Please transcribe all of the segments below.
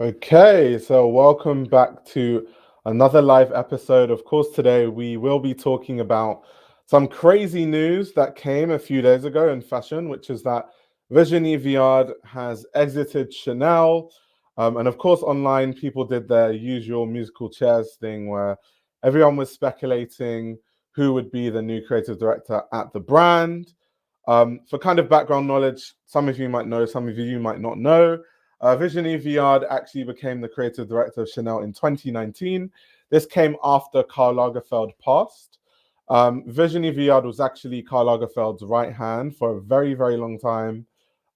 Okay, so welcome back to another live episode. Of course, today we will be talking about some crazy news that came a few days ago in fashion, which is that Virginie Viard has exited Chanel. And of course, online people did their usual musical chairs thing where everyone was speculating who would be the new creative director at the brand. For kind of background knowledge, some of you might know, some of you might not know. Virginie Viard actually became the creative director of Chanel in 2019. This came after Karl Lagerfeld passed. Virginie Viard was actually Karl Lagerfeld's right hand for a very, very long time.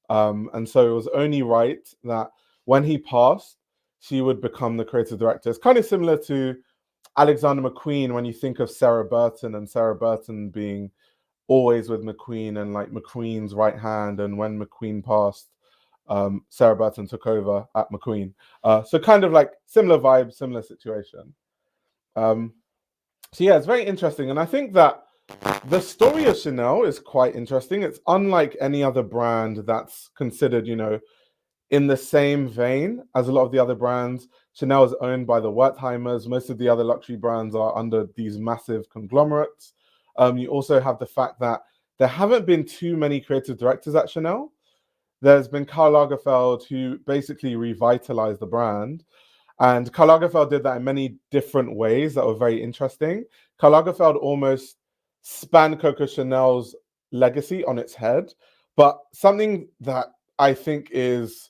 And so it was only right that when he passed, she would become the creative director. It's kind of similar to Alexander McQueen when you think of Sarah Burton and Sarah Burton being always with McQueen and like McQueen's right hand. And when McQueen passed, Sarah Burton took over at McQueen. So kind of like similar vibe, similar situation. Um, so yeah, it's very interesting. And I think that the story of Chanel is quite interesting. It's unlike any other brand that's considered, in the same vein as a lot of the other brands. Chanel is owned by the Wertheimers. Most of the other luxury brands are under these massive conglomerates. You also have the fact that there haven't been too many creative directors at Chanel. There's been Karl Lagerfeld, who basically revitalized the brand. And Karl Lagerfeld did that in many different ways that were very interesting. Karl Lagerfeld almost spanned Coco Chanel's legacy on its head. But something that I think is,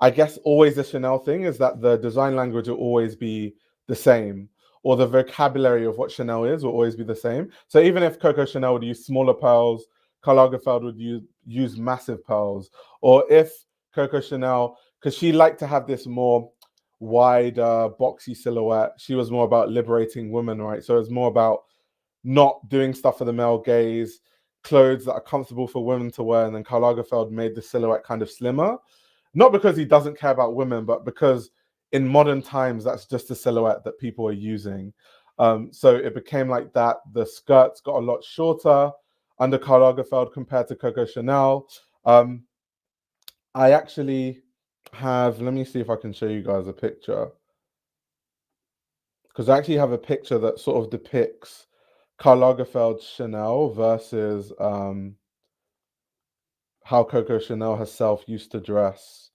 I guess, always a Chanel thing is that the design language will always be the same, or the vocabulary of what Chanel is will always be the same. So even if Coco Chanel would use smaller pearls, Karl Lagerfeld would use massive pearls. Or if Coco Chanel, because she liked to have this more wide, boxy silhouette, she was more about liberating women, right? So it's more about not doing stuff for the male gaze, clothes that are comfortable for women to wear. And then Karl Lagerfeld made the silhouette kind of slimmer, not because he doesn't care about women, but because in modern times, that's just a silhouette that people are using. So it became like that. The skirts got a lot shorter under Karl Lagerfeld compared to Coco Chanel. I actually have, let me see if I can show you guys a picture. Because I actually have a picture that sort of depicts Karl Lagerfeld's Chanel versus how Coco Chanel herself used to dress.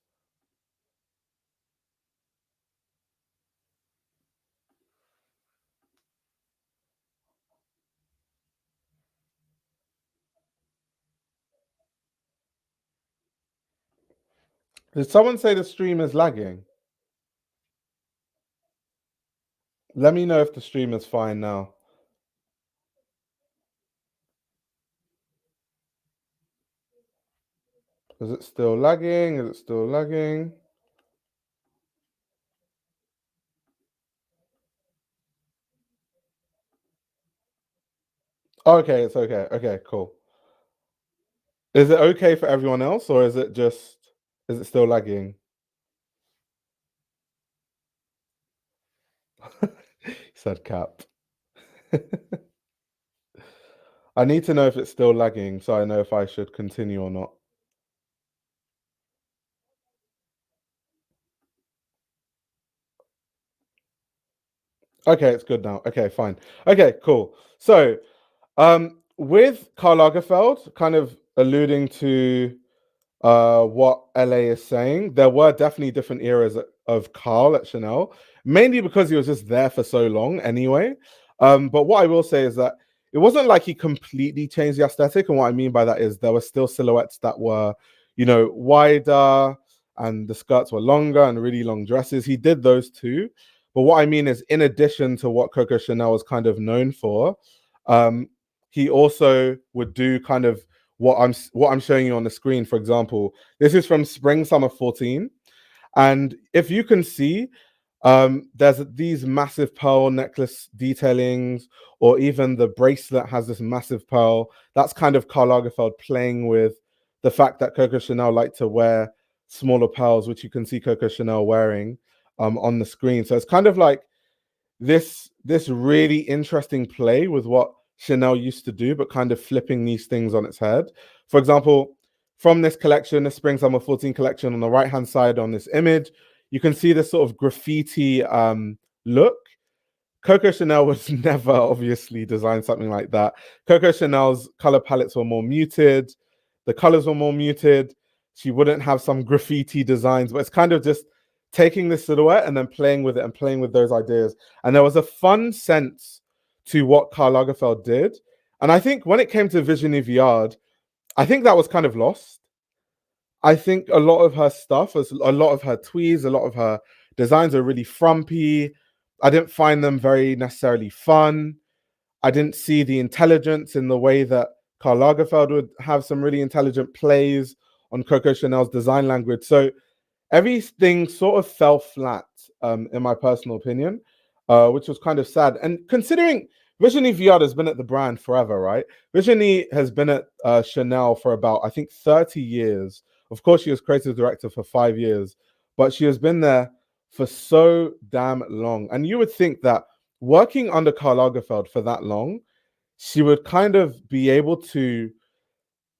Did someone say the stream is lagging? Let me know if the stream is fine now. Is it still lagging? Is it still lagging? Okay, it's okay. Okay, cool. Is it okay for everyone else, or is it still lagging? He said cap. I need to know if it's still lagging so I know if I should continue or not. Okay, it's good now. Okay, fine. Okay, cool. So, with Karl Lagerfeld, kind of alluding to what LA is saying, there were definitely different eras of Karl at Chanel, mainly because he was just there for so long anyway. But what I will say is that it wasn't like he completely changed the aesthetic. And what I mean by that is there were still silhouettes that were, wider, and the skirts were longer and really long dresses. He did those too. But what I mean is, in addition to what Coco Chanel was kind of known for, he also would do kind of what I'm showing you on the screen. For example, this is from spring summer 14, and if you can see, there's these massive pearl necklace detailings, or even the bracelet has this massive pearl. That's kind of Karl Lagerfeld playing with the fact that Coco Chanel liked to wear smaller pearls, which you can see Coco Chanel wearing on the screen. So it's kind of like this really interesting play with what Chanel used to do, but kind of flipping these things on its head. For example, from this collection, the Spring Summer 14 collection, on the right hand side on this image, you can see this sort of graffiti look. Coco Chanel was never obviously designed something like that. Coco Chanel's color palettes were more muted. The colors were more muted. She wouldn't have some graffiti designs, but it's kind of just taking the silhouette and then playing with it and playing with those ideas. And there was a fun sense to what Karl Lagerfeld did. And I think when it came to Virginie Viard, I think that was kind of lost. I think a lot of her stuff, a lot of her tweeds, a lot of her designs are really frumpy. I didn't find them very necessarily fun. I didn't see the intelligence in the way that Karl Lagerfeld would have some really intelligent plays on Coco Chanel's design language. So everything sort of fell flat, in my personal opinion, which was kind of sad. And considering Virginie Viard has been at the brand forever, right? Virginie has been at Chanel for about, I think, 30 years. Of course, she was creative director for 5 years, but she has been there for so damn long. And you would think that working under Karl Lagerfeld for that long, she would kind of be able to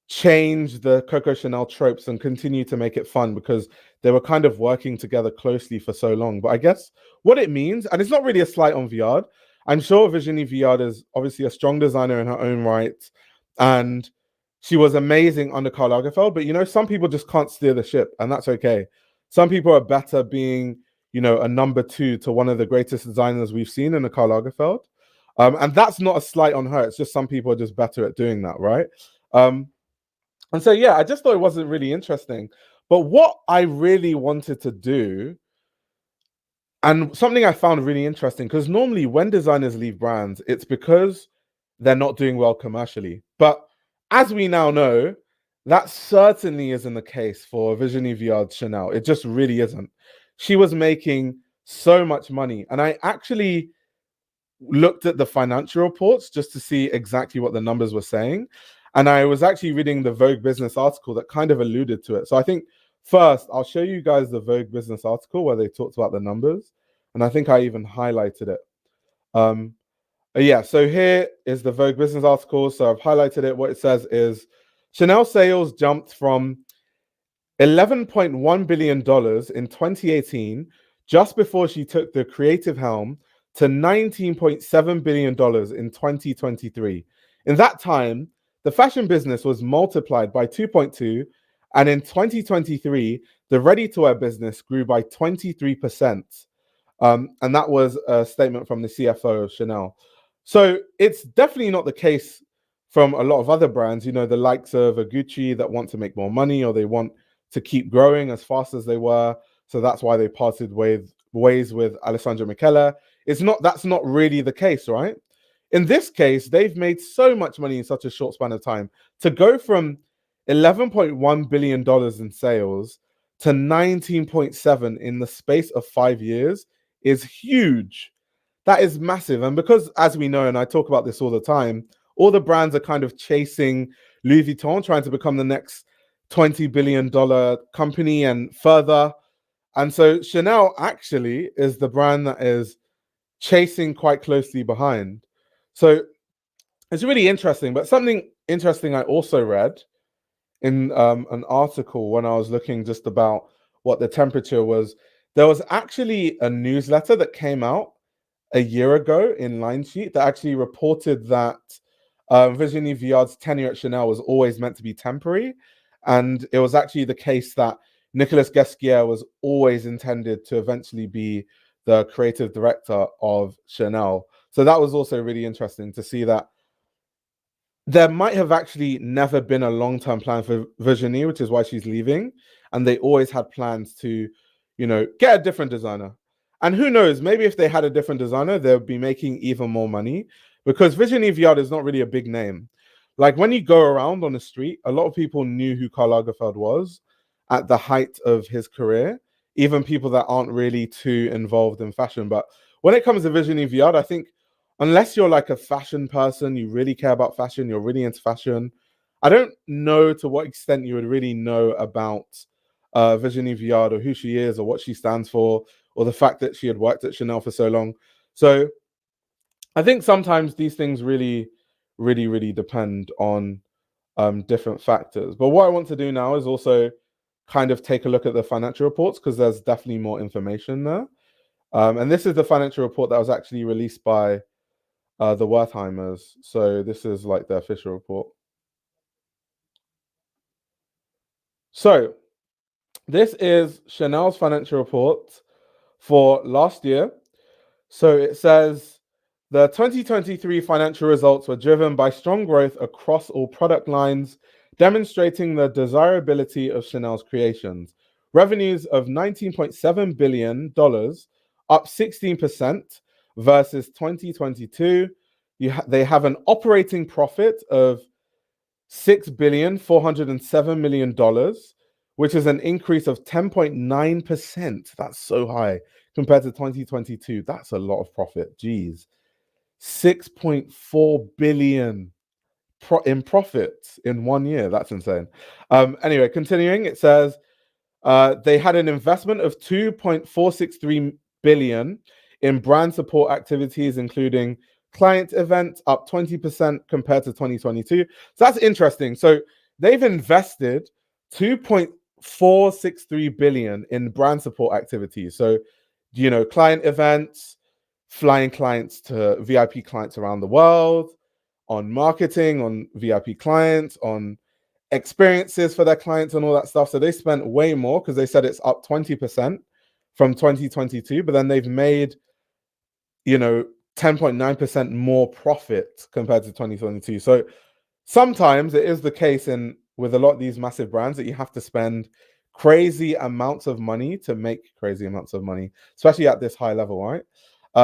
change the Coco Chanel tropes and continue to make it fun because they were kind of working together closely for so long. But I guess what it means, and it's not really a slight on Viard, I'm sure Virginie Viard is obviously a strong designer in her own right, and she was amazing under Karl Lagerfeld. But you know, some people just can't steer the ship, and that's okay. Some people are better being, you know, a number two to one of the greatest designers we've seen in the Karl Lagerfeld. And that's not a slight on her. It's just some people are just better at doing that, right? And so, yeah, I just thought it wasn't really interesting. But what I really wanted to do, and something I found really interesting, because normally when designers leave brands, it's because they're not doing well commercially. But as we now know, that certainly isn't the case for Virginie Viard Chanel. It just really isn't. She was making so much money. And I actually looked at the financial reports just to see exactly what the numbers were saying. And I was actually reading the Vogue Business article that kind of alluded to it. So I think first, I'll show you guys the Vogue Business article where they talked about the numbers. And I think I even highlighted it. Yeah, so here is the Vogue Business article. So I've highlighted it. What it says is Chanel sales jumped from $11.1 billion in 2018, just before she took the creative helm, to $19.7 billion in 2023. In that time, the fashion business was multiplied by 2.2, and in 2023, the ready-to-wear business grew by 23%. And that was a statement from the CFO of Chanel. So it's definitely not the case from a lot of other brands, you know, the likes of a Gucci that want to make more money or they want to keep growing as fast as they were. So that's why they parted ways with Alessandro Michele. That's not really the case, right? In this case, they've made so much money in such a short span of time. To go from $11.1 billion in sales to 19.7 in the space of 5 years is huge. That is massive. And because, as we know, and I talk about this all the time, all the brands are kind of chasing Louis Vuitton, trying to become the next $20 billion company and further. And so Chanel actually is the brand that is chasing quite closely behind. So it's really interesting. But something interesting I also read in an article when I was looking just about what the temperature was, there was actually a newsletter that came out a year ago in Line Sheet that actually reported that Virginie Viard's tenure at Chanel was always meant to be temporary. And it was actually the case that Nicolas Ghesquière was always intended to eventually be the creative director of Chanel. So that was also really interesting to see that there might have actually never been a long-term plan for Virginie, which is why she's leaving. And they always had plans to, you know, get a different designer. And who knows, maybe if they had a different designer, they would be making even more money, because Virginie Viard is not really a big name. Like when you go around on the street, a lot of people knew who Karl Lagerfeld was at the height of his career, even people that aren't really too involved in fashion. But when it comes to Virginie Viard, I think unless you're like a fashion person, you really care about fashion, you're really into fashion, I don't know to what extent you would really know about Virginie Viard or who she is or what she stands for or the fact that she had worked at Chanel for so long. So I think sometimes these things really, really, really depend on different factors. But what I want to do now is also kind of take a look at the financial reports because there's definitely more information there. And this is the financial report that was actually released by the Wertheimers. So this is like the official report. So this is Chanel's financial report for last year. So it says the 2023 financial results were driven by strong growth across all product lines, demonstrating the desirability of Chanel's creations. Revenues of $19.7 billion, up 16% versus 2022. They have an operating profit of $6,407,000,000, which is an increase of 10.9%. That's so high compared to 2022. That's a lot of profit. Jeez. 6.4 billion in profits in 1 year. That's insane. Anyway, continuing, it says they had an investment of 2.463 billion in brand support activities, including client events, up 20% compared to 2022. So that's interesting. So they've invested 2.463 billion in brand support activities. So, client events, flying clients to VIP clients around the world, on marketing, on VIP clients, on experiences for their clients and all that stuff. So they spent way more because they said it's up 20% from 2022, but then they've made, 10.9% more profit compared to 2022. So sometimes it is the case with a lot of these massive brands that you have to spend crazy amounts of money to make crazy amounts of money, especially at this high level, right?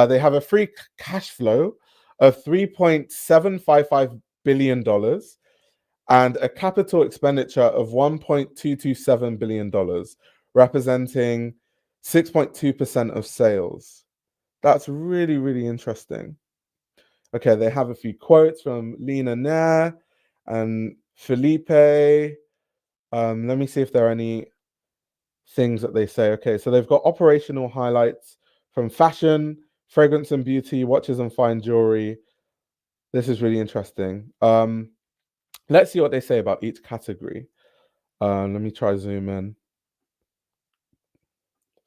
They have a free cash flow of $3.755 billion and a capital expenditure of $1.227 billion, representing 6.2% of sales. That's really, really interesting. Okay, they have a few quotes from Lena Nair and Felipe. Let me see if there are any things that they say. Okay, so they've got operational highlights from fashion, fragrance and beauty, watches and fine jewelry. This is really interesting. Let's see what they say about each category. Let me try zoom in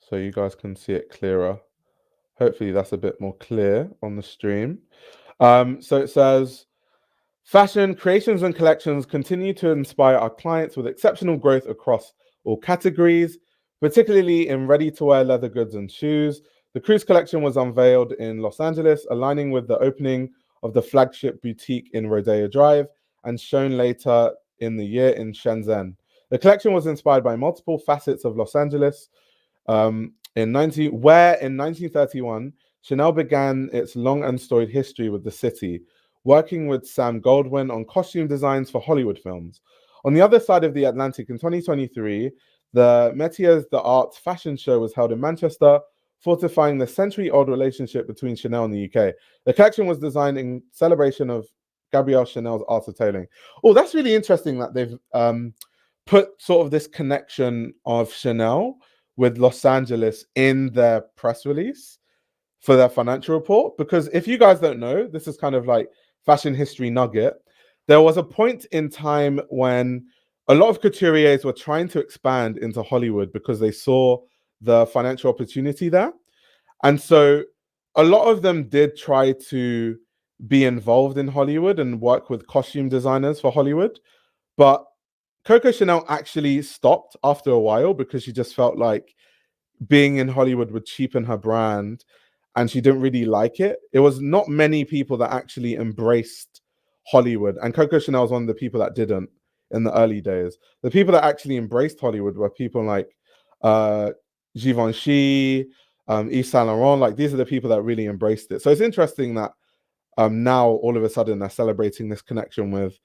so you guys can see it clearer. Hopefully that's a bit more clear on the stream. So it says, fashion, creations and collections continue to inspire our clients with exceptional growth across all categories, particularly in ready-to-wear leather goods and shoes. The Cruise collection was unveiled in Los Angeles, aligning with the opening of the flagship boutique in Rodeo Drive, and shown later in the year in Shenzhen. The collection was inspired by multiple facets of Los Angeles. In 1931, Chanel began its long and storied history with the city, working with Sam Goldwyn on costume designs for Hollywood films. On the other side of the Atlantic in 2023, the Métiers d'Art fashion show was held in Manchester, fortifying the century-old relationship between Chanel and the UK. The collection was designed in celebration of Gabrielle Chanel's art of tailoring. Oh, that's really interesting that they've put sort of this connection of Chanel with Los Angeles in their press release for their financial report. Because if you guys don't know, this is kind of like fashion history nugget. There was a point in time when a lot of couturiers were trying to expand into Hollywood because they saw the financial opportunity there. And so a lot of them did try to be involved in Hollywood and work with costume designers for Hollywood. But Coco Chanel actually stopped after a while because she just felt like being in Hollywood would cheapen her brand and she didn't really like it. It was not many people that actually embraced Hollywood, and Coco Chanel was one of the people that didn't in the early days. The people that actually embraced Hollywood were people like Givenchy, Yves Saint Laurent. Like, these are the people that really embraced it. So it's interesting that now all of a sudden they're celebrating this connection with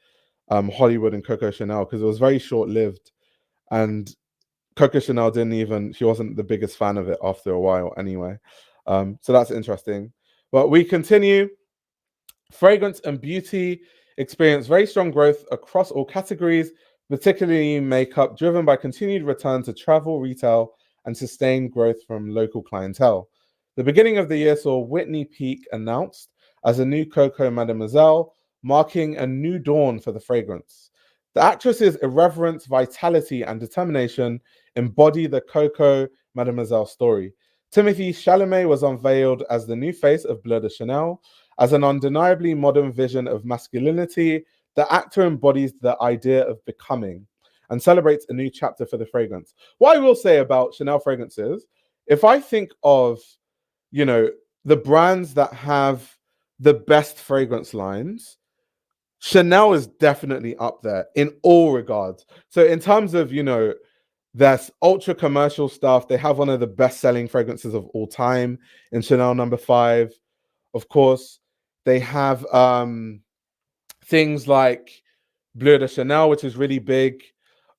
Hollywood and Coco Chanel, because it was very short-lived, and Coco Chanel she wasn't the biggest fan of it after a while anyway. So that's interesting. But we continue. Fragrance and beauty experienced very strong growth across all categories, particularly makeup, driven by continued return to travel, retail, and sustained growth from local clientele. The beginning of the year saw Whitney Peak announced as a new Coco Mademoiselle, marking a new dawn for the fragrance. The actress's irreverence, vitality, and determination embody the Coco Mademoiselle story. Timothy Chalamet was unveiled as the new face of Bleu de Chanel. As an undeniably modern vision of masculinity, the actor embodies the idea of becoming and celebrates a new chapter for the fragrance. What I will say about Chanel fragrances, if I think of, you know, the brands that have the best fragrance lines, Chanel is definitely up there in all regards. So in terms of, there's ultra commercial stuff. They have one of the best selling fragrances of all time in Chanel number 5. Of course, they have things like Bleu de Chanel, which is really big.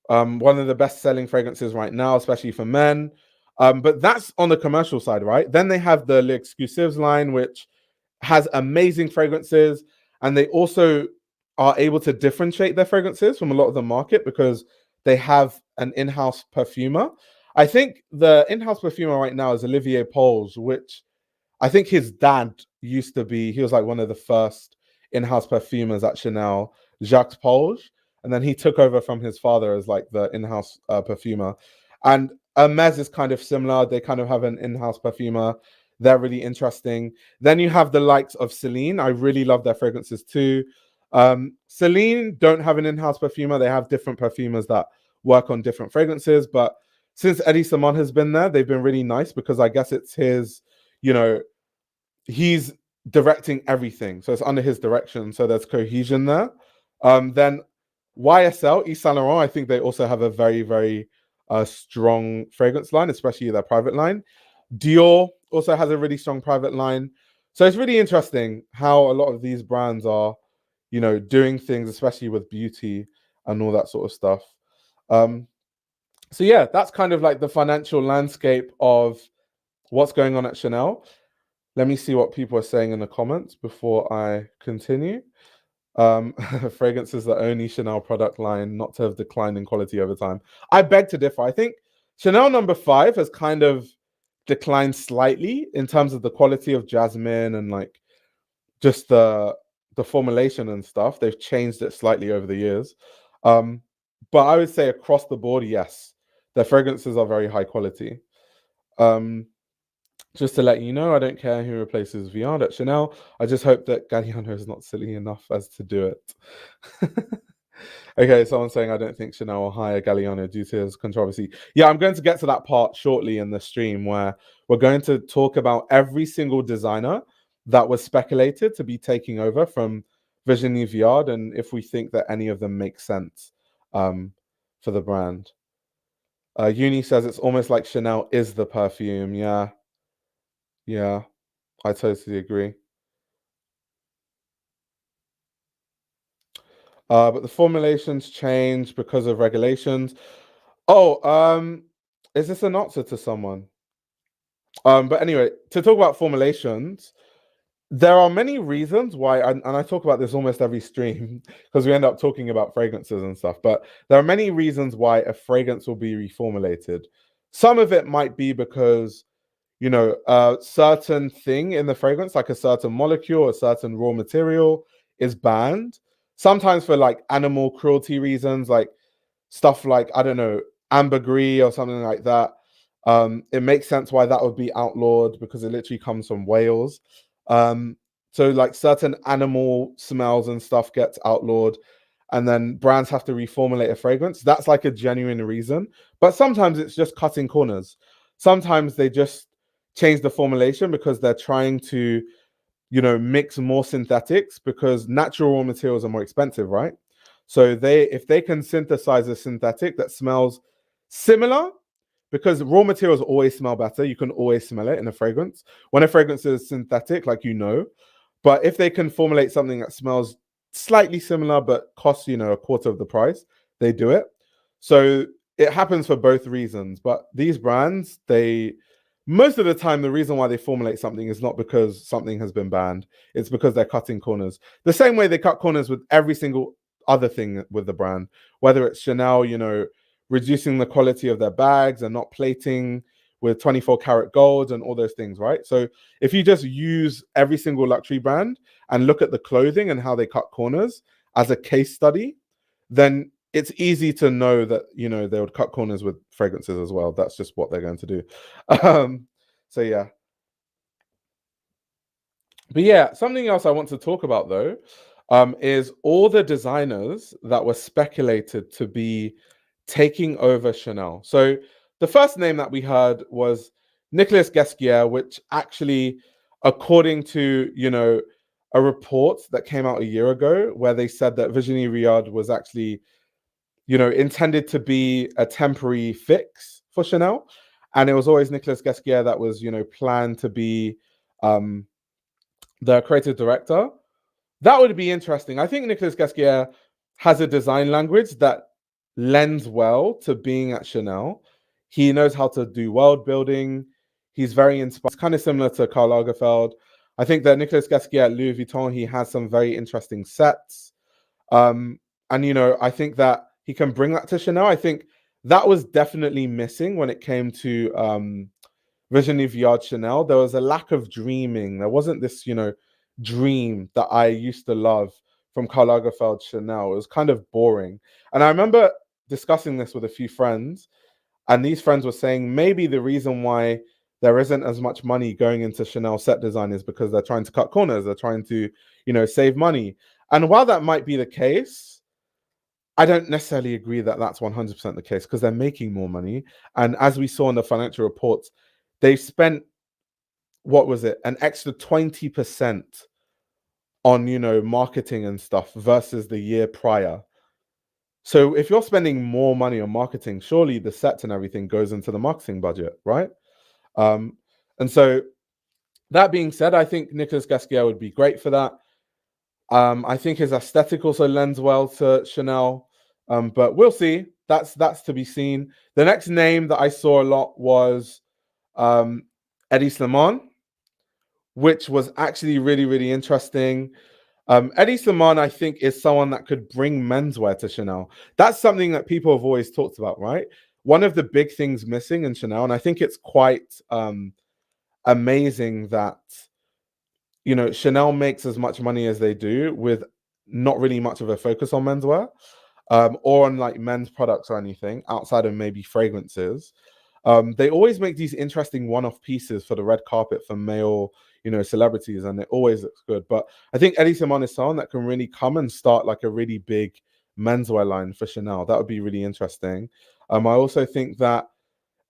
One of the best selling fragrances right now, especially for men. But that's on the commercial side, right? Then they have the L'Exclusives line, which has amazing fragrances. And they also are able to differentiate their fragrances from a lot of the market because they have an in-house perfumer. I think the in-house perfumer right now is Olivier Pols, which I think his dad used to be, he was like one of the first in-house perfumers at Chanel, Jacques Polge. And then he took over from his father as like the in-house perfumer. And Hermes is kind of similar. They kind of have an in-house perfumer. They're really interesting. Then you have the likes of Celine. I really love their fragrances too. Celine don't have an in-house perfumer. They have different perfumers that work on different fragrances. But since Eddie Simon has been there, they've been really nice because I guess it's his, he's directing everything. So it's under his direction. So there's cohesion there. Then YSL, Yves Saint Laurent, I think they also have a very, very strong fragrance line, especially their private line. Dior also has a really strong private line. So it's really interesting how a lot of these brands are, doing things, especially with beauty and all that sort of stuff. So yeah, that's kind of like the financial landscape of what's going on at Chanel. Let me see what people are saying in the comments before I continue. Fragrance is the only Chanel product line not to have declined in quality over time. I beg to differ. I think Chanel number 5 has kind of declined slightly in terms of the quality of jasmine and like just the formulation and stuff. They've changed it slightly over the years. But I would say across the board, yes, their fragrances are very high quality. Just to let you know, I don't care who replaces Viard at Chanel. I just hope that Galliano is not silly enough as to do it. Okay, someone's saying I don't think Chanel will hire Galliano due to his controversy. Yeah, I'm going to get to that part shortly in the stream where we're going to talk about every single designer that was speculated to be taking over from Virginie Viard and if we think that any of them make sense for the brand. Uni says it's almost like Chanel is the perfume. Yeah, I totally agree. But the formulations change because of regulations. Oh, is this an answer to someone? But anyway, to talk about formulations, there are many reasons why, and I talk about this almost every stream because we end up talking about fragrances and stuff, but there are many reasons why a fragrance will be reformulated. Some of it might be because, a certain thing in the fragrance, like a certain molecule, a certain raw material is banned. Sometimes for like animal cruelty reasons, like stuff like, I don't know, ambergris or something like that. It makes sense why that would be outlawed because it literally comes from Wales. So like certain animal smells and stuff gets outlawed and then brands have to reformulate a fragrance. That's like a genuine reason. But sometimes it's just cutting corners. Sometimes they just change the formulation because they're trying to, mix more synthetics because natural raw materials are more expensive, right? So if they can synthesize a synthetic that smells similar, because raw materials always smell better, you can always smell it in a fragrance. When a fragrance is synthetic, like but if they can formulate something that smells slightly similar but costs, a quarter of the price, they do it. So it happens for both reasons. But these brands, most of the time, the reason why they formulate something is not because something has been banned. It's because they're cutting corners. The same way they cut corners with every single other thing with the brand, whether it's Chanel, reducing the quality of their bags and not plating with 24 karat gold and all those things, right? So if you just use every single luxury brand and look at the clothing and how they cut corners as a case study, then it's easy to know that, you know, they would cut corners with fragrances as well. That's just what they're going to do. So yeah. But yeah, something else I want to talk about though, is all the designers that were speculated to be taking over Chanel. So the first name that we heard was Nicolas Ghesquière, which actually, according to, you know, a report that came out a year ago, where they said that Virginie Viard was actually, you know, intended to be a temporary fix for Chanel, and it was always Nicolas Ghesquière that was, you know, planned to be um, the creative director. That would be interesting. I think Nicolas Ghesquière has a design language that lends well to being at Chanel. He knows how to do world building. He's very inspired. It's kind of similar to Karl Lagerfeld. I think that Nicolas Ghesquière at Louis Vuitton, he has some very interesting sets. And, you know, I think that he can bring that to Chanel. I think that was definitely missing when it came to Virginie Viard Chanel. There was a lack of dreaming. There wasn't this, you know, dream that I used to love from Karl Lagerfeld Chanel. It was kind of boring. And I remember discussing this with a few friends, and these friends were saying maybe the reason why there isn't as much money going into Chanel set design is because they're trying to cut corners. They're trying to, you know, save money. And while that might be the case, I don't necessarily agree that that's 100% the case, because they're making more money. And as we saw in the financial reports, they spent, what was it, an extra 20% on, you know, marketing and stuff versus the year prior. So if you're spending more money on marketing, surely the sets and everything goes into the marketing budget, right? And so that being said, I think Nicolas Ghesquière would be great for that. I think his aesthetic also lends well to Chanel, but we'll see. That's to be seen. The next name that I saw a lot was Eddie Slimane, which was actually really, really interesting. Eddie Slimane, I think, is someone that could bring menswear to Chanel. That's something that people have always talked about, right? One of the big things missing in Chanel, and I think it's quite amazing that, you know, Chanel makes as much money as they do with not really much of a focus on menswear, or on like men's products or anything outside of maybe fragrances. They always make these interesting one-off pieces for the red carpet for male, you know, celebrities, and it always looks good. But I think Eddie Slimane is someone that can really come and start like a really big menswear line for Chanel. That would be really interesting. I also think that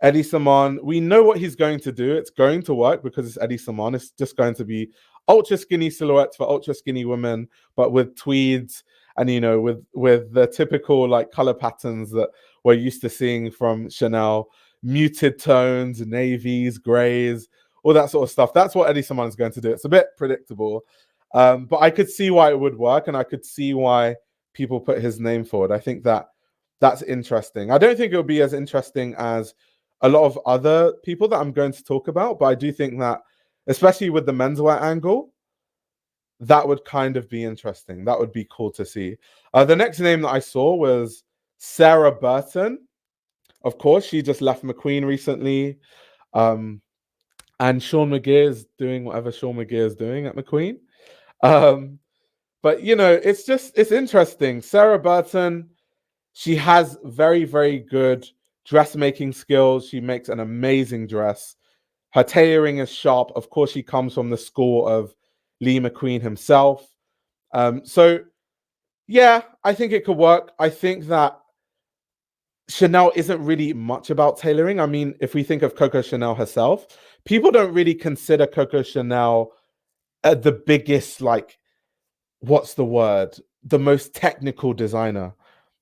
Eddie Slimane, we know what he's going to do. It's going to work because it's Eddie Slimane. It's just going to be ultra skinny silhouettes for ultra skinny women, but with tweeds and, you know, with the typical like color patterns that we're used to seeing from Chanel, muted tones, navies, grays, all that sort of stuff. That's what Eddie Slimane is going to do. It's a bit predictable, but I could see why it would work, and I could see why people put his name forward. I think that that's interesting. I don't think it would be as interesting as a lot of other people that I'm going to talk about, but I do think that, especially with the menswear angle, that would kind of be interesting. That would be cool to see. The next name that I saw was Sarah Burton. Of course, she just left McQueen recently. And Sean McGear is doing whatever Sean McGear is doing at McQueen. But, you know, it's interesting. Sarah Burton, she has very, very good dressmaking skills. She makes an amazing dress. Her tailoring is sharp. Of course, she comes from the school of Lee McQueen himself. So, yeah, I think it could work. I think that Chanel isn't really much about tailoring. I mean, if we think of Coco Chanel herself, people don't really consider Coco Chanel the biggest, like, what's the word? The most technical designer.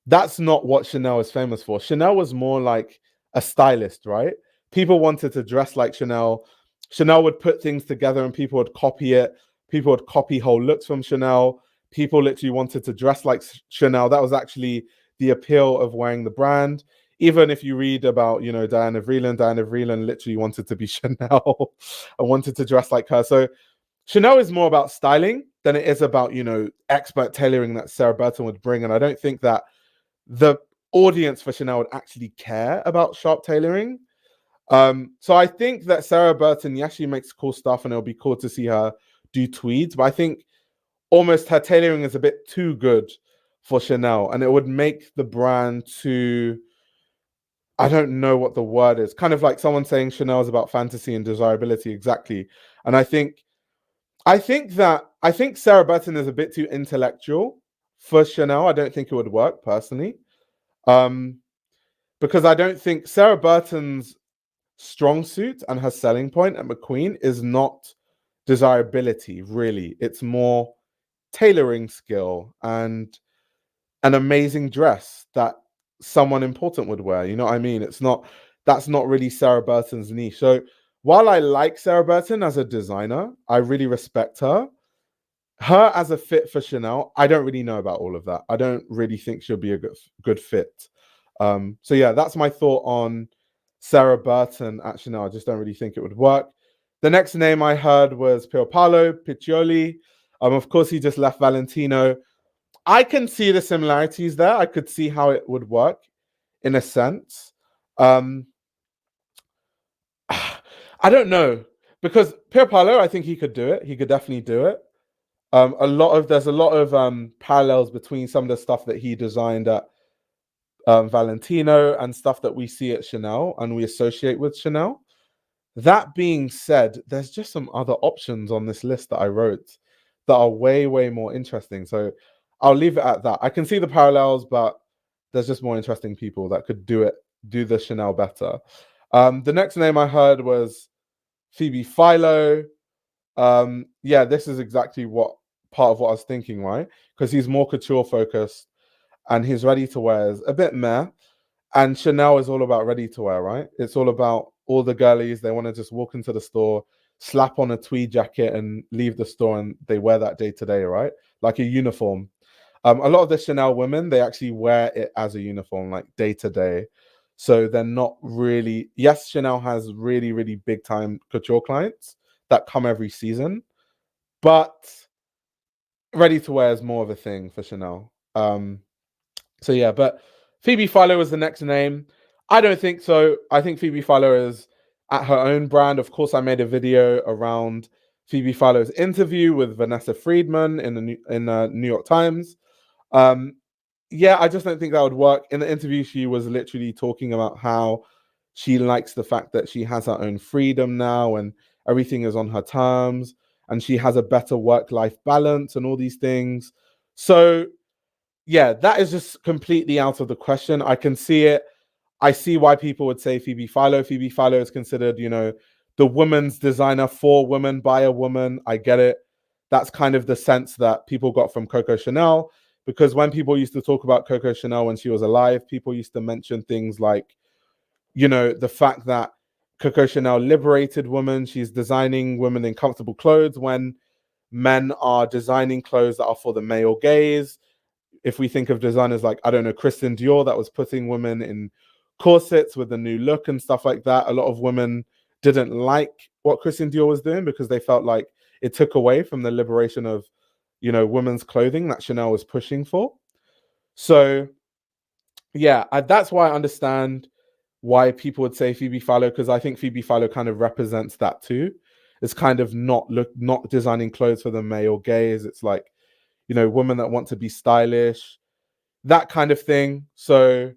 That's not what Chanel is famous for. Chanel was more like a stylist, right? People wanted to dress like Chanel. Chanel would put things together and people would copy it. People would copy whole looks from Chanel. People literally wanted to dress like Chanel. That was actually the appeal of wearing the brand. Even if you read about, you know, Diana Vreeland literally wanted to be Chanel and wanted to dress like her. So Chanel is more about styling than it is about, you know, expert tailoring that Sarah Burton would bring. And I don't think that the audience for Chanel would actually care about sharp tailoring. So I think that Sarah Burton, yes, she makes cool stuff and it'll be cool to see her do tweeds, but I think almost her tailoring is a bit too good for Chanel, and it would make the brand too, I don't know what the word is, kind of like someone saying Chanel is about fantasy and desirability, exactly. And I think Sarah Burton is a bit too intellectual for Chanel. I don't think it would work personally. Um, because I don't think Sarah Burton's strong suit and her selling point at McQueen is not desirability, really. It's more tailoring skill and an amazing dress that someone important would wear. You know what I mean? That's not really Sarah Burton's niche. So while I like Sarah Burton as a designer, I really respect her. Her as a fit for Chanel, I don't really know about all of that. I don't really think she'll be a good fit. So yeah, that's my thought on Sarah Burton at Chanel. I just don't really think it would work. The next name I heard was Paolo Piccioli. Of course, he just left Valentino. I can see the similarities there. I could see how it would work in a sense. I don't know, because Paolo, I think he could do it. He could definitely do it. There's a lot of parallels between some of the stuff that he designed at Valentino and stuff that we see at Chanel and we associate with Chanel. That being said, there's just some other options on this list that I wrote that are way, way more interesting. So I'll leave it at that. I can see the parallels, but there's just more interesting people that could do the Chanel better. The next name I heard was Phoebe Philo. Yeah, this is exactly what part of what I was thinking, right? Because he's more couture focused and his ready to wear is a bit meh. And Chanel is all about ready to wear, right? It's all about all the girlies. They want to just walk into the store, slap on a tweed jacket and leave the store, and they wear that day to day, right? Like a uniform. A lot of the Chanel women, they actually wear it as a uniform, like day to day. So they're not really, yes, Chanel has really, really big time couture clients that come every season, but ready to wear is more of a thing for Chanel. So yeah, but Phoebe Philo is the next name. I don't think so. I think Phoebe Philo is at her own brand. Of course, I made a video around Phoebe Philo's interview with Vanessa Friedman in the New York Times. Yeah, I just don't think that would work. In the interview, she was literally talking about how she likes the fact that she has her own freedom now and everything is on her terms and she has a better work-life balance and all these things. So yeah, that is just completely out of the question. I can see it. I see why people would say Phoebe Philo. Phoebe Philo is considered, the woman's designer for women by a woman. I get it. That's kind of the sense that people got from Coco Chanel, because when people used to talk about Coco Chanel when she was alive, people used to mention things like, the fact that Coco Chanel liberated women. She's designing women in comfortable clothes when men are designing clothes that are for the male gaze. If we think of designers like, I don't know, Christian Dior, that was putting women in corsets with a new look and stuff like that. A lot of women didn't like what Christian Dior was doing because they felt like it took away from the liberation of, women's clothing that Chanel was pushing for. So yeah, that's why I understand why people would say Phoebe Philo, because I think Phoebe Philo kind of represents that too. It's kind of not designing clothes for the male gaze. It's like, women that want to be stylish, that kind of thing. So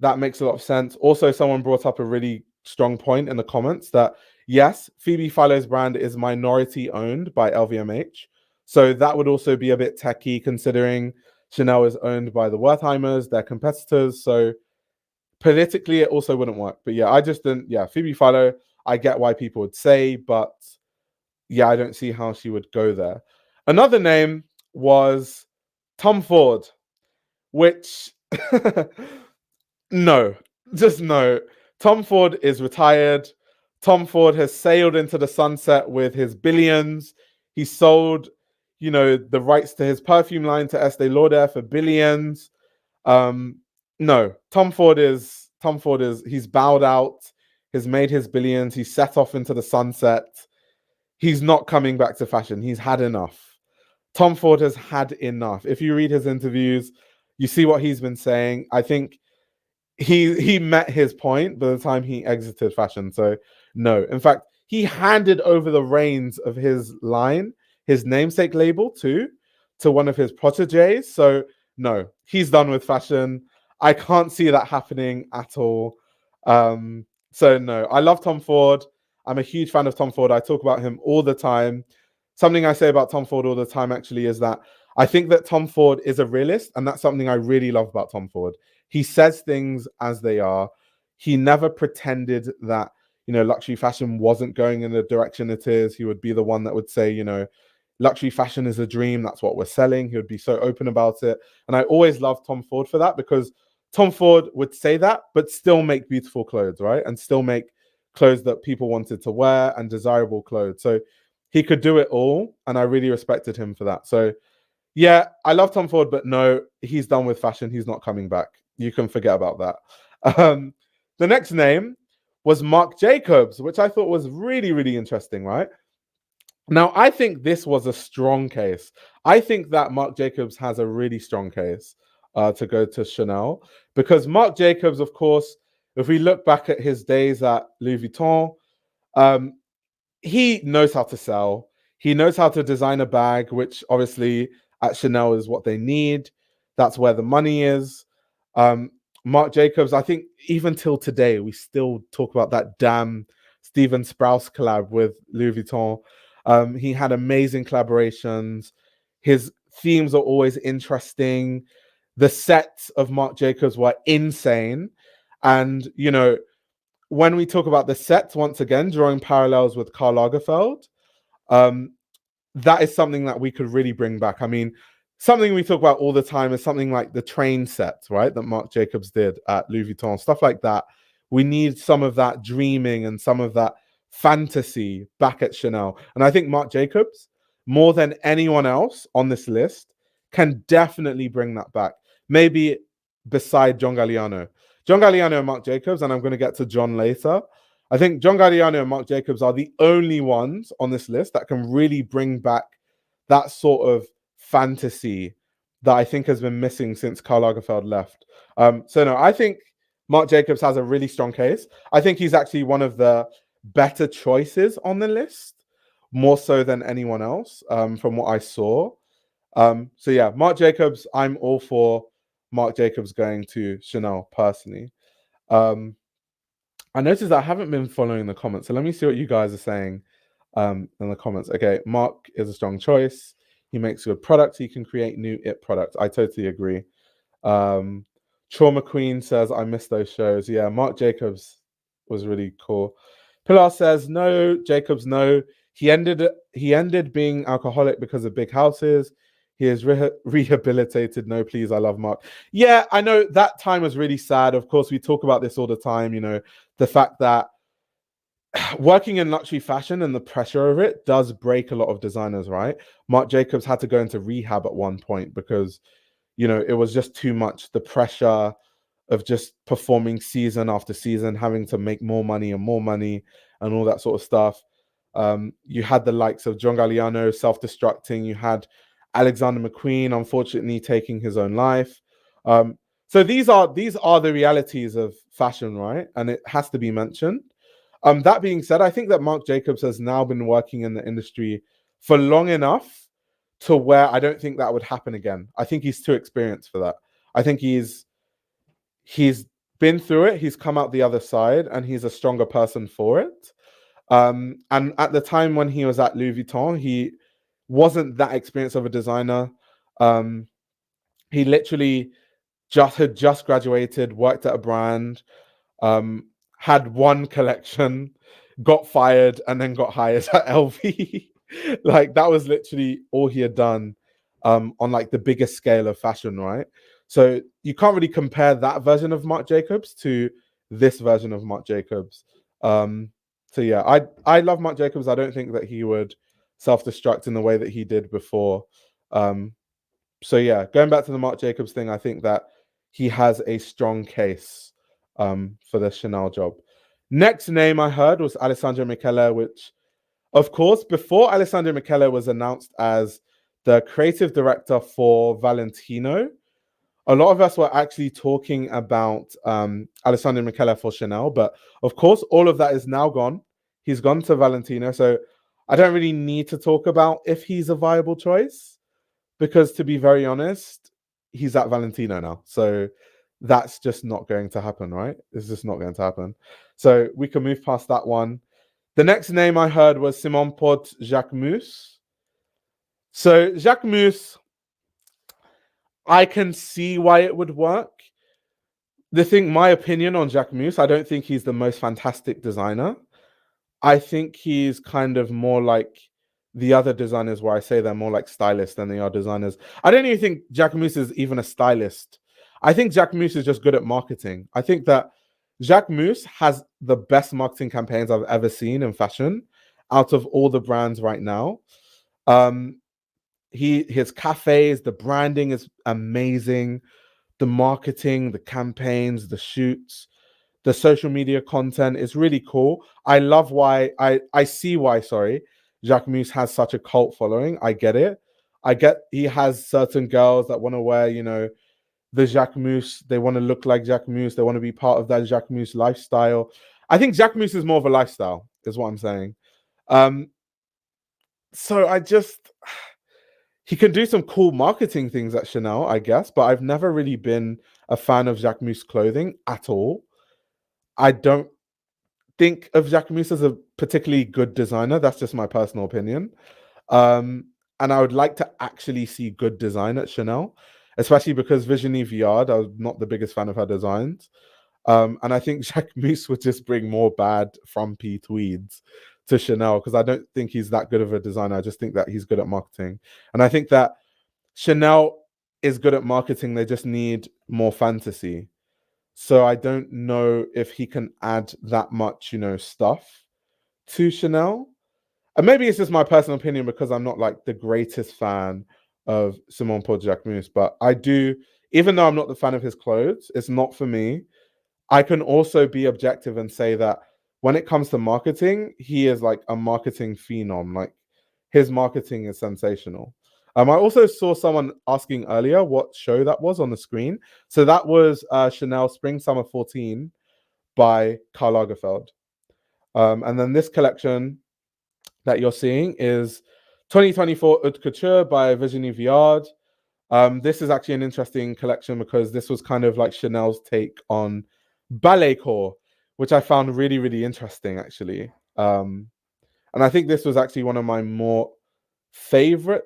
that makes a lot of sense. Also, someone brought up a really strong point in the comments that, yes, Phoebe Philo's brand is minority owned by LVMH. So that would also be a bit techie, considering Chanel is owned by the Wertheimers, their competitors. So politically, it also wouldn't work. But yeah, I just didn't. Yeah, Phoebe Philo, I get why people would say, but yeah, I don't see how she would go there. Another name was Tom Ford, which no, just no. Tom Ford is retired. Tom Ford has sailed into the sunset with his billions. He sold, the rights to his perfume line to Estee Lauder for billions. No, he's bowed out. He's made his billions. He's set off into the sunset. He's not coming back to fashion. He's had enough. Tom Ford has had enough. If you read his interviews, you see what he's been saying. I think he met his point by the time he exited fashion. So no, in fact, he handed over the reins of his line, his namesake label too, to one of his proteges. So no, he's done with fashion. I can't see that happening at all. So no, I love Tom Ford. I'm a huge fan of Tom Ford. I talk about him all the time. Something I say about Tom Ford all the time actually is that I think that Tom Ford is a realist, and that's something I really love about Tom Ford. He says things as they are. He never pretended that, luxury fashion wasn't going in the direction it is. He would be the one that would say, luxury fashion is a dream. That's what we're selling. He would be so open about it. And I always loved Tom Ford for that, because Tom Ford would say that, but still make beautiful clothes, right? And still make clothes that people wanted to wear and desirable clothes. So he could do it all. And I really respected him for that. So yeah, I love Tom Ford, but no, he's done with fashion. He's not coming back. You can forget about that. The next name was Marc Jacobs, which I thought was really, really interesting, right? Now, I think this was a strong case. I think that Marc Jacobs has a really strong case to go to Chanel, because Marc Jacobs, of course, if we look back at his days at Louis Vuitton, um, he knows how to sell. He knows how to design a bag, which obviously at Chanel is what they need. That's where the money is. Um, Marc Jacobs, I think even till today, we still talk about that damn Steven Sprouse collab with Louis Vuitton. He had amazing collaborations. His themes are always interesting. The sets of Marc Jacobs were insane. And, when we talk about the sets, once again, drawing parallels with Karl Lagerfeld, um, that is something that we could really bring back. I mean, something we talk about all the time is something like the train sets, right? That Marc Jacobs did at Louis Vuitton, stuff like that. We need some of that dreaming and some of that fantasy back at Chanel. And I think Marc Jacobs, more than anyone else on this list, can definitely bring that back. Maybe beside John Galliano. John Galliano and Marc Jacobs, and I'm going to get to John later. I think John Galliano and Marc Jacobs are the only ones on this list that can really bring back that sort of fantasy that I think has been missing since Karl Lagerfeld left. So no, I think Marc Jacobs has a really strong case. I think he's actually one of the better choices on the list, more so than anyone else, from what I saw. So yeah, Marc Jacobs, I'm all for Marc Jacobs going to Chanel personally. I noticed I haven't been following the comments, so let me see what you guys are saying in the comments. Okay, Marc is a strong choice. He makes good products. He can create new it products. I totally agree. Trauma Queen says, I miss those shows. Yeah, Marc Jacobs was really cool. Pilar says, no, Jacobs, no. He ended being alcoholic because of big houses. He is rehabilitated. No, please, I love Marc. Yeah, I know that time was really sad. Of course, we talk about this all the time, the fact that working in luxury fashion and the pressure of it does break a lot of designers, right? Marc Jacobs had to go into rehab at one point because, it was just too much. The pressure of just performing season after season, having to make more money and all that sort of stuff. You had the likes of John Galliano self-destructing. You had Alexander McQueen, unfortunately, taking his own life. So these are the realities of fashion, right? And it has to be mentioned. That being said, I think that Marc Jacobs has now been working in the industry for long enough to where I don't think that would happen again. I think he's too experienced for that. I think he's been through it. He's come out the other side, and he's a stronger person for it. And at the time when he was at Louis Vuitton, he wasn't that experienced of a designer. He literally had just graduated, worked at a brand, had one collection, got fired, and then got hired at LV. Like that was literally all he had done on like the biggest scale of fashion, right? So you can't really compare that version of Marc Jacobs to this version of Marc Jacobs. So yeah, I love Marc Jacobs. I don't think that he would self-destruct in the way that he did before. So yeah, going back to the Marc Jacobs thing, I think that he has a strong case for the Chanel job. Next name I heard was Alessandro Michele, which, of course, before Alessandro Michele was announced as the creative director for Valentino, a lot of us were actually talking about Alessandro Michele for Chanel, but of course, all of that is now gone. He's gone to Valentino, so I don't really need to talk about if he's a viable choice, because to be very honest, he's at Valentino now. So that's just not going to happen, right? It's just not going to happen. So we can move past that one. The next name I heard was Simon Pod Jacquemus. So Jacquemus, I can see why it would work. My opinion on Jacquemus, I don't think he's the most fantastic designer. I think he's kind of more like the other designers where I say they're more like stylists than they are designers. I don't even think Jacquemus is even a stylist. I think Jacquemus is just good at marketing. I think that Jacquemus has the best marketing campaigns I've ever seen in fashion out of all the brands right now. His cafes, the branding is amazing. The marketing, the campaigns, the shoots, the social media content is really cool. I love why I see why, sorry, Jacquemus has such a cult following. I get it. I get he has certain girls that want to wear, the Jacquemus. They want to look like Jacquemus. They want to be part of that Jacquemus lifestyle. I think Jacquemus is more of a lifestyle, is what I'm saying. So he can do some cool marketing things at Chanel, I guess, but I've never really been a fan of Jacquemus clothing at all. I don't think of Jacquemus as a particularly good designer. That's just my personal opinion. And I would like to actually see good design at Chanel, especially because Virginie Viard, I was not the biggest fan of her designs. And I think Jacquemus would just bring more bad frumpy tweeds to Chanel because I don't think he's that good of a designer. I just think that he's good at marketing. And I think that Chanel is good at marketing. They just need more fantasy. So I don't know if he can add that much, stuff to Chanel. And maybe it's just my personal opinion because I'm not like the greatest fan of Simon Paul Jacquemus, but I do, even though I'm not the fan of his clothes, it's not for me. I can also be objective and say that when it comes to marketing, he is like a marketing phenom. Like his marketing is sensational. I also saw someone asking earlier what show that was on the screen. So that was Chanel Spring Summer 14 by Karl Lagerfeld. And then this collection that you're seeing is 2024 Haute Couture by Virginie Viard. This is actually an interesting collection because this was kind of like Chanel's take on ballet corps, which I found really, really interesting, actually. And I think this was actually one of my more favorite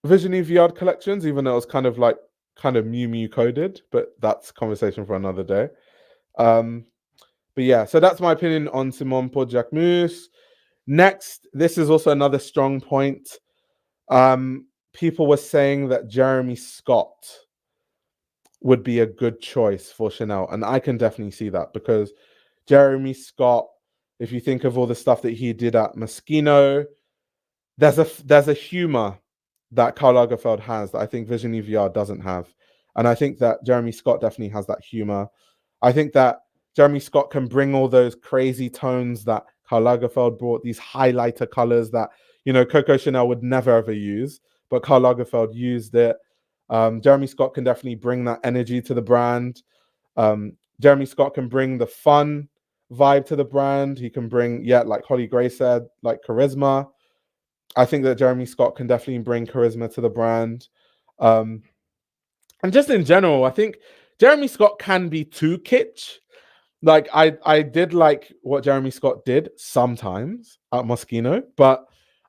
Virginie Viard collections, even though it was kind of Miu Miu coded, but that's conversation for another day. But yeah, so that's my opinion on Simon Paul Jacquemus. Next, this is also another strong point. People were saying that Jeremy Scott would be a good choice for Chanel, and I can definitely see that because Jeremy Scott, if you think of all the stuff that he did at Moschino, there's a humor that Karl Lagerfeld has that I think Virginie Viard doesn't have, and I think that Jeremy Scott definitely has that humor. I think that Jeremy Scott can bring all those crazy tones that Karl Lagerfeld brought, these highlighter colors that Coco Chanel would never ever use, but Karl Lagerfeld used it. Jeremy Scott can definitely bring that energy to the brand. Jeremy Scott can bring the fun vibe to the brand. He can bring, like Holly Gray said, like charisma. I think that Jeremy Scott can definitely bring charisma to the brand. And just in general, I think Jeremy Scott can be too kitsch. Like I did like what Jeremy Scott did sometimes at Moschino, but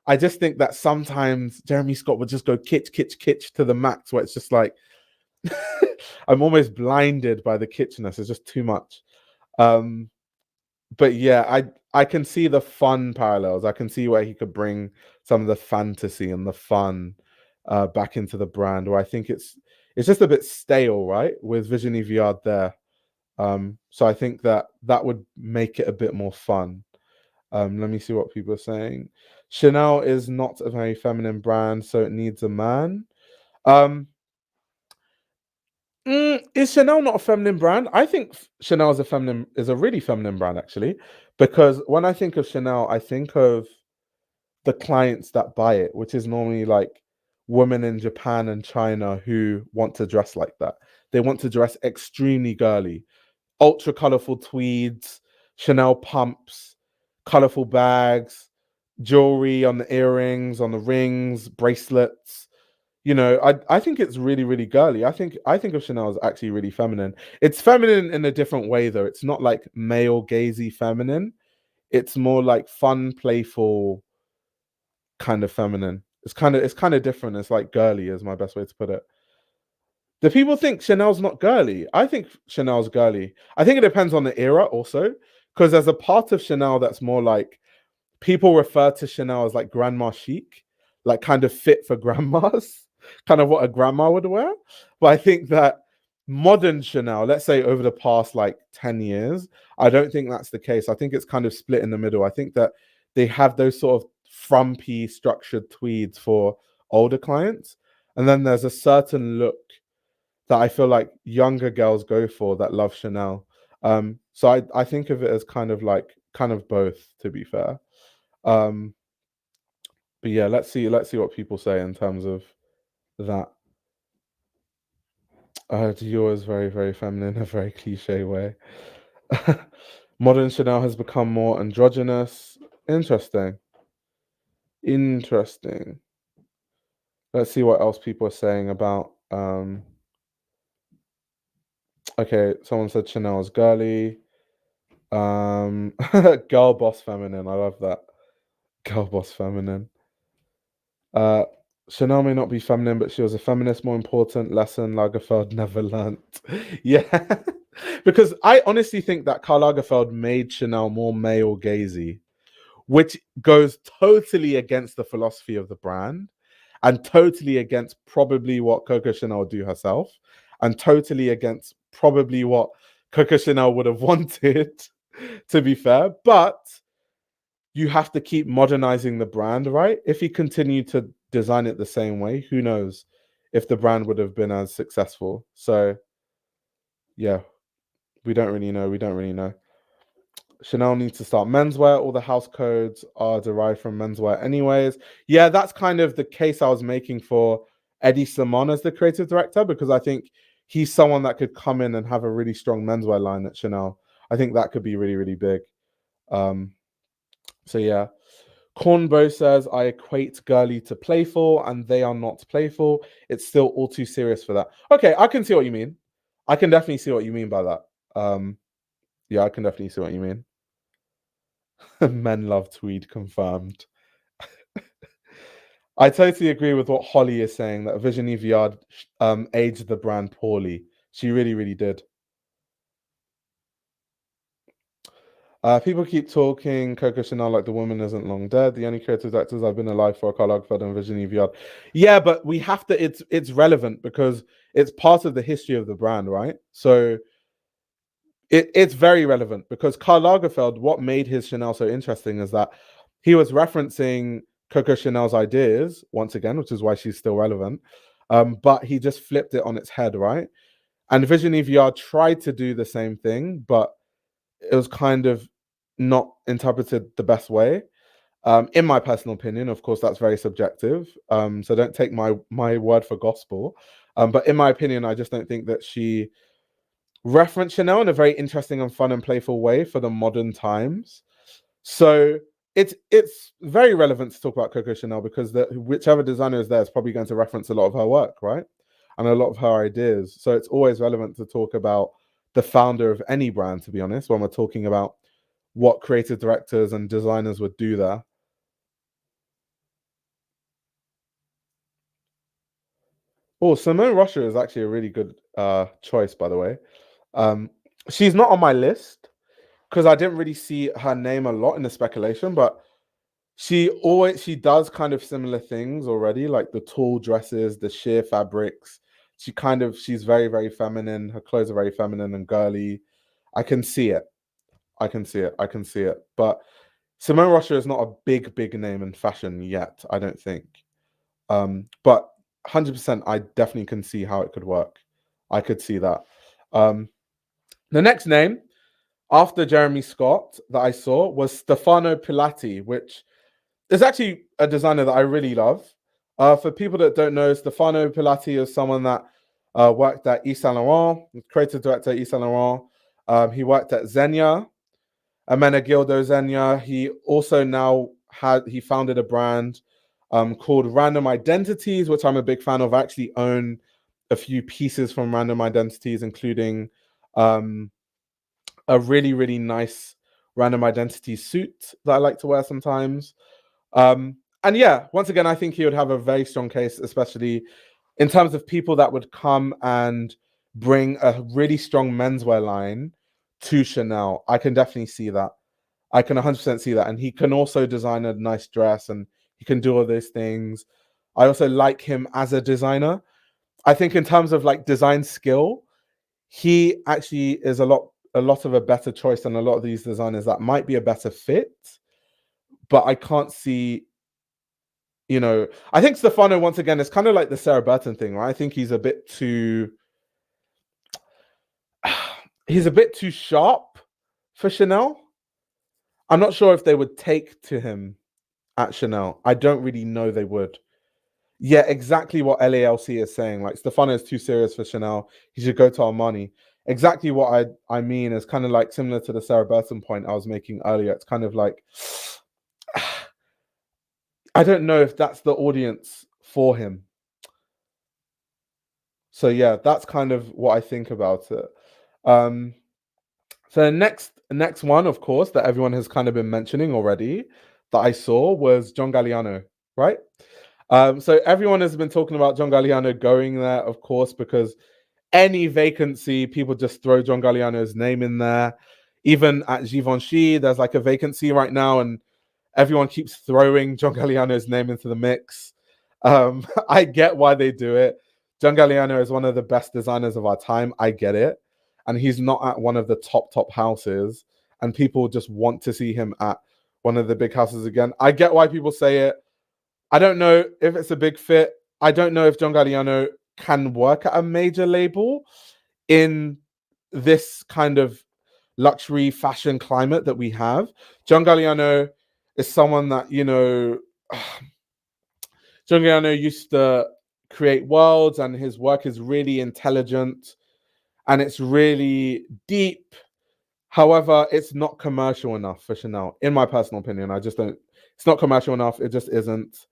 I just think that sometimes Jeremy Scott would just go kitsch, kitsch, kitsch to the max, where it's just like I'm almost blinded by the kitschness. It's just too much. But yeah, I can see the fun parallels. I can see where he could bring some of the fantasy and the fun back into the brand. Where I think it's just a bit stale, right? With Virginie Viard there. So I think that would make it a bit more fun. Let me see what people are saying. Chanel is not a very feminine brand, so it needs a man. Is Chanel not a feminine brand? I think Chanel is a really feminine brand, actually, because when I think of Chanel, I think of the clients that buy it, which is normally like women in Japan and China who want to dress like that. They want to dress extremely girly, ultra colorful tweeds, Chanel pumps, colorful bags, jewelry on the earrings, on the rings, bracelets. I think it's really, really girly. I think of Chanel as actually really feminine. It's feminine in a different way though. It's not like male gazy feminine. It's more like fun, playful kind of feminine. It's kind of different. It's like girly is my best way to put it. Do people think Chanel's not girly? I think Chanel's girly. I think it depends on the era also, because there's a part of Chanel that's more like people refer to Chanel as like grandma chic, like kind of fit for grandmas, kind of what a grandma would wear. But I think that modern Chanel, let's say over the past like 10 years, I don't think that's the case. I think it's kind of split in the middle. I think that they have those sort of frumpy structured tweeds for older clients. And then there's a certain look that I feel like younger girls go for that love Chanel. So I think of it as kind of both, to be fair. Um, but yeah, let's see what people say in terms of that. Dior is very, very feminine in a very cliche way. Modern Chanel has become more androgynous. Interesting. Interesting. Let's see what else people are saying about okay, someone said Chanel is girly. Girl boss feminine. I love that. Girl boss feminine. Uh, Chanel may not be feminine, but she was a feminist. More important lesson Lagerfeld never learnt. Yeah, because I honestly think that Karl Lagerfeld made Chanel more male gazy, which goes totally against the philosophy of the brand, and totally against probably what Coco Chanel would do herself, and totally against probably what Coco Chanel would have wanted. To be fair, but you have to keep modernizing the brand, right? If he continued to design it the same way, who knows if the brand would have been as successful. So yeah, we don't really know. We don't really know. Chanel needs to start menswear. All the house codes are derived from menswear, anyways. Yeah, that's kind of the case I was making for Eddie Simon as the creative director, because I think he's someone that could come in and have a really strong menswear line at Chanel. I think that could be really, really big. Um, so yeah. Cornbow says, I equate girly to playful, and they are not playful. It's still all too serious for that. Okay, I can see what you mean. I can definitely see what you mean by that. Yeah, I can definitely see what you mean. Men love tweed, confirmed. I totally agree with what Holly is saying, that Virginie Viard aged the brand poorly. She really, really did. People keep talking Coco Chanel like the woman isn't long dead. The only creative directors I've been alive for are Karl Lagerfeld and Virginie Viard. Yeah, but we have to. It's relevant because it's part of the history of the brand, right? So it's very relevant because Karl Lagerfeld, what made his Chanel so interesting is that he was referencing Coco Chanel's ideas once again, which is why she's still relevant. But he just flipped it on its head, right? And Virginie Viard tried to do the same thing, but it was kind of not interpreted the best way. In my personal opinion, of course, that's very subjective. So don't take my word for gospel. But in my opinion, I just don't think that she referenced Chanel in a very interesting and fun and playful way for the modern times. So it's very relevant to talk about Coco Chanel because whichever designer is there is probably going to reference a lot of her work, right? And a lot of her ideas. So it's always relevant to talk about the founder of any brand, to be honest, when we're talking about what creative directors and designers would do there. Oh, Simone Rocha is actually a really good choice, by the way. Um, she's not on my list because I didn't really see her name a lot in the speculation, but she does kind of similar things already, like the tall dresses, the sheer fabrics. She's very, very feminine. Her clothes are very feminine and girly. I can see it. I can see it. I can see it. But Simone Rocha is not a big, big name in fashion yet, I don't think. But 100%, I definitely can see how it could work. I could see that. Um, the next name after Jeremy Scott that I saw was Stefano Pilati, which is actually a designer that I really love. For people that don't know, Stefano Pilati is someone that worked at Yves Saint Laurent, creative director at Yves Saint Laurent. He worked at Zegna, Amena Gildo Zegna. He also now he founded a brand called Random Identities, which I'm a big fan of. I actually own a few pieces from Random Identities, including a really, really nice Random Identity suit that I like to wear sometimes. And yeah, once again, I think he would have a very strong case, especially in terms of people that would come and bring a really strong menswear line to Chanel. I can definitely see that. I can 100% see that. And he can also design a nice dress, and he can do all those things. I also like him as a designer. I think in terms of like design skill, he actually is a lot of a better choice than a lot of these designers that might be a better fit. But I can't see, I think Stefano, once again, is kind of like the Sarah Burton thing, right? I think he's a bit too sharp for Chanel. I'm not sure if they would take to him at Chanel. I don't really know they would. Yeah, exactly what LALC is saying. Like, Stefano is too serious for Chanel. He should go to Armani. Exactly what I mean is kind of like similar to the Sarah Burton point I was making earlier. It's kind of like, I don't know if that's the audience for him. So yeah, that's kind of what I think about it. So the next one, of course, that everyone has kind of been mentioning already, that I saw, was John Galliano, right? So everyone has been talking about John Galliano going there, of course, because any vacancy, people just throw John Galliano's name in there. Even at Givenchy, there's like a vacancy right now, and everyone keeps throwing John Galliano's name into the mix. I get why they do it. John Galliano is one of the best designers of our time. I get it. And he's not at one of the top houses. And people just want to see him at one of the big houses again. I get why people say it. I don't know if it's a big fit. I don't know if John Galliano can work at a major label in this kind of luxury fashion climate that we have. John Galliano is someone that, John Galliano used to create worlds, and his work is really intelligent and it's really deep. However, it's not commercial enough for Chanel, in my personal opinion. It's not commercial enough. It just isn't.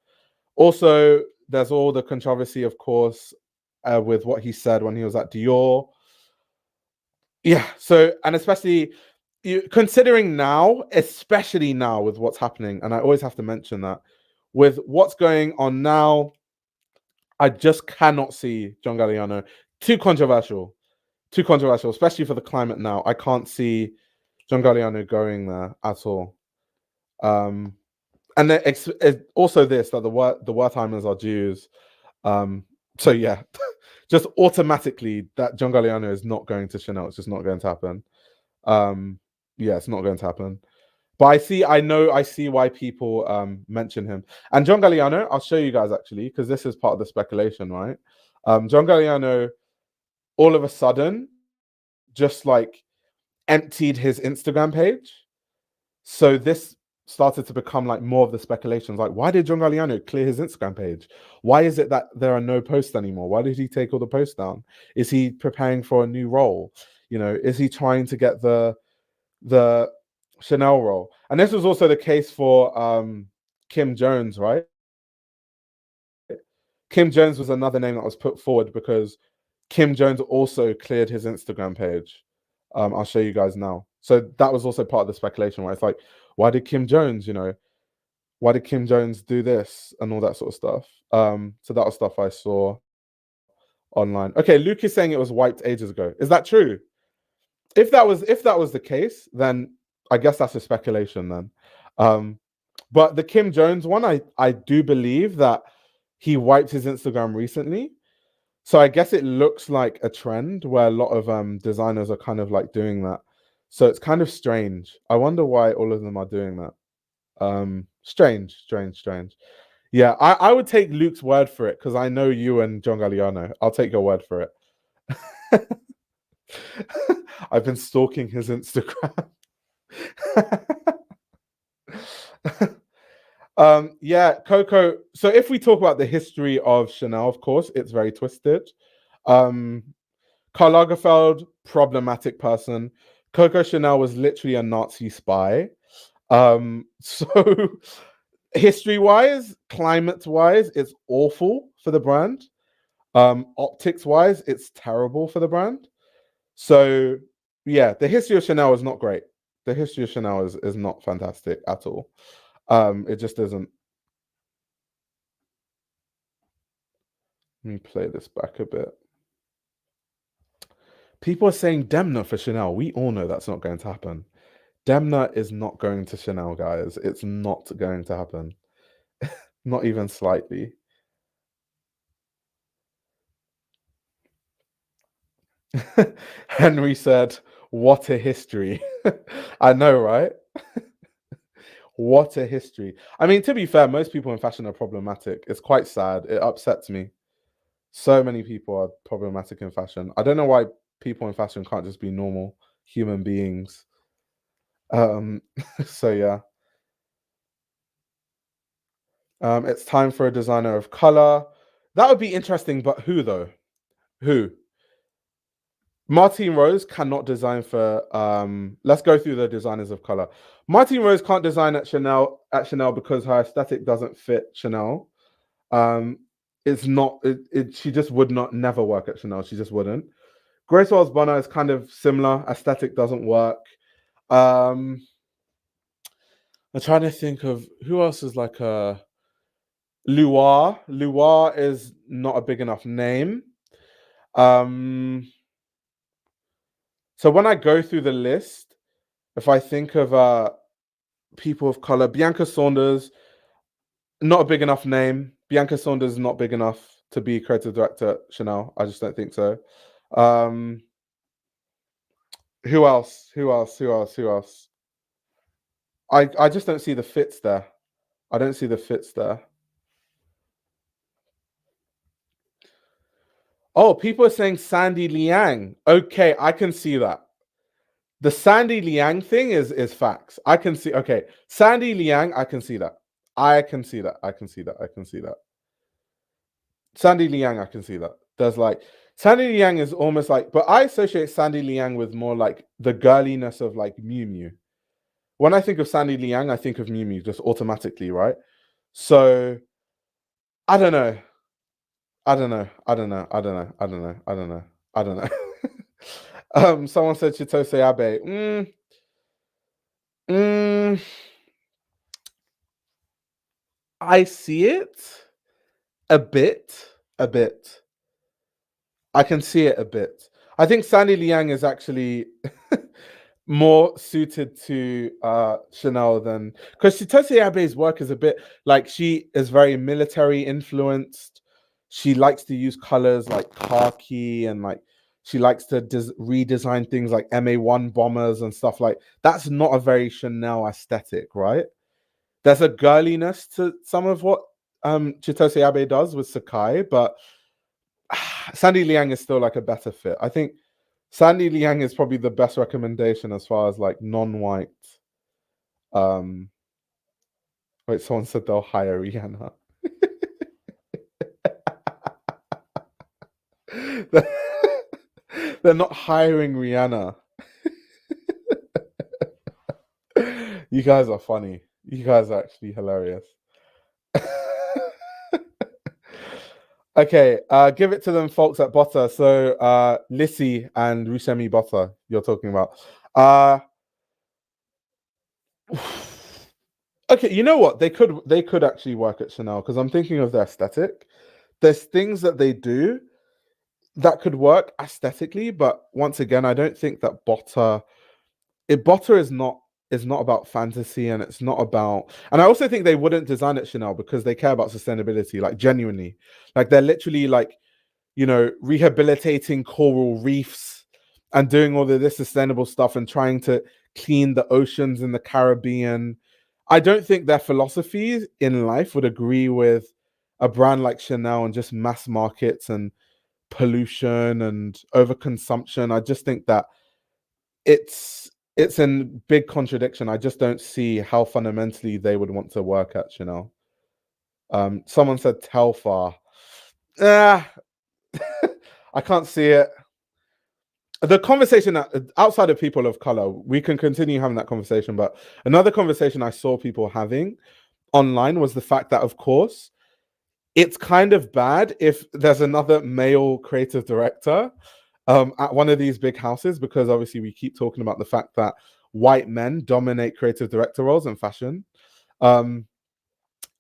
Also, there's all the controversy, of course, with what he said when he was at Dior. Yeah, so, and especially considering now, especially now with what's happening, and I always have to mention that, with what's going on now, I just cannot see John Galliano. Too controversial, especially for the climate now. I can't see John Galliano going there at all. And then also this, that the Wertheimers are Jews. So yeah, just automatically that John Galliano is not going to Chanel. It's just not going to happen. Yeah, it's not going to happen. But I see why people mention him. And John Galliano, I'll show you guys actually, because this is part of the speculation, right? John Galliano, all of a sudden, just like emptied his Instagram page. So this started to become like more of the speculations. Like, why did John Galliano clear his Instagram page? Why is it that there are no posts anymore? Why did he take all the posts down? Is he preparing for a new role? Is he trying to get the Chanel role? And this was also the case for Kim Jones, right? Kim Jones was another name that was put forward because Kim Jones also cleared his Instagram page. I'll show you guys now. So that was also part of the speculation, where it's like, why did Kim Jones, why did Kim Jones do this and all that sort of stuff? So that was stuff I saw online. Okay, Luke is saying it was wiped ages ago. Is that true? If that was the case, then I guess that's a speculation then. But the Kim Jones one, I do believe that he wiped his Instagram recently. So I guess it looks like a trend where a lot of designers are kind of like doing that. So it's kind of strange. I wonder why all of them are doing that. Strange. Yeah, I would take Luke's word for it because I know you and John Galliano. I'll take your word for it. I've been stalking his Instagram. Yeah, Coco. So if we talk about the history of Chanel, of course, it's very twisted. Karl Lagerfeld, problematic person. Coco Chanel was literally a Nazi spy. So History-wise, climate-wise, it's awful for the brand. Optics-wise, it's terrible for the brand. So yeah, the history of Chanel is not great. The history of Chanel is not fantastic at all. It just isn't. Let me play this back a bit. People are saying Demna for Chanel. We all know that's not going to happen. Demna is not going to Chanel, guys. It's not going to happen. Not even slightly. Henry said, what a history. I know, right? What a history. I mean, to be fair, most people in fashion are problematic. It's quite sad. It upsets me. So many people are problematic in fashion. I don't know why people in fashion can't just be normal human beings. So yeah. It's time for a designer of color. That would be interesting, but who though? Who? Martine Rose cannot design for let's go through the designers of color. Martine Rose can't design at Chanel because her aesthetic doesn't fit Chanel. It's not she just would not never work at Chanel. She just wouldn't. Grace Wells Bonner is kind of similar. Aesthetic doesn't work. I'm trying to think of who else is like a Luar. Luar is not a big enough name. So when I go through the list, if I think of people of color, Bianca Saunders, not a big enough name. Bianca Saunders is not big enough to be creative director at Chanel. I just don't think so. Who else? I just don't see the fits there. I don't see the fits there. Oh, people are saying Sandy Liang. Okay, I can see that. The Sandy Liang thing is facts. I can see. Okay, Sandy Liang. I can see that. I can see that. Sandy Liang. I can see that. There's like Sandy Liang is almost like, but I associate Sandy Liang with more like the girliness of like Miu Miu. When I think of Sandy Liang, I think of Miu Miu just automatically, right? So I don't know. Someone said Chitose Abe. I see it a bit. I can see it a bit. I think Sandy Liang is actually more suited to Chanel than because Chitose Abe's work is a bit like she is very military influenced. She likes to use colors like khaki and like she likes to redesign things like MA1 bombers and stuff like that's not a very Chanel aesthetic, right? There's a girliness to some of what Chitose Abe does with Sakai, but Sandy Liang is still like a better fit. I think Sandy Liang is probably the best recommendation as far as like non-white. Wait, someone said they'll hire Rihanna. They're not hiring Rihanna. You guys are funny. You guys are actually hilarious. Okay, give it to them folks at Butter. So Lissy and Rusemi Butter you're talking about. Okay, you know what? They could actually work at Chanel because I'm thinking of their aesthetic. There's things that they do that could work aesthetically, but once again, I don't think that Butter is not about fantasy and it's not about and I also think they wouldn't design at Chanel because they care about sustainability, like genuinely. Like they're literally like, you know, rehabilitating coral reefs and doing all of this sustainable stuff and trying to clean the oceans in the Caribbean. I don't think their philosophies in life would agree with a brand like Chanel and just mass markets and pollution and overconsumption. I just think that it's in big contradiction. I just don't see how fundamentally they would want to work at Chanel. Someone said Telfar. I can't see it. The conversation outside of people of color, we can continue having that conversation, but another conversation I saw people having online was the fact that, of course, it's kind of bad if there's another male creative director at one of these big houses, because obviously we keep talking about the fact that white men dominate creative director roles in fashion. Um,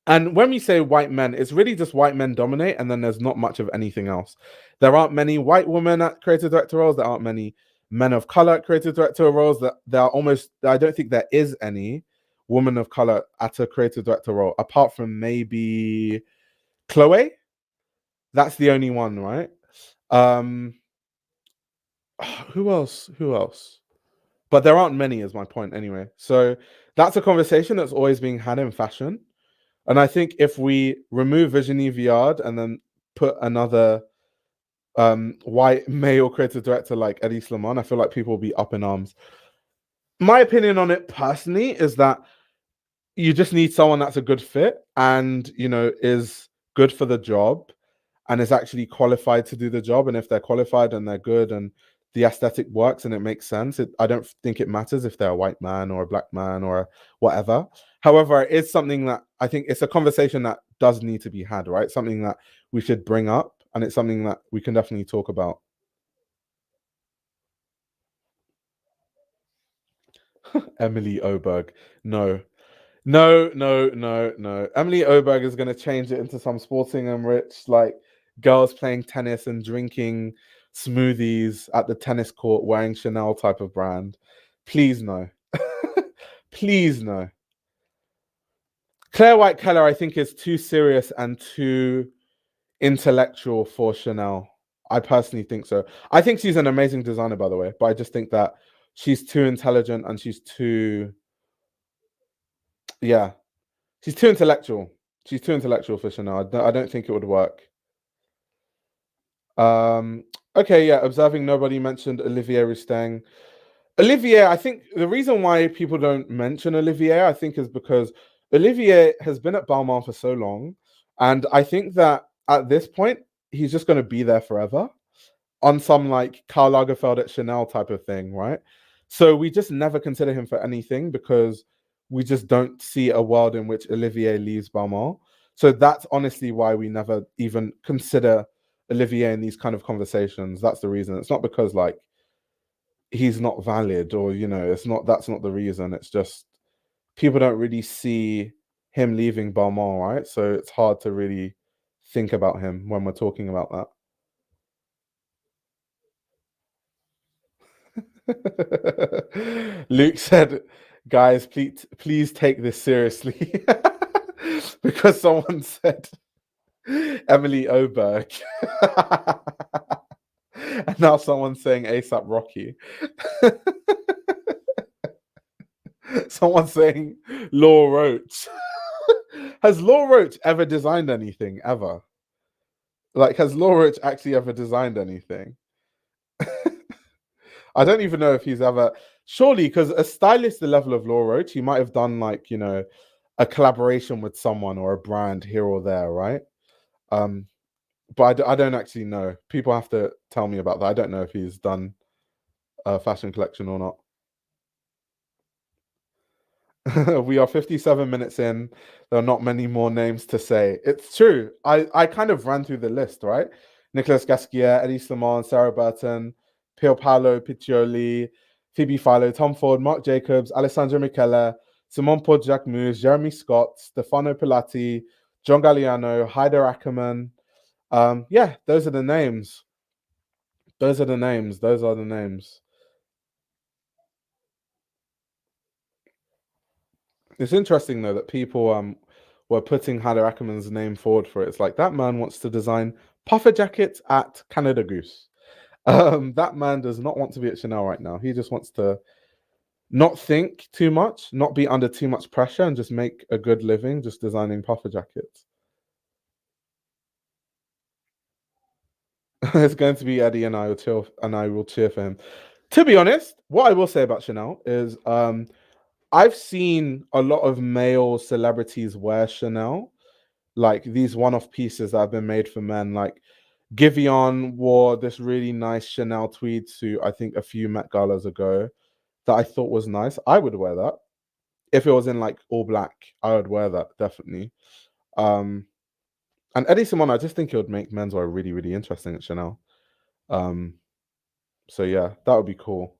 and when we say white men, it's really just white men dominate, and then there's not much of anything else. There aren't many white women at creative director roles. There aren't many men of color at creative director roles. That there are almost, I don't think there is any woman of color at a creative director role, apart from maybe Chloe. That's the only one, right? Um, who else? Who else? But there aren't many, is my point anyway. So that's a conversation that's always being had in fashion. And I think if we remove Virginie Viard and then put another white male creative director like Eddie Slimane, I feel like people will be up in arms. My opinion on it personally is that you just need someone that's a good fit and, you know, is good for the job and is actually qualified to do the job. And if they're qualified and they're good and the aesthetic works and it makes sense, I don't think it matters if they're a white man or a black man or whatever. However, it's something that I think it's a conversation that does need to be had, right? Something that we should bring up, and it's something that we can definitely talk about. Emily Oberg. No. No, no, no, no. Emily Oberg is going to change it into some sporting and rich, like girls playing tennis and drinking smoothies at the tennis court wearing Chanel type of brand. Please, no. Please, no. Claire White Keller, I think, is too serious and too intellectual for Chanel. I personally think so. I think she's an amazing designer, by the way, but I just think that she's too intelligent and she's too, yeah, she's too intellectual. She's too intellectual for Chanel. I don't think it would work. Um, okay, yeah, observing nobody mentioned Olivier Rousteing. Olivier, I think the reason why people don't mention Olivier, I think, is because Olivier has been at Balmain for so long. And I think that at this point, he's just going to be there forever on some like Karl Lagerfeld at Chanel type of thing, right? So we just never consider him for anything because we just don't see a world in which Olivier leaves Balmain. So that's honestly why we never even consider Olivier in these kind of conversations. That's the reason. It's not because like he's not valid or, you know, it's not, that's not the reason. It's just people don't really see him leaving Balmain, right? So it's hard to really think about him when we're talking about that. Luke said, "Guys, please take this seriously," because someone said Emily Oberg, and now someone's saying ASAP Rocky. Someone's saying Law Roach. Has Law Roach ever designed anything ever? Like, has Law Roach actually ever designed anything? I don't even know if he's ever. Surely, because a stylist the level of Law Roach, he might have done like, you know, a collaboration with someone or a brand here or there, right? Um, but I don't actually know. People have to tell me about that. I don't know if he's done a fashion collection or not. We are 57 minutes in. There are not many more names to say. It's true. I kind of ran through the list, right? Nicolas Gasquier, Eddie Slimane, Sarah Burton, Pier Paolo Piccioli, Phoebe Philo, Tom Ford, Marc Jacobs, Alessandro Michele, Simone Paul Jacquemus, Jeremy Scott, Stefano Pilati, John Galliano, Heider Ackerman. Yeah, those are the names. Those are the names. Those are the names. It's interesting though that people were putting Heider Ackerman's name forward for it. It's like that man wants to design puffer jackets at Canada Goose. That man does not want to be at Chanel right now. He just wants to not think too much, not be under too much pressure, and just make a good living just designing puffer jackets. It's going to be Eddie, and I will cheer for him. To be honest, what I will say about Chanel is I've seen a lot of male celebrities wear Chanel, like these one-off pieces that have been made for men. Like Giveon wore this really nice Chanel tweed suit, I think a few Met Galas ago, that I thought was nice. I would wear that. if it was in like all black, I would wear that definitely. Um, and Eddie Simon, I just think it would make menswear really, really interesting at Chanel. Um, so yeah, that would be cool.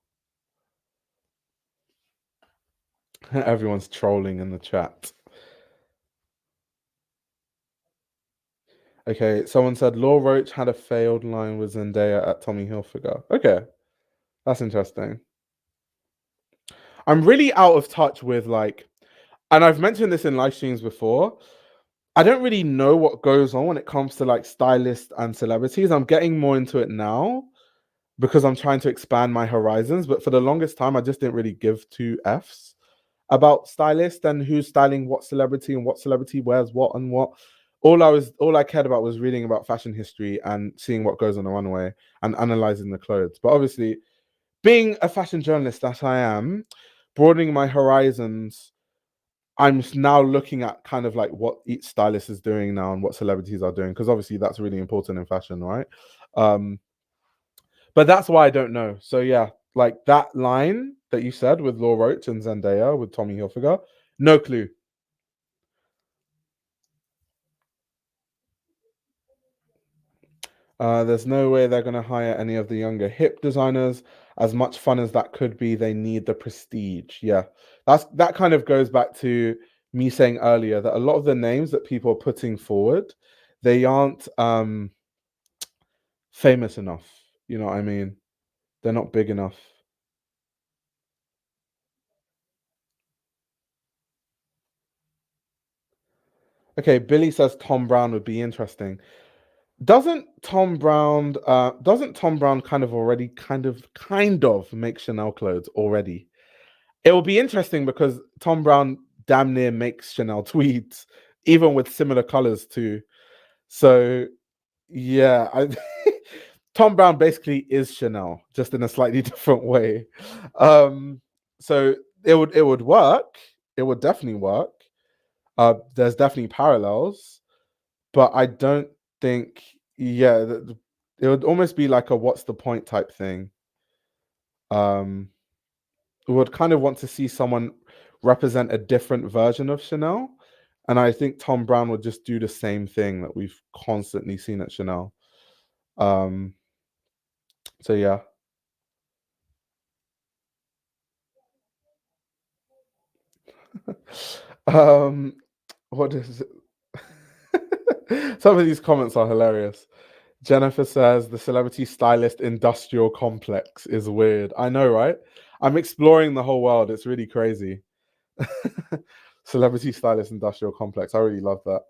Everyone's trolling in the chat. Okay, someone said Law Roach had a failed line with Zendaya at Tommy Hilfiger. Okay, that's interesting. I'm really out of touch with like, and I've mentioned this in live streams before. I don't really know what goes on when it comes to like stylists and celebrities. I'm getting more into it now because I'm trying to expand my horizons. But for the longest time, I just didn't really give two Fs about stylists and who's styling what celebrity and what celebrity wears what and what. All I cared about was reading about fashion history and seeing what goes on the runway and analyzing the clothes. But obviously, being a fashion journalist that I am, broadening my horizons, I'm now looking at kind of like what each stylist is doing now and what celebrities are doing, because obviously that's really important in fashion, right? Um, but that's why I don't know. So yeah, like that line that you said with Law Roach and Zendaya with Tommy Hilfiger, no clue. There's no way they're going to hire any of the younger hip designers. As much fun as that could be, they need the prestige. Yeah, that kind of goes back to me saying earlier that a lot of the names that people are putting forward, they aren't famous enough. You know what I mean? They're not big enough. Okay, Billy says Tom Brown would be interesting. Doesn't Tom Brown kind of already kind of make Chanel clothes already? It will be interesting because Tom Brown damn near makes Chanel tweeds, even with similar colors too. So yeah, Tom Brown basically is Chanel, just in a slightly different way. Um, so it would work. It would definitely work. There's definitely parallels, but I don't think. Yeah, it would almost be like a "what's the point" type thing. Um, would kind of want to see someone represent a different version of Chanel. And I think Tom Brown would just do the same thing that we've constantly seen at Chanel. Um, so yeah. um, what is it? Some of these comments are hilarious. Jennifer says the celebrity stylist industrial complex is weird. I know, right? I'm exploring the whole world. It's really crazy. Celebrity stylist industrial complex. I really love that.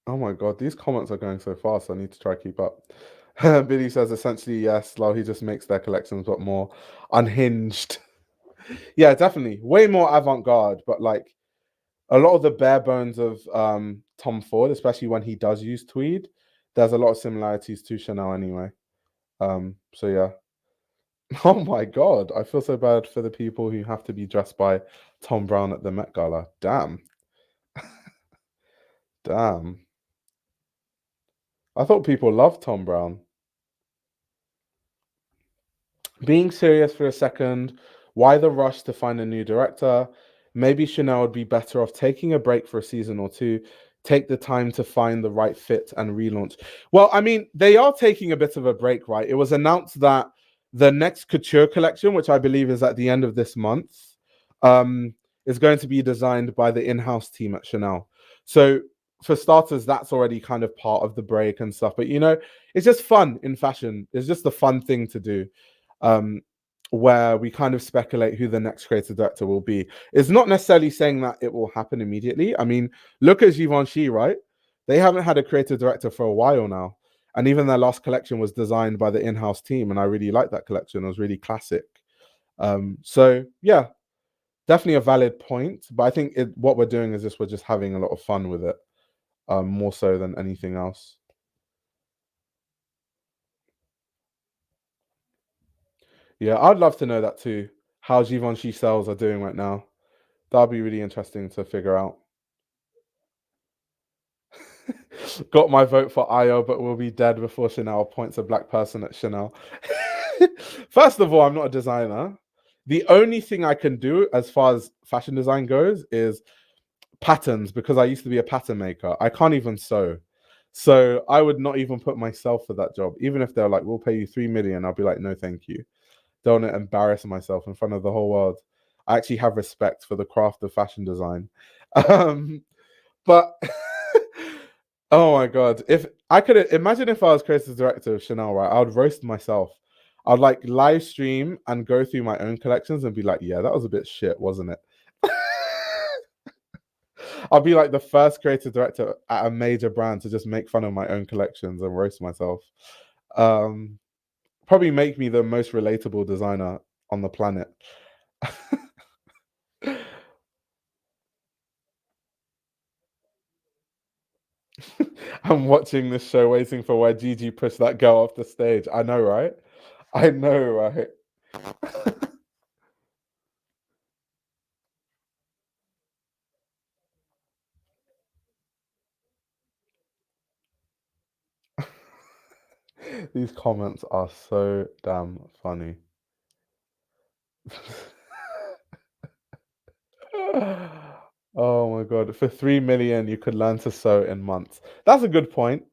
Oh my god, these comments are going so fast. I need to try to keep up. Billy says essentially yes, Lol, he just makes their collections but more unhinged. Yeah, definitely. Way more avant-garde, but like a lot of the bare bones of Tom Ford, especially when he does use tweed, there's a lot of similarities to Chanel anyway. So yeah. Oh my god, I feel so bad for the people who have to be dressed by Tom Brown at the Met Gala. Damn. Damn. I thought people loved Tom Brown. Being serious for a second, why the rush to find a new director? Maybe Chanel would be better off taking a break for a season or two, take the time to find the right fit and relaunch. Well, I mean, they are taking a bit of a break, right? It was announced that the next couture collection, which I believe is at the end of this month, is going to be designed by the in-house team at Chanel. So for starters, that's already kind of part of the break and stuff. But it's just fun in fashion. It's just a fun thing to do, um, where we kind of speculate who the next creative director will be. It's not necessarily saying that it will happen immediately. I mean, look at Givenchy, right? They haven't had a creative director for a while now. And even their last collection was designed by the in-house team. And I really liked that collection. It was really classic. So yeah, definitely a valid point. But I think what we're doing is we're just having a lot of fun with it, more so than anything else. Yeah, I'd love to know that too. How Givenchy sales are doing right now. That'll be really interesting to figure out. Got my vote for Io, but will be dead before Chanel appoints a black person at Chanel. First of all, I'm not a designer. The only thing I can do as far as fashion design goes is patterns, because I used to be a pattern maker. I can't even sew. So I would not even put myself for that job. Even if they're like, we'll pay you 3 million, I'll be like, no, thank you. Don't want to embarrass myself in front of the whole world. I actually have respect for the craft of fashion design. Um, but oh my god, if I could imagine if I was creative director of Chanel, right, I would roast myself. I'd like live stream and go through my own collections and be like, yeah, that was a bit shit, wasn't it? I'll be like the first creative director at a major brand to just make fun of my own collections and roast myself. Um, Probably make me the most relatable designer on the planet. I'm watching this show, waiting for where Gigi pushed that girl off the stage. I know, right? I know, right? These comments are so damn funny. Oh my god. For 3 million, you could learn to sew in months. That's a good point.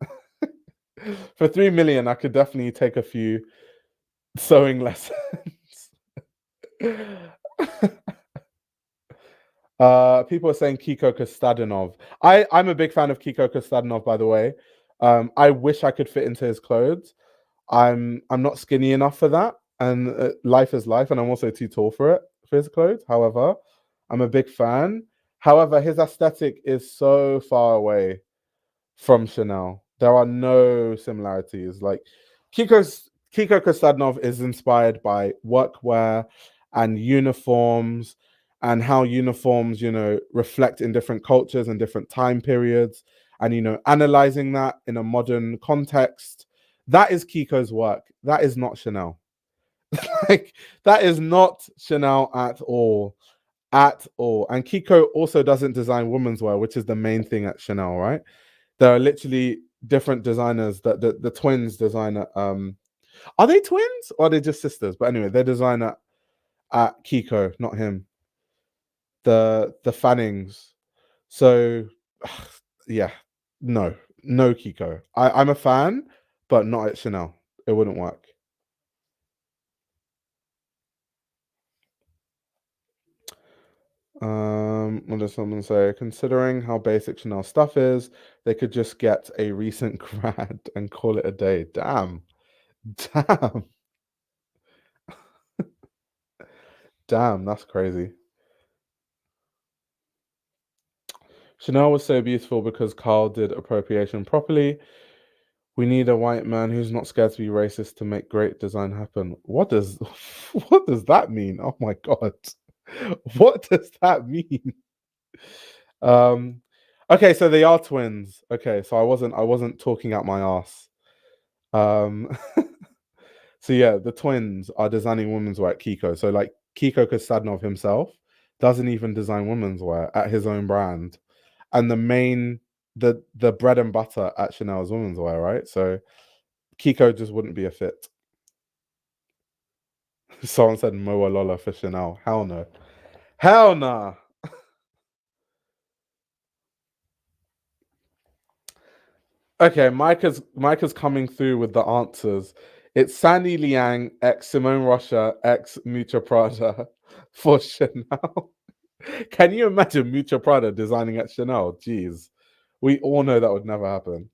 For 3 million, I could definitely take a few sewing lessons. People are saying Kiko Kostadanov. I'm a big fan of Kiko Kostadanov, by the way. I wish I could fit into his clothes. I'm not skinny enough for that, and life is life, and I'm also too tall for it for his clothes. However, I'm a big fan. However, his aesthetic is so far away from Chanel. There are no similarities. Like Kiko Kosadnov is inspired by workwear and uniforms, and how uniforms, reflect in different cultures and different time periods, and analyzing that in a modern context. That is Kiko's work. That is not Chanel. Like, that is not Chanel at all. At all. And Kiko also doesn't design women's wear, which is the main thing at Chanel, right? There are literally different designers that the twins design at, are they twins or are they just sisters? But anyway, they design at Kiko, not him. The Fannings. So yeah, no, no Kiko. I'm a fan, but not at Chanel. It wouldn't work. What does someone say? Considering how basic Chanel stuff is, they could just get a recent grad and call it a day. Damn. Damn. Damn, that's crazy. Chanel was so beautiful because Karl did appropriation properly. We need a white man who's not scared to be racist to make great design happen. What does what does that mean? Oh my god. What does that mean? Um okay, so they are twins. Okay, so I wasn't talking out my ass. Um so yeah, the twins are designing women's wear at Kiko. So like Kiko Kosadnov himself doesn't even design women's wear at his own brand. And the bread and butter at Chanel is women's wear, right? So Kiko just wouldn't be a fit. Someone said Moa Lola for Chanel. Hell no. Hell nah. Okay, Micah's coming through with the answers. It's Sandy Liang ex Simone Rocha ex Mucha Prada for Chanel. Can you imagine Mucha Prada designing at Chanel? Jeez. We all know that would never happen.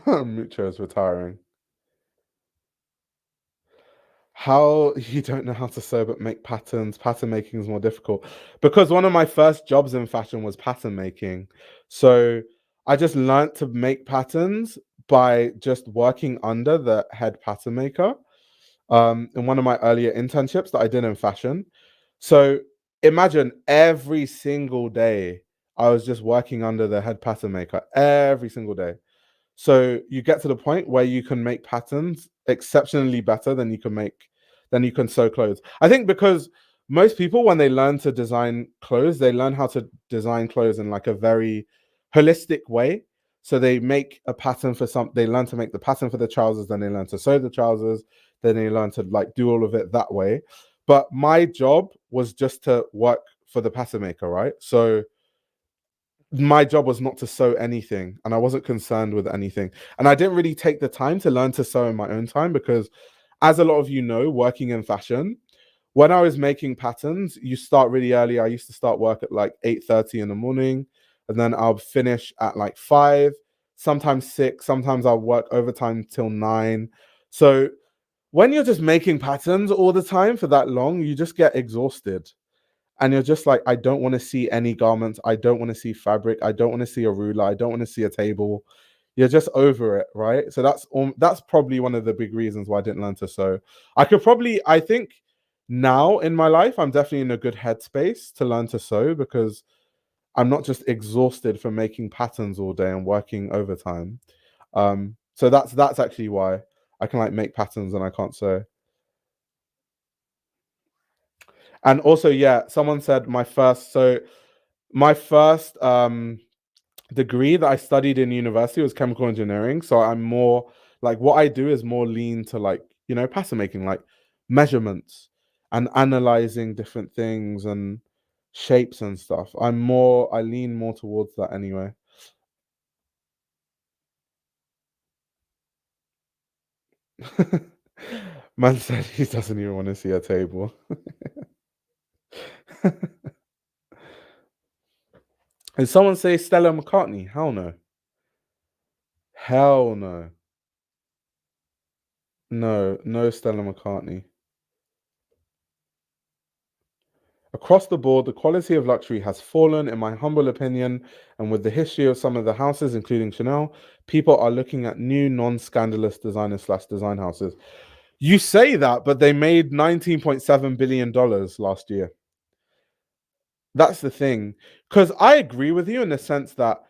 Mucha is retiring. How you don't know how to sew but make patterns. Pattern making is more difficult, because one of my first jobs in fashion was pattern making. So I just learned to make patterns by just working under the head pattern maker, in one of my earlier internships that I did in fashion. So imagine every single day I was just working under the head pattern maker every single day. So you get to the point where you can make patterns exceptionally better than you can sew clothes. I think because most people, when they learn to design clothes, they learn how to design clothes in like a very holistic way. So they make a pattern for some, they learn to make the pattern for the trousers, then they learn to sew the trousers, then they learn to like do all of it that way. But my job was just to work for the pattern maker, right? So my job was not to sew anything, and I wasn't concerned with anything. And I didn't really take the time to learn to sew in my own time because, as a lot of you know, working in fashion, when I was making patterns, you start really early. I used to start work at like 8:30 in the morning, and then I'll finish at like 5, sometimes 6, sometimes I'll work overtime till 9. So when you're just making patterns all the time for that long, you just get exhausted. And you're just like, I don't want to see any garments. I don't want to see fabric. I don't want to see a ruler. I don't want to see a table. You're just over it, right? So that's probably one of the big reasons why I didn't learn to sew. I think now in my life, I'm definitely in a good headspace to learn to sew because I'm not just exhausted from making patterns all day and working overtime. So that's actually why I can like make patterns and I can't sew. And also, yeah, someone said my first degree that I studied in university was chemical engineering. So I'm more like what I do is more lean to like, pattern making, like measurements and analyzing different things and shapes and stuff. I lean more towards that anyway. Man said he doesn't even want to see a table. And someone say Stella McCartney? Hell no. Hell no. No, no Stella McCartney. Across the board, the quality of luxury has fallen, in my humble opinion, and with the history of some of the houses, including Chanel, people are looking at new non-scandalous designers slash design houses. You say that, but they made $19.7 billion last year. That's the thing. Because I agree with you in the sense that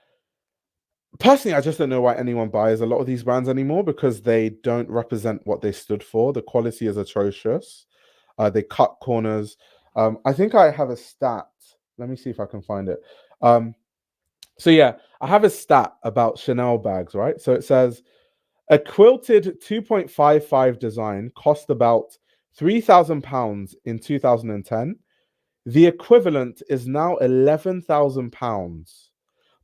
personally, I just don't know why anyone buys a lot of these brands anymore because they don't represent what they stood for. The quality is atrocious. They cut corners. I think I have a stat. Let me see if I can find it. Um, so yeah, I have a stat about Chanel bags, right? So it says a quilted 2.55 design cost about £3,000 in 2010. The equivalent is now £11,000,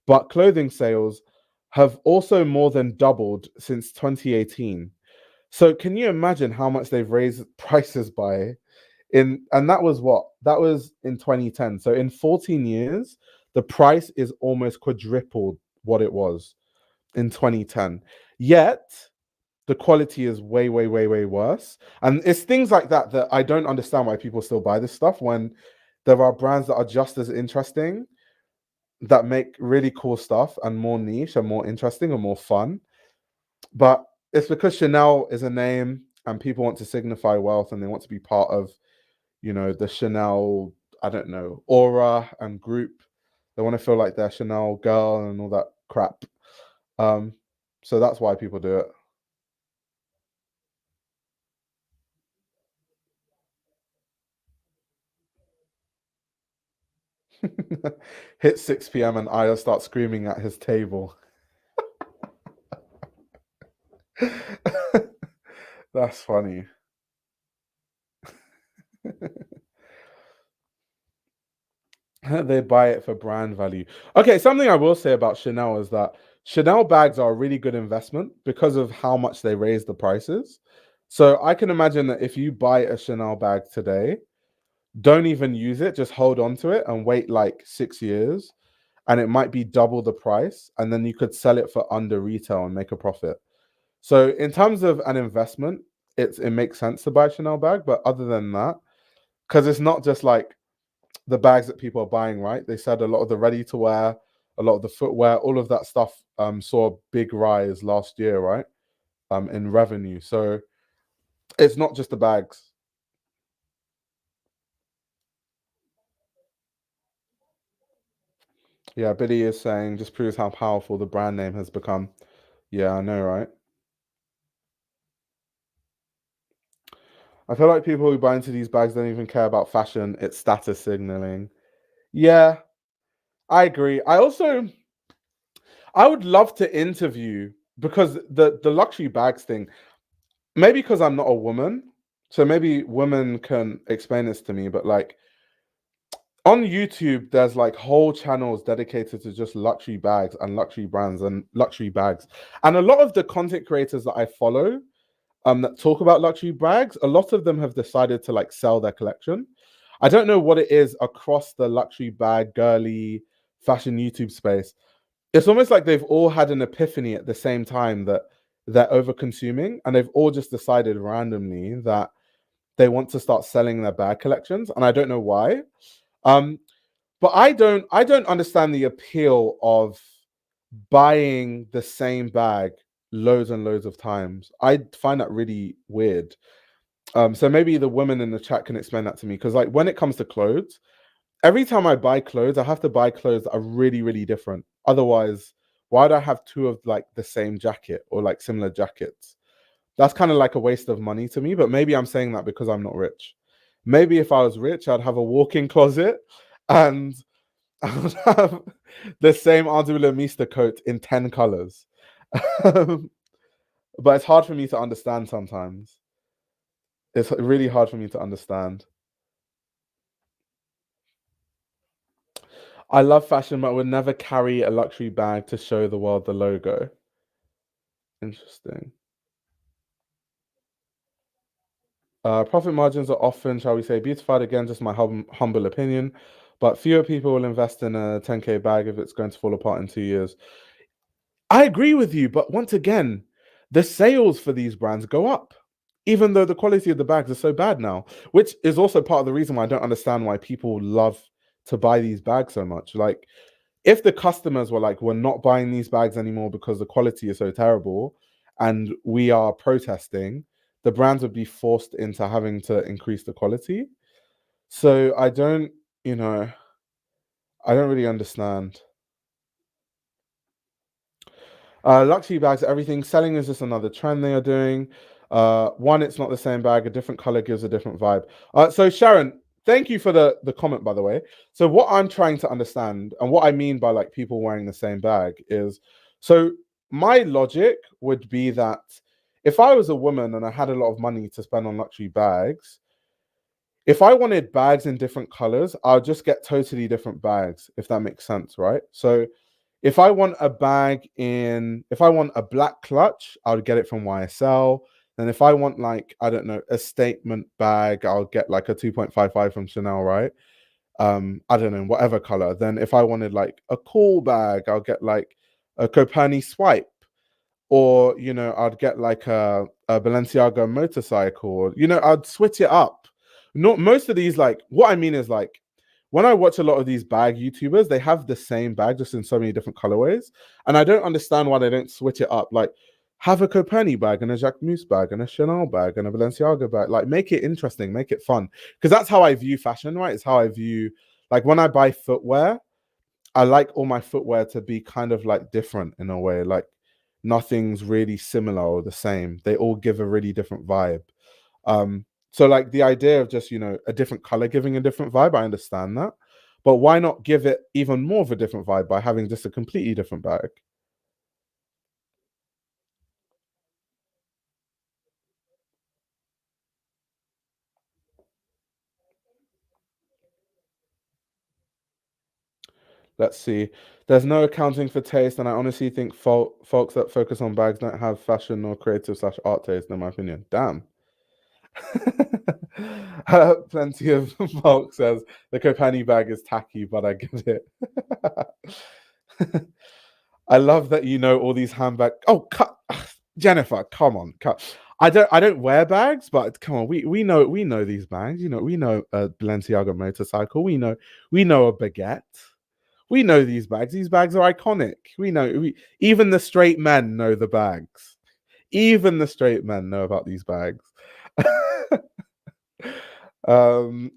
but clothing sales have also more than doubled since 2018. So can you imagine how much they've raised prices by and that was what? That was in 2010. So in 14 years, the price is almost quadrupled what it was in 2010. Yet the quality is way, way, way, way worse. And it's things like that that I don't understand why people still buy this stuff when there are brands that are just as interesting that make really cool stuff and more niche and more interesting and more fun. But it's because Chanel is a name and people want to signify wealth and they want to be part of, the Chanel, I don't know, aura and group. They want to feel like they're Chanel girl and all that crap. Um, so that's why people do it. Hit 6 p.m. and Aya starts screaming at his table. That's funny. They buy it for brand value. Okay, something I will say about Chanel is that Chanel bags are a really good investment because of how much they raise the prices. So I can imagine that if you buy a Chanel bag today, don't even use it, just hold on to it and wait like 6 years, and it might be double the price, and then you could sell it for under retail and make a profit. So in terms of an investment, it makes sense to buy a Chanel bag, but other than that, because it's not just like the bags that people are buying, right? They said a lot of the ready to wear, a lot of the footwear, all of that stuff saw a big rise last year, right? In revenue. So it's not just the bags. Yeah, Billy is saying just proves how powerful the brand name has become. Yeah, I know, right? I feel like people who buy into these bags don't even care about fashion. It's status signaling. Yeah, I agree. I would love to interview because the luxury bags thing, maybe because I'm not a woman, so maybe women can explain this to me, but like on YouTube, there's like whole channels dedicated to just luxury bags and luxury brands and luxury bags. And a lot of the content creators that I follow that talk about luxury bags, a lot of them have decided to like sell their collection. I don't know what it is across the luxury bag, girly fashion YouTube space. It's almost like they've all had an epiphany at the same time that they're over consuming and they've all just decided randomly that they want to start selling their bag collections. And I don't know why. Um, but I don't understand the appeal of buying the same bag loads and loads of times. I find that really weird. So maybe the women in the chat can explain that to me. Because like when it comes to clothes, every time I buy clothes, I have to buy clothes that are really, really different. Otherwise, why do I have two of like the same jacket or like similar jackets? That's kind of like a waste of money to me. But maybe I'm saying that because I'm not rich. Maybe if I was rich, I'd have a walk-in closet and I would have the same Ardula Mista coat in 10 colors. But it's hard for me to understand sometimes. It's really hard for me to understand. I love fashion, but I would never carry a luxury bag to show the world the logo. Interesting. Profit margins are often, shall we say, beautified. Again, just my humble opinion. But fewer people will invest in a 10K bag if it's going to fall apart in 2 years. I agree with you, but once again, the sales for these brands go up, even though the quality of the bags are so bad now, which is also part of the reason why I don't understand why people love to buy these bags so much. Like, if the customers were like, we're not buying these bags anymore because the quality is so terrible and we are protesting, the brands would be forced into having to increase the quality. So you know, I don't really understand. Luxury bags, everything selling is just another trend they are doing. One, it's not the same bag, a different color gives a different vibe. So Sharon, thank you for the comment, by the way. So what I'm trying to understand and what I mean by like people wearing the same bag is, so my logic would be that if I was a woman and I had a lot of money to spend on luxury bags, if I wanted bags in different colors, I'll just get totally different bags, if that makes sense, right? So if I want a bag if I want a black clutch, I would get it from YSL. And if I want like, I don't know, a statement bag, I'll get like a 2.55 from Chanel, right? I don't know, whatever color. Then if I wanted like a cool bag, I'll get like a Coperni Swipe. Or, I'd get like a Balenciaga motorcycle. I'd switch it up. Not most of these, like, what I mean is like, when I watch a lot of these bag YouTubers, they have the same bag just in so many different colorways. And I don't understand why they don't switch it up. Like, have a Coperni bag and a Jacques Mousse bag and a Chanel bag and a Balenciaga bag. Like, make it interesting, make it fun. Because that's how I view fashion, right? It's how I view, like, when I buy footwear, I like all my footwear to be kind of like different in a way. Like, nothing's really similar or the same. They all give a really different vibe. So like the idea of just, a different color giving a different vibe, I understand that. But why not give it even more of a different vibe by having just a completely different bag? Let's see. There's no accounting for taste, and I honestly think folks that focus on bags don't have fashion or creative slash art taste, in my opinion. Damn. Plenty of folks says the Copani bag is tacky, but I get it. I love that you know all these handbag. Oh, Jennifer, come on, cut. I don't wear bags, but come on, we know these bags. We know a Balenciaga motorcycle. We know a baguette. We know these bags. These bags are iconic. Even the straight men know the bags. Even the straight men know about these bags. um,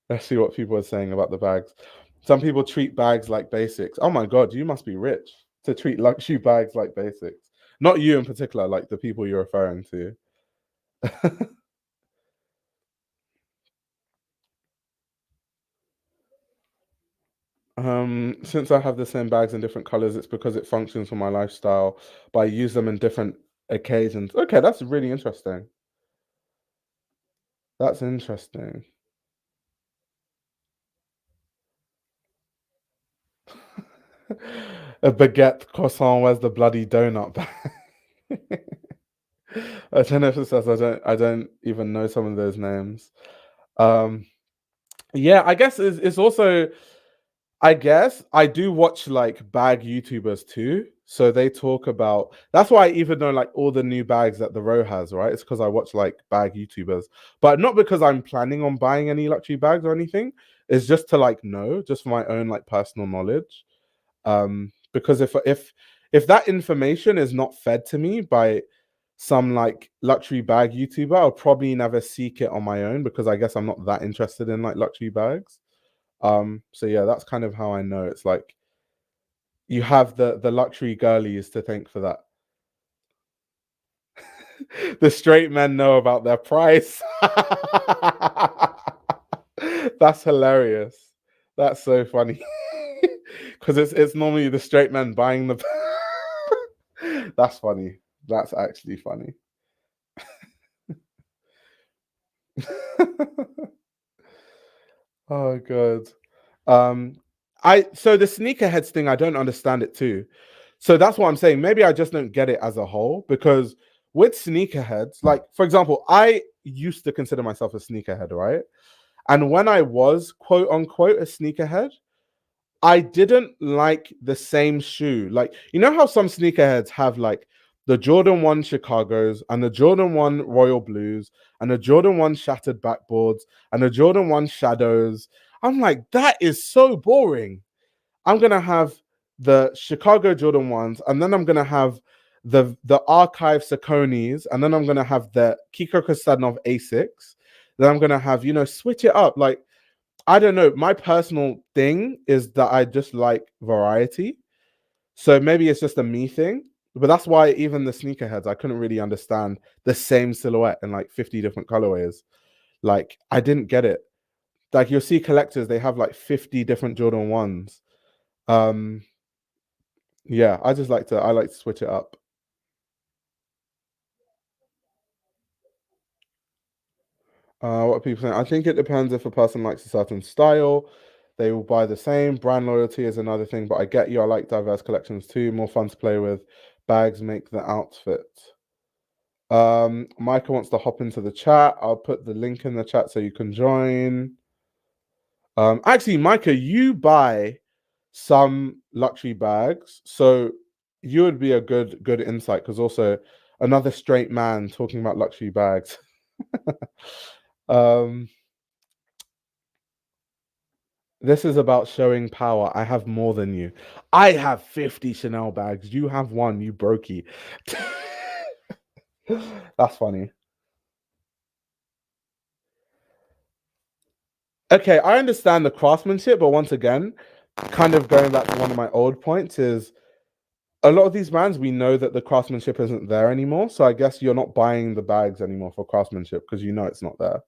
let's see what people are saying about the bags. Some people treat bags like basics. Oh my god, you must be rich to treat luxury bags like basics. Not you in particular, like the people you're referring to. Since I have the same bags in different colors, it's because it functions for my lifestyle, but I use them in different occasions. Okay, that's really interesting. That's interesting. A baguette, croissant, where's the bloody donut bag? I don't know if it says I don't even know some of those names. Um yeah, I guess it's also I guess I do watch like bag YouTubers too. So they talk about that's why I even know like all the new bags that the Row has, right? It's because I watch like bag YouTubers, but not because I'm planning on buying any luxury bags or anything. It's just to like know, just for my own like personal knowledge. Because if that information is not fed to me by some like luxury bag YouTuber, I'll probably never seek it on my own because I guess I'm not that interested in like luxury bags. So yeah, that's kind of how I know. It's like you have the luxury girlies to thank for that. The straight men know about their price. That's hilarious. That's so funny. Because it's normally the straight men buying the That's funny. That's actually funny. Oh god. Um I so the sneakerheads thing, I don't understand it too. So that's what I'm saying. Maybe I just don't get it as a whole because with sneakerheads, like for example, I used to consider myself a sneakerhead, right? And when I was quote unquote a sneakerhead, I didn't like the same shoe. Like, you know how some sneakerheads have like the Jordan 1 Chicago's and the Jordan 1 Royal Blues and the Jordan 1 Shattered Backboards and the Jordan 1 Shadows. I'm like, that is so boring. I'm gonna have the Chicago Jordan 1s, and then I'm gonna have the Archive Saucony's, and then I'm gonna have the Kiko Kostanov Asics. Then I'm gonna have, switch it up. Like, I don't know. My personal thing is that I just like variety. So maybe it's just a me thing. But that's why even the sneakerheads, I couldn't really understand the same silhouette in like 50 different colorways. Like, I didn't get it. Like, you'll see collectors, they have like 50 different Jordan 1s. Um, yeah, I like to switch it up. What are people saying? I think it depends if a person likes a certain style. They will buy the same. Brand loyalty is another thing, but I get you. I like diverse collections too. More fun to play with. Bags make the outfit. Micah wants to hop into the chat. I'll put the link in the chat so you can join. Actually, Micah, you buy some luxury bags, so you would be a good insight because also another straight man talking about luxury bags. um This is about showing power. I have more than you. I have 50 Chanel bags. You have one, you brokey. That's funny. Okay, I understand the craftsmanship, but once again, kind of going back to one of my old points is a lot of these brands, we know that the craftsmanship isn't there anymore. So I guess you're not buying the bags anymore for craftsmanship because you know it's not there.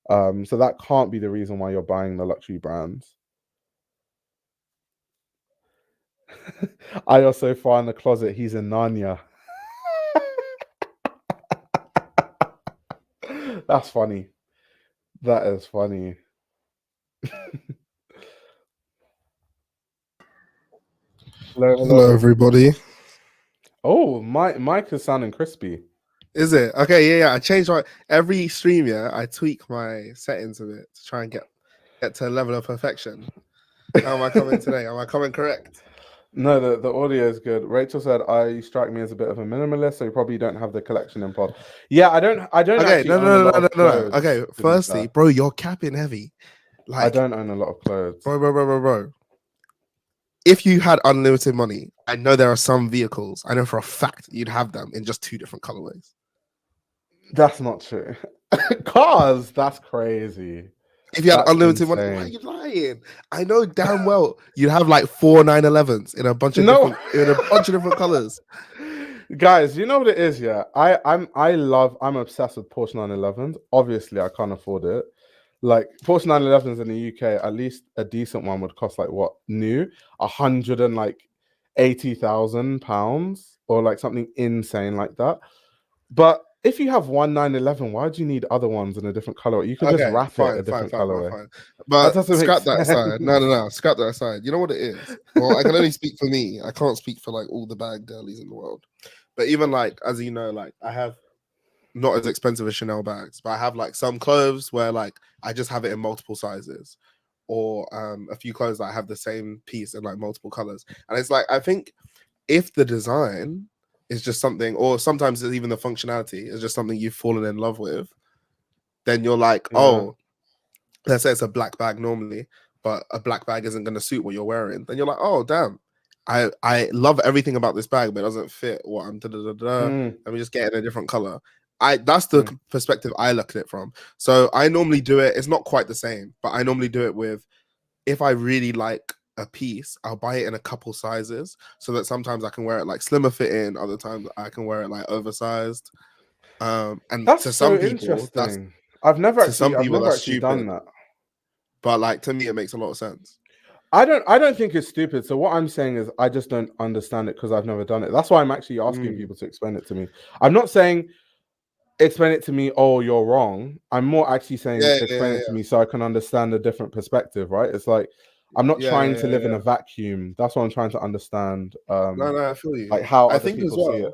So that can't be the reason why you're buying the luxury brands. I also far in the closet, he's in Narnia. That's funny. That is funny. Hello, Hello, hello. everybody. Oh, my mic is sounding crispy. Is it okay? Yeah, yeah. I changed my every stream. Yeah, I tweak my settings a bit to try and get to a level of perfection. How am I coming today? Am I coming correct? No, the audio is good. Rachel said I strike me as a bit of a minimalist, so you probably don't have the collection in pod. Yeah, I don't Okay, actually no, own a no, no, lot no, no, of no, no. clothes, Okay, to be firstly, fair. bro, you're capping heavy. I Like, don't own a lot of clothes. bro. If you had unlimited money, I know there are some vehicles. I know for a fact you'd have them in just two different colorways. That's not true. Cars, that's crazy. If you had That's unlimited money, why are insane. you lying? I know damn well you'd have like 4 911s in a bunch of No. different colors. Guys, you know what it is, yeah. I'm obsessed with Porsche 911s. Obviously, I can't afford it. Like Porsche 911s in the UK, at least a decent one would cost like what new 180,000 pounds or like something insane like that. But if you have one 911, why do you need other ones in a different color? You could just Okay, wrap it a fine, fine, different fine, fine, colorway. fine. That But doesn't make scrap that sense. aside. No. Scrap that aside. You know what it is? Well, I can only speak for me. I can't speak for like all the bag girlies in the world. But even like, as you know, like I have not as expensive as Chanel bags, but I have like some clothes where like I just have it in multiple sizes, or a few clothes that I have the same piece in like multiple colors. And it's like I think if the design is just something, or sometimes it's even the functionality is just something you've fallen in love with, then you're like, Yeah. oh, let's say it's a black bag normally, but a black bag isn't going to suit what you're wearing. Then you're like, oh damn, I love everything about this bag, but it doesn't fit what I'm. Mm, Let me just get it in a different color. That's the mm, perspective I look at it from. So I normally do it. It's not quite the same, but I normally do it with, if I really like a piece, I'll buy it in a couple sizes so that sometimes I can wear it like slimmer fitting, other times I can wear it like oversized. And that's to so some people, interesting. I've never that's actually done stupid, that. but like to me, it makes a lot of sense. I don't think it's stupid. So what I'm saying is I just don't understand it because I've never done it. That's why I'm actually asking Mm. people to explain it to me. I'm not saying explain it to me, oh, you're wrong. I'm more actually saying Yeah, explain it to me so I can understand a different perspective, right? It's like I'm not trying to live in yeah. a vacuum. That's what I'm trying to understand. No, I feel you. Like how I other think as people see it. well.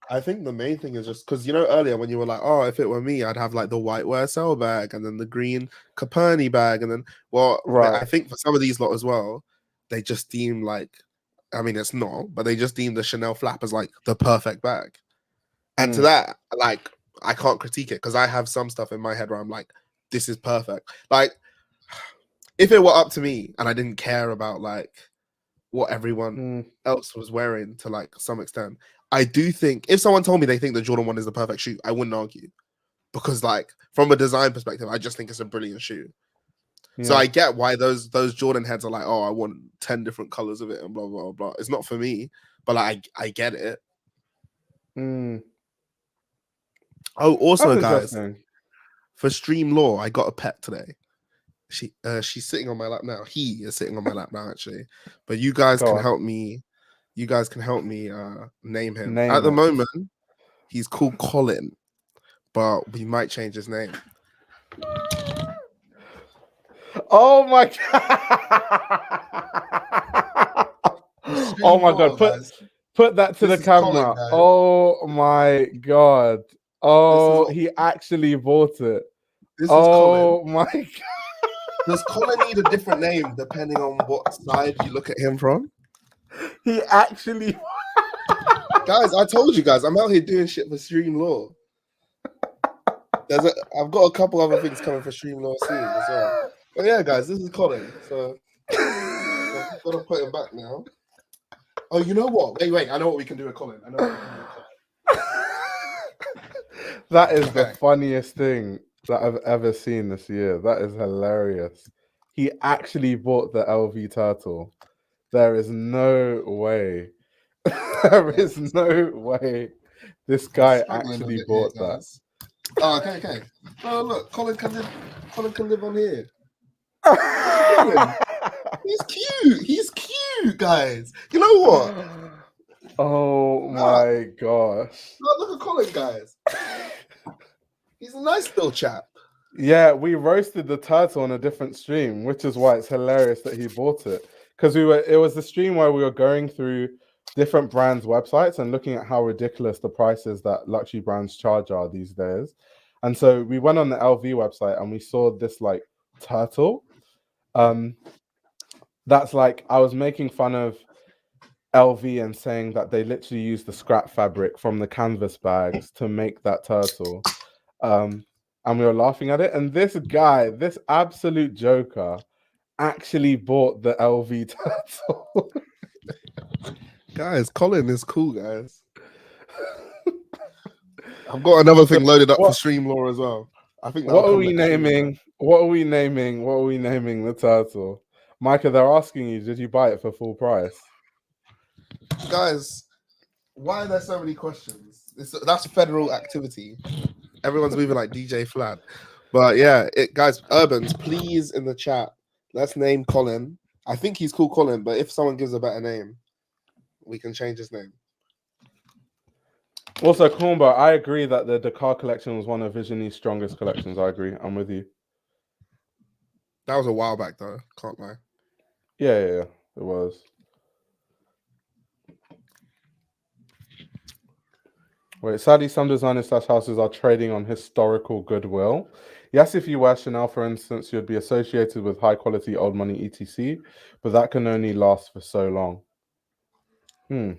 I think the main thing is just because earlier when you were like, oh, if it were me, I'd have like the white YSL bag and then the green Caperni bag, and then Right. I think for some of these lot as well, they just deem like, I mean, it's not, but they just deem the Chanel flap as like the perfect bag. And to Mm, that, like, I can't critique it because I have some stuff in my head where I'm like, this is perfect. Like, if it were up to me and I didn't care about like what everyone mm. else was wearing to like some extent, I do think if someone told me they think the Jordan 1 is the perfect shoe, I wouldn't argue because like from a design perspective, I just think it's a brilliant shoe. So Yeah. I get why those Jordan heads are like, oh, I want 10 different colors of it and blah blah blah. It's not for me, but like I get it. Mm. Oh, That's also guys, interesting. for Stream Law, I got a pet today. She's sitting on my lap now. He is sitting on my lap now, actually. But you guys Go can on. help me. You guys can help me name him. At Name the it. moment, he's called Colin, but we might change his name. Oh my god. Oh Stream my Law, god. guys. Put that to This the is Colin, camera. guys. Oh my god. This is Oh, what. he actually bought it. This is Colin. Oh my god. Does Colin need a different name depending on what side you look at him from? He actually Guys, I told you guys, I'm out here doing shit for Stream Law. I've got a couple other things coming for Stream Law soon as well. But yeah, guys, this is Colin. So I've got to put him back now. Oh, you know what? Wait. I know what we can do with Colin. That is the Okay. funniest thing that I've ever seen this year. That is hilarious. He actually bought the LV turtle. There is no way. There is no way this I'm guy struggling a actually bit here, bought that. guys. Oh, okay. Oh, look, Colin can live on here. Colin, he's cute. He's cute, guys. You know what? Oh my gosh. Look at Colin, guys. He's a nice little chap. Yeah, we roasted the turtle on a different stream, which is why it's hilarious that he bought it. Because it was the stream where we were going through different brands' websites and looking at how ridiculous the prices that luxury brands charge are these days. And so we went on the LV website and we saw this like turtle. That's like I was making fun of LV and saying that they literally used the scrap fabric from the canvas bags to make that turtle. And we were laughing at it. And this guy, this absolute joker, actually bought the LV turtle. Guys, Colin is cool, guys. I've got another thing loaded up for Stream Law as well. I think what that'll are come we next stream. naming? What are we naming? What are we naming the turtle? Micah, they're asking you, did you buy it for full price? Guys, Why are there so many questions? That's federal activity. Everyone's moving like DJ Flat. But yeah, guys, Urbans, please in the chat, let's name Colin. I think he's called Colin, but if someone gives a better name, we can change his name. Also, Cornbar, I agree that the Dakar collection was one of Virginie's strongest collections. I agree. I'm with you. That was a while back, though. Can't lie. Yeah, it was. Wait, sadly, some designers / houses are trading on historical goodwill. Yes, if you wear Chanel, for instance, you'd be associated with high quality old money etc. But that can only last for so long. Do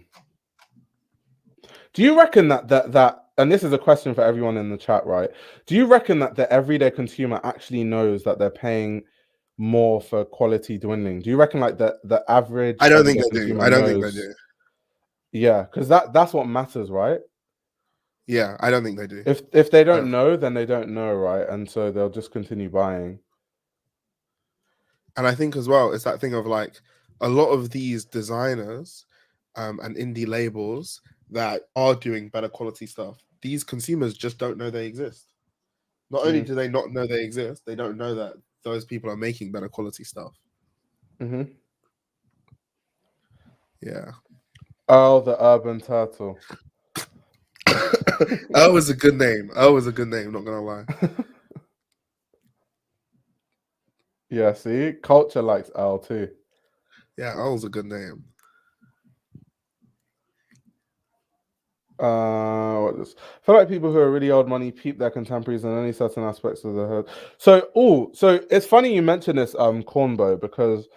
you reckon that and this is a question for everyone in the chat, right? Do you reckon that the everyday consumer actually knows that they're paying more for quality dwindling? Do you reckon like the average? I don't think they do. I don't think they do. Yeah, because that's what matters, right? Yeah, I don't think they do. If they don't know, then they don't know, right? And so they'll just continue buying. And I think as well, it's that thing of like a lot of these designers and indie labels that are doing better quality stuff. These consumers just don't know they exist. Not only do they not know they exist, they don't know that those people are making better quality stuff. Yeah. Oh, the Urban Turtle. That was a good name. Not gonna lie. Yeah, see, culture likes L too. Yeah, that was a good name. I feel like people who are really old money peep their contemporaries in any certain aspects of the hood. So it's funny you mention this, Cornbow, because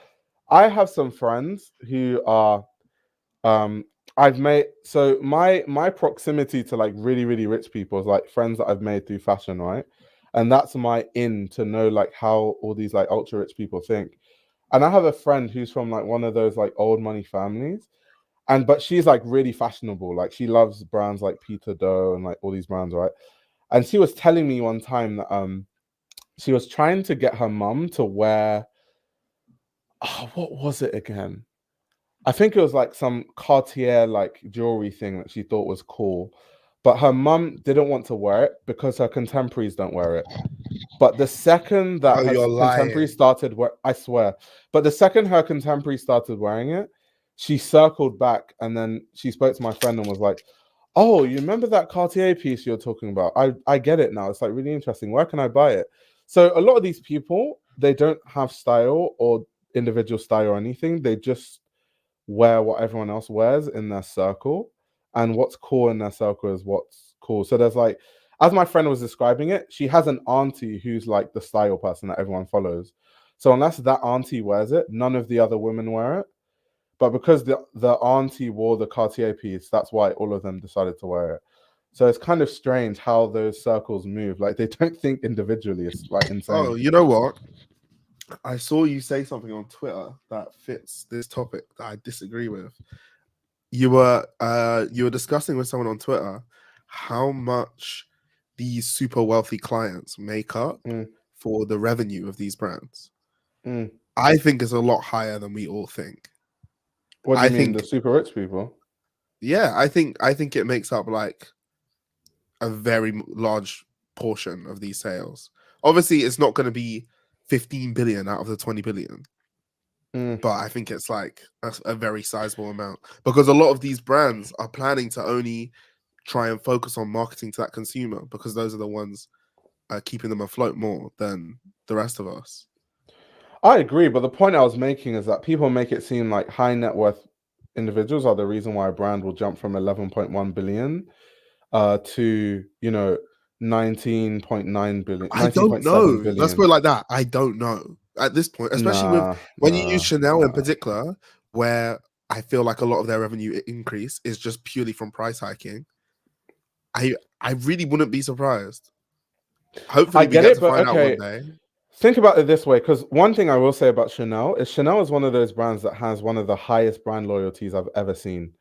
I have some friends who are, I've made, so my proximity to like really, really rich people is like friends that I've made through fashion, right? And that's my in to know like how all these like ultra rich people think. And I have a friend who's from like one of those like old money families. But she's like really fashionable. Like she loves brands like Peter Doe and like all these brands, right? And she was telling me one time that she was trying to get her mum to wear, what was it again? I think it was like some Cartier like jewelry thing that she thought was cool. But her mum didn't want to wear it because her contemporaries don't wear it. But the second that her contemporary started, I swear, but the second her contemporary started wearing it, she circled back and then she spoke to my friend and was like, "Oh, you remember that Cartier piece you're talking about? I get it now. It's like really interesting. Where can I buy it?" So a lot of these people, they don't have style or individual style or anything. They just wear what everyone else wears in their circle, and what's cool in their circle is what's cool. So there's like, as my friend was describing it, she has an auntie who's like the style person that everyone follows. So unless that auntie wears it, none of the other women wear it. But because the auntie wore the Cartier piece, that's why all of them decided to wear it. So it's kind of strange how those circles move. Like they don't think individually. It's like insane. Oh, you know what? I saw you say something on Twitter that fits this topic that I disagree with. You were discussing with someone on Twitter how much these super wealthy clients make up for the revenue of these brands. I think it's a lot higher than we all think. What do you mean, the super rich people? Yeah, I think it makes up like a very large portion of these sales. Obviously, it's not going to be 15 billion out of the 20 billion. But I think it's like a very sizable amount because a lot of these brands are planning to only try and focus on marketing to that consumer because those are the ones keeping them afloat more than the rest of us. I agree, but the point I was making is that people make it seem like high net worth individuals are the reason why a brand will jump from 11.1 billion to 19.9 billion. I don't know. Billion. Let's put it like that. I don't know at this point, especially when you use Chanel in particular, where I feel like a lot of their revenue increase is just purely from price hiking. I really wouldn't be surprised. Hopefully, we get to find out one day. Think about it this way, because one thing I will say about Chanel is one of those brands that has one of the highest brand loyalties I've ever seen.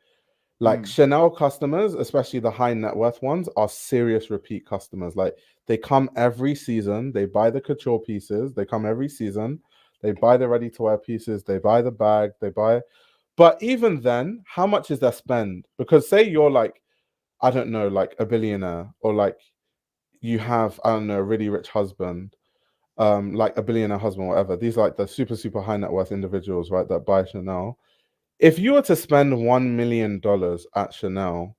Like Chanel customers, especially the high net worth ones, are serious repeat customers. Like they come every season, they buy the couture pieces, they come every season, they buy the ready to wear pieces, they buy the bag, they buy But even then, how much is their spend? Because say you're like, I don't know, like a billionaire, or like you have, I don't know, a really rich husband, like a billionaire husband, whatever. These are like the super, super high net worth individuals, right, that buy Chanel. If you were to spend $1 million at Chanel,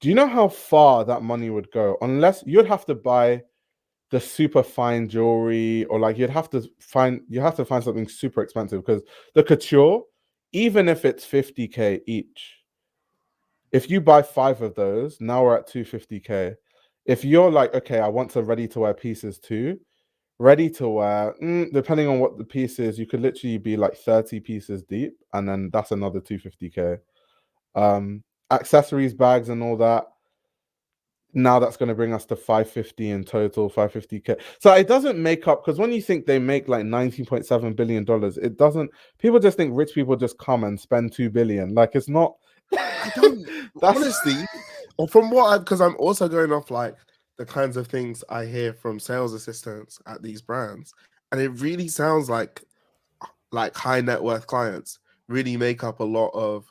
do you know how far that money would go? Unless you'd have to buy the super fine jewelry, or like you have to find something super expensive, because the couture, even if it's 50K each, if you buy 5 of those, now we're at 250K. If you're like, okay, I want to ready to wear pieces too, ready to wear, depending on what the piece is, you could literally be like 30 pieces deep, and then that's another 250K. Accessories, bags, and all that. Now that's going to bring us to 550 in total, 550K. So it doesn't make up, because when you think they make like $19.7 billion, it doesn't. People just think rich people just come and spend 2 billion. Like, it's not. I don't honestly, or from what because I'm also going off like the kinds of things I hear from sales assistants at these brands, and it really sounds like high net worth clients really make up a lot of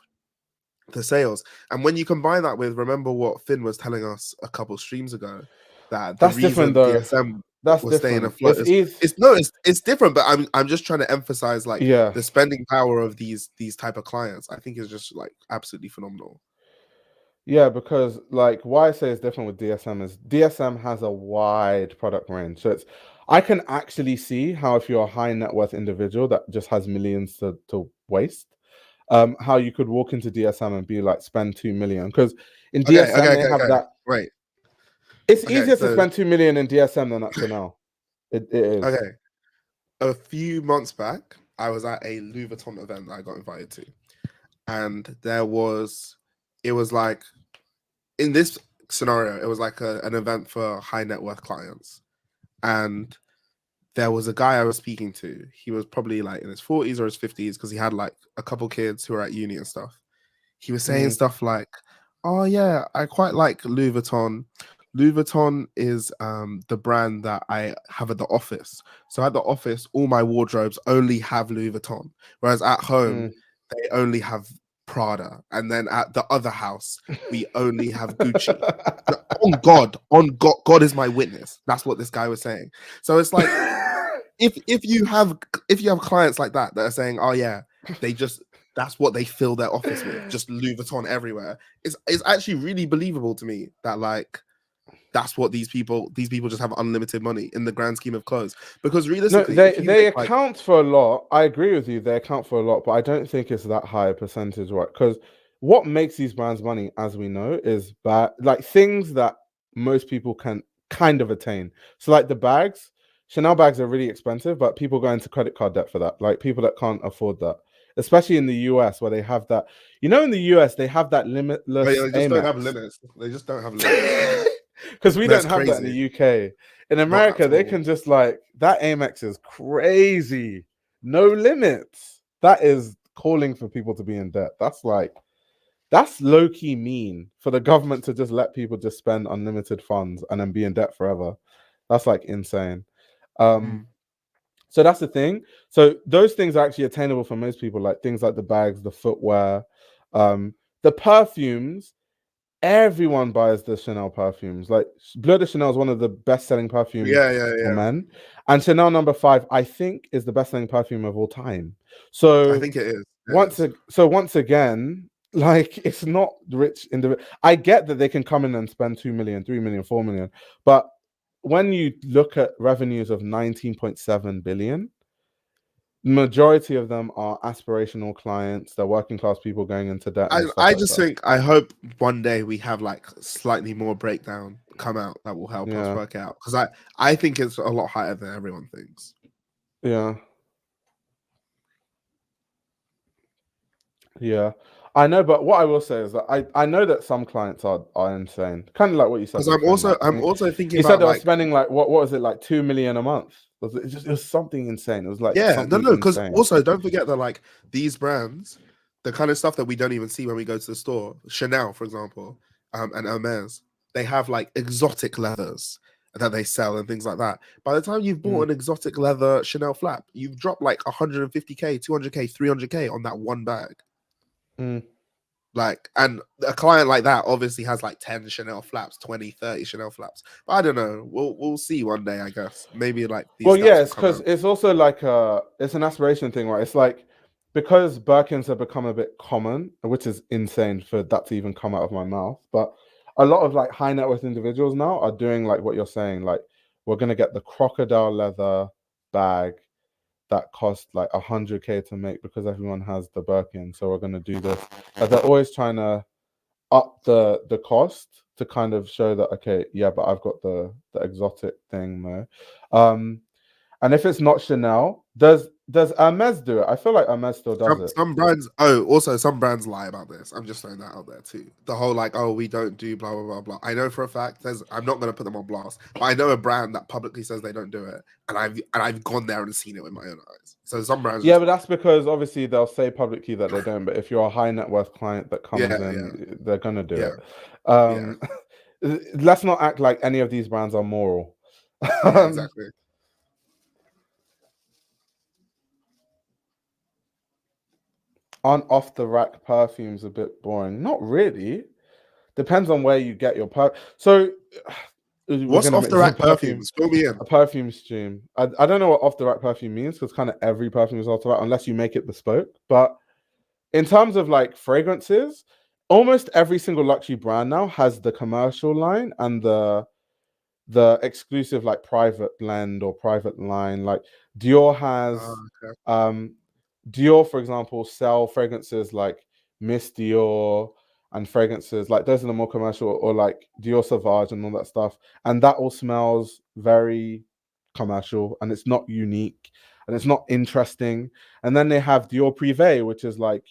the sales. And when you combine that with, remember what Finn was telling us a couple streams ago, that the That's different reason though. DSM That's was staying different. afloat it's different, but I'm just trying to emphasize like Yeah. the spending power of these type of clients. I think is just like absolutely phenomenal. Yeah, because like why I say it's different with DSM is DSM has a wide product range. So I can actually see how, if you're a high net worth individual that just has millions to waste, how you could walk into DSM and be like, spend 2 million. Because in DSM they have that. Right. It's Okay, easier to so spend 2 million in DSM than at Chanel. It is. okay. A few months back, I was at a Louis Vuitton event that I got invited to. And it was like, in this scenario, it was like an event for high net worth clients. And there was a guy I was speaking to. He was probably like in his 40s or his 50s, because he had like a couple kids who were at uni and stuff. He was saying stuff like, oh yeah, I quite like Louis Vuitton. Louis Vuitton is the brand that I have at the office. So at the office, all my wardrobes only have Louis Vuitton. Whereas at home, they only have Prada. And then at the other house, we only have Gucci. God is my witness. That's what this guy was saying. So it's like, if you have clients like that are saying, oh yeah, that's what they fill their office with, just Louis Vuitton everywhere. It's actually really believable to me that like that's what these people just have unlimited money in the grand scheme of clothes. Because realistically, no, they account for a lot. I agree with you. They account for a lot, but I don't think it's that high a percentage, right? Because what makes these brands money, as we know, is like things that most people can kind of attain. So like the bags, Chanel bags are really expensive, but people go into credit card debt for that. Like people that can't afford that, especially in the US, where they have that. You know, in the US, they have that limitless. They just don't have Amex. limits. They just don't have limits. Because we don't have that in the UK. In America, they can just like, that Amex is crazy. No limits. That is calling for people to be in debt. That's low-key mean for the government to just let people just spend unlimited funds and then be in debt forever. That's like insane. So that's the thing. So those things are actually attainable for most people, like things like the bags, the footwear, the perfumes. Everyone buys the Chanel perfumes. Like Bleu de Chanel is one of the best-selling perfumes for men, and Chanel No. 5, I think, is the best-selling perfume of all time. So I think it is. Once again, like, it's not rich individual. I get that they can come in and spend 2 million, 3 million, 4 million, but when you look at revenues of 19.7 billion, majority of them are aspirational clients. They're working class people going into debt. I hope one day we have like slightly more breakdown come out that will help us work out, because I think it's a lot higher than everyone thinks. Yeah, I know, but what I will say is that I know that some clients are insane, kind of like what you said. Because I'm also thinking. You said they were spending like what was it, like 2 million a month? It was something insane. It was like because also don't forget that like these brands, the kind of stuff that we don't even see when we go to the store, Chanel for example, and Hermes, they have like exotic leathers that they sell and things like that. By the time you've bought an exotic leather Chanel flap, you've dropped like 150K, 200K, 300K on that one bag. Mm. Like, and a client like that obviously has like 10 Chanel flaps, 20, 30 Chanel flaps. But I don't know. We'll see one day, I guess. Maybe like these Well, yeah, stats will it's come because out. it's also like it's an aspiration thing, right? It's like because Birkins have become a bit common, which is insane for that to even come out of my mouth. But a lot of like high net worth individuals now are doing like what you're saying. Like we're gonna get the crocodile leather bag that cost like 100K to make because everyone has the Birkin. So we're gonna do this. Like they're always trying to up the cost to kind of show that okay, yeah, but I've got the exotic thing though. And if it's not Chanel, does Hermes do it? I feel like Hermes still does it. Some brands, oh, also some brands lie about this. I'm just throwing that out there too. The whole like, oh, we don't do blah blah blah blah. I know for a fact I'm not gonna put them on blast, but I know a brand that publicly says they don't do it, and I've gone there and seen it with my own eyes. So some brands Yeah, just but lie. that's because obviously they'll say publicly that they don't. But if you're a high net worth client that comes Yeah, yeah, in, they're gonna do yeah, it. yeah, Let's not act like any of these brands are moral. yeah, um, exactly. aren't off the rack perfumes a bit boring? Not really. Depends on where you get your So we're What's gonna off make the this rack perfumes? Fill me in. a perfume stream. I don't know what off the rack perfume means because kind of every perfume is off the rack unless you make it bespoke. But in terms of like fragrances, almost every single luxury brand now has the commercial line and the exclusive like private blend or private line. Like Dior has Okay. um Dior, for example, sell fragrances like Miss Dior and fragrances like those are the more commercial or like Dior Sauvage and all that stuff. And that all smells very commercial and it's not unique and it's not interesting. And then they have Dior Privé, which is like,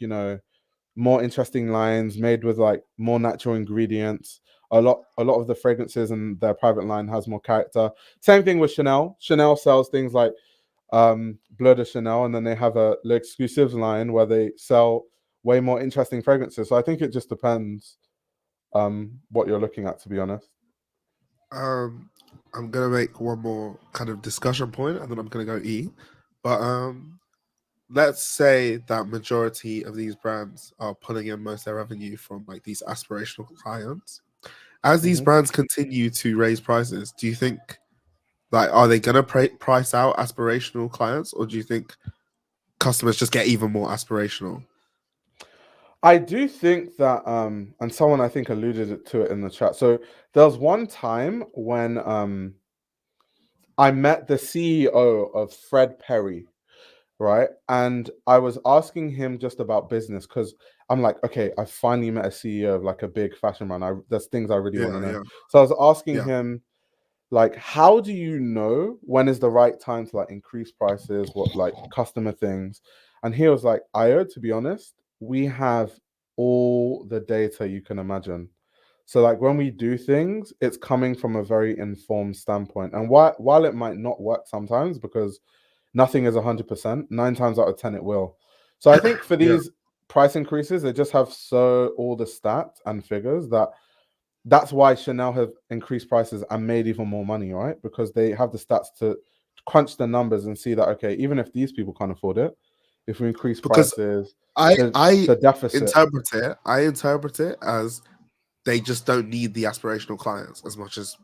more interesting lines made with like more natural ingredients. A lot of the fragrances in their private line has more character. Same thing with Chanel. Chanel sells things like Bleu de Chanel, and then they have a exclusives line where they sell way more interesting fragrances. So I think it just depends what you're looking at, to be honest. Um, I'm gonna make one more kind of discussion point, and then I'm gonna go eat. But let's say that majority of these brands are pulling in most of their revenue from like these aspirational clients. As these Hmm. brands continue to raise prices, do you think like are they gonna price out aspirational clients, or do you think customers just get even more aspirational? I do think that and someone I think alluded to it in the chat. So there was one time when I met the CEO of Fred Perry, right? And I was asking him just about business because I'm like, okay, I finally met a CEO of like a big fashion brand. There's things I really want to Yeah, know. yeah, So I was asking yeah. him, like, how do you know when is the right time to like increase prices, what like customer things? And he was like, Io, to be honest, we have all the data you can imagine. So like when we do things, it's coming from a very informed standpoint. And while it might not work sometimes because nothing is 100%, 9 times out of 10 it will. So I think for Yeah, these price increases, they just have so all the stats and figures that's why Chanel have increased prices and made even more money, right? Because they have the stats to crunch the numbers and see that okay, even if these people can't afford it, if we increase because prices, I the I the deficit. interpret it as they just don't need the aspirational clients as much as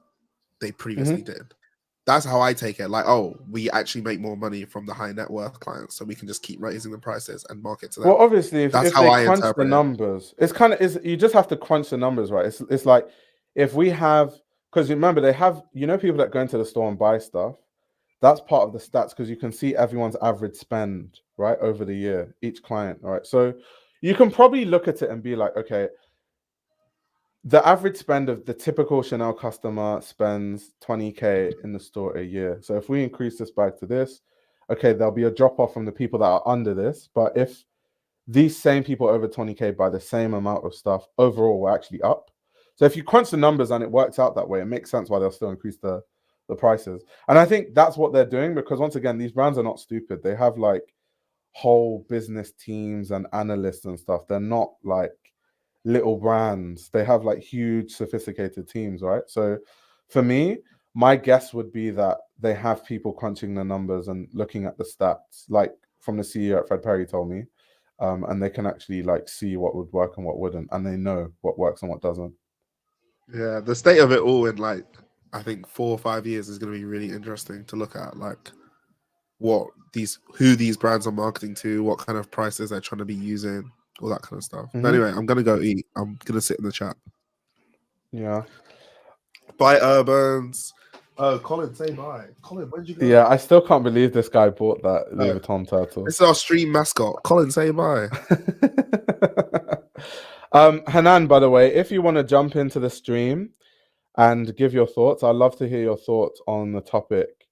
they previously Mhm. did. That's how I take it. Like, oh, we actually make more money from the high net worth clients, so we can just keep raising the prices and market to Well, them. obviously, That's if how they I crunch the interpret it. numbers, it's kind of is you just have to crunch the numbers, right? It's like if we have because remember they have people that go into the store and buy stuff. That's part of the stats because you can see everyone's average spend right over the year, each client, right? So you can probably look at it and be like, okay, the average spend of the typical Chanel customer spends 20K in the store a year. So if we increase this back to this, okay, there'll be a drop off from the people that are under this. But if these same people over 20K buy the same amount of stuff, overall, we're actually up. So if you crunch the numbers and it works out that way, it makes sense why they'll still increase the prices. And I think that's what they're doing because once again, these brands are not stupid. They have like whole business teams and analysts and stuff. They're not like little brands. They have like huge, sophisticated teams, right? So for me, my guess would be that they have people crunching the numbers and looking at the stats, like from the CEO at Fred Perry told me. and they can actually like see what would work and what wouldn't, and they know what works and what doesn't. Yeah, the state of it all in like I think 4 or 5 years is going to be really interesting to look at, like who these brands are marketing to, what kind of prices they're trying to be using, all that kind of stuff. But anyway, I'm gonna go eat. I'm gonna sit in the chat. Yeah. Bye, Urbans. Oh, Colin, say bye. Colin, where'd you go? Yeah, I still can't believe this guy bought that Louis Vuitton turtle. This is our stream mascot. Colin, say bye. Hanan, by the way, if you want to jump into the stream and give your thoughts, I'd love to hear your thoughts on the topic,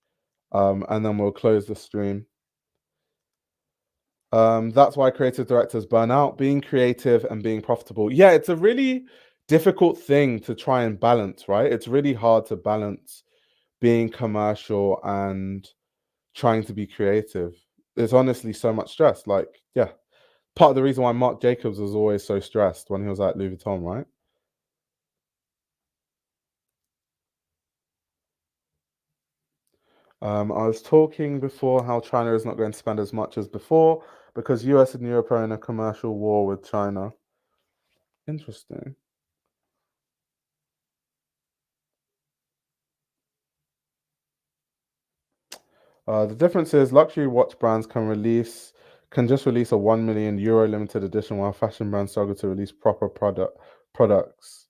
and then we'll close the stream. That's why creative directors burn out, being creative and being profitable. Yeah, it's a really difficult thing to try and balance, right? It's really hard to balance being commercial and trying to be creative. There's honestly so much stress. Like, yeah, part of the reason why Marc Jacobs was always so stressed when he was at Louis Vuitton, right? I was talking before how China is not going to spend as much as before because US and Europe are in a commercial war with China. Interesting. The difference is luxury watch brands can just release a 1 million euro limited edition, while fashion brands struggle to release proper products.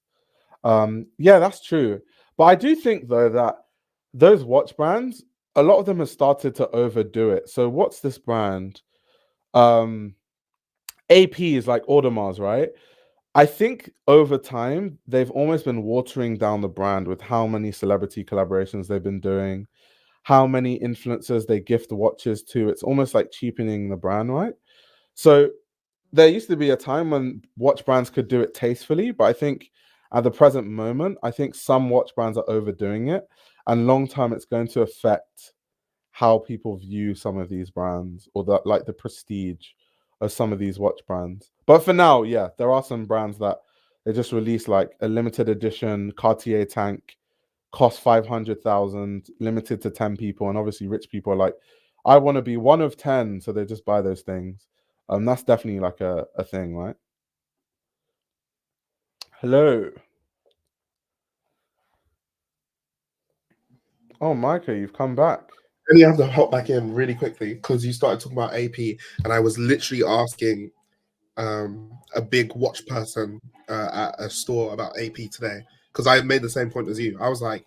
Yeah, that's true. But I do think though that those watch brands, a lot of them have started to overdo it. So what's this brand? AP is like Audemars, right? I think over time they've almost been watering down the brand with how many celebrity collaborations they've been doing, how many influencers they gift watches to. It's almost like cheapening the brand, right? So there used to be a time when watch brands could do it tastefully, but I think at the present moment, I think some watch brands are overdoing it, and long term, it's going to affect how people view some of these brands or the prestige of some of these watch brands. But for now, yeah, there are some brands that they just released like a limited edition Cartier tank, cost 500,000, limited to 10 people, and obviously rich people are like, I want to be one of 10, so they just buy those things. That's definitely like a thing, right? Hello. Oh, Micah, you've come back. And you have to hop back in really quickly because you started talking about AP, and I was literally asking a big watch person at a store about AP today because I made the same point as you. I was like,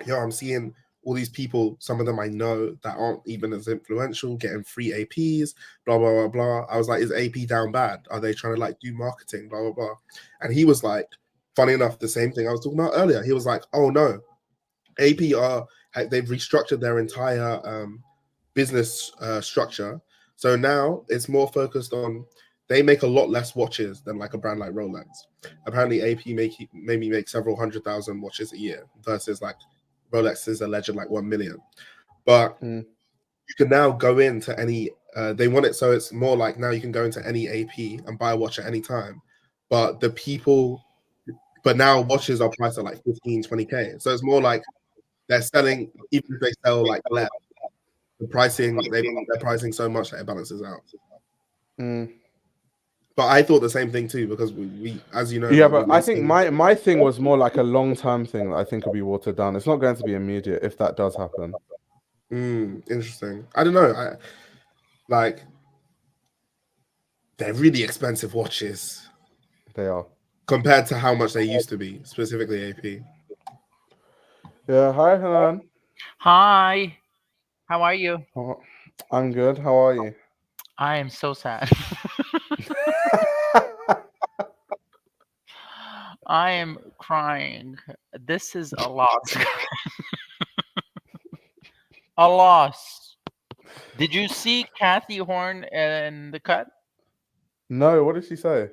yo, I'm seeing all these people, some of them I know that aren't even as influential, getting free APs, blah, blah, blah, blah. I was like, is AP down bad? Are they trying to like do marketing, blah, blah, blah? And he was like, funny enough, the same thing I was talking about earlier. He was like, oh no, AP they've restructured their entire business structure. So now it's more focused on, they make a lot less watches than like a brand like Rolex. Apparently AP maybe make several 100,000 watches a year versus like Rolex is alleged like 1 million. But you can now go into any, they want it so it's more like now you can go into any AP and buy a watch at any time. But now watches are priced at like 15, 20K. So it's more like they're selling, even if they sell like less, they're pricing so much that it balances out. But I thought the same thing too, because we as you know, yeah, but I think my thing was more like a long-term thing that I think will be watered down. It's not going to be immediate if that does happen. Interesting. I don't know. They're really expensive watches. They are. Compared to how much they used to be, specifically AP. Yeah, hi, Hanan. Hi. How are you? Oh, I'm good. How are you? I am so sad. I am crying. This is a loss. A loss. Did you see Kathy Horn in the cut? No, what did she say?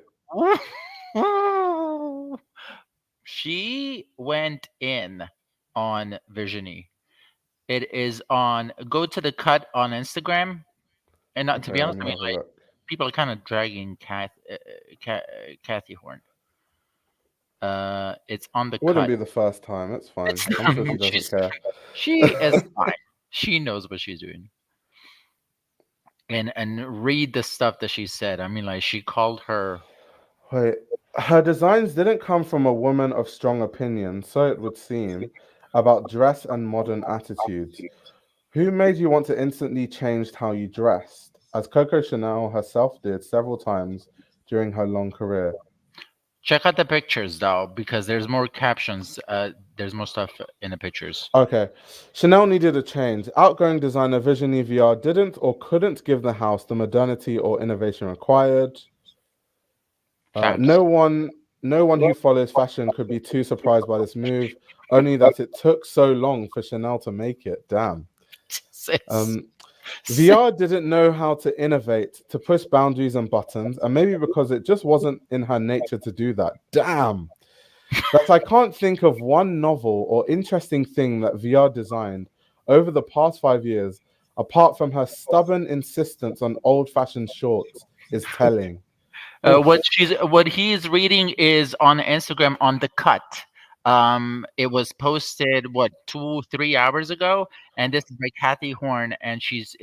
She went in on Virginie. It is on, go to the cut on Instagram. And to be honest, I mean, like, people are kind of dragging Kathy Horn. It's on the Wouldn't cut. be the first time. It's fine. I'm sure she doesn't care. She is fine. She knows what she's doing. and read the stuff that she said. I mean, like she called her. Wait, her designs didn't come from a woman of strong opinion, so it would seem, about dress and modern attitudes. Who made you want to instantly change how you dressed, as Coco Chanel herself did several times during her long career? Check out the pictures though, because there's more captions. There's more stuff in the pictures. Okay, Chanel needed a change. Outgoing designer Virginie Viard didn't or couldn't give the house the modernity or innovation required. Facts. No one, no one who follows fashion could be too surprised by this move. Only that it took so long for Chanel to make it. Damn. Sis. Um, VR didn't know how to innovate, to push boundaries and buttons, and maybe because it just wasn't in her nature to do that. Damn. That I can't think of one novel or interesting thing that VR designed over the past 5 years, apart from her stubborn insistence on old-fashioned shorts, is telling. Oof. What he's reading is on Instagram on the cut. It was posted what 2-3 hours ago, and this is by Kathy Horn, and she's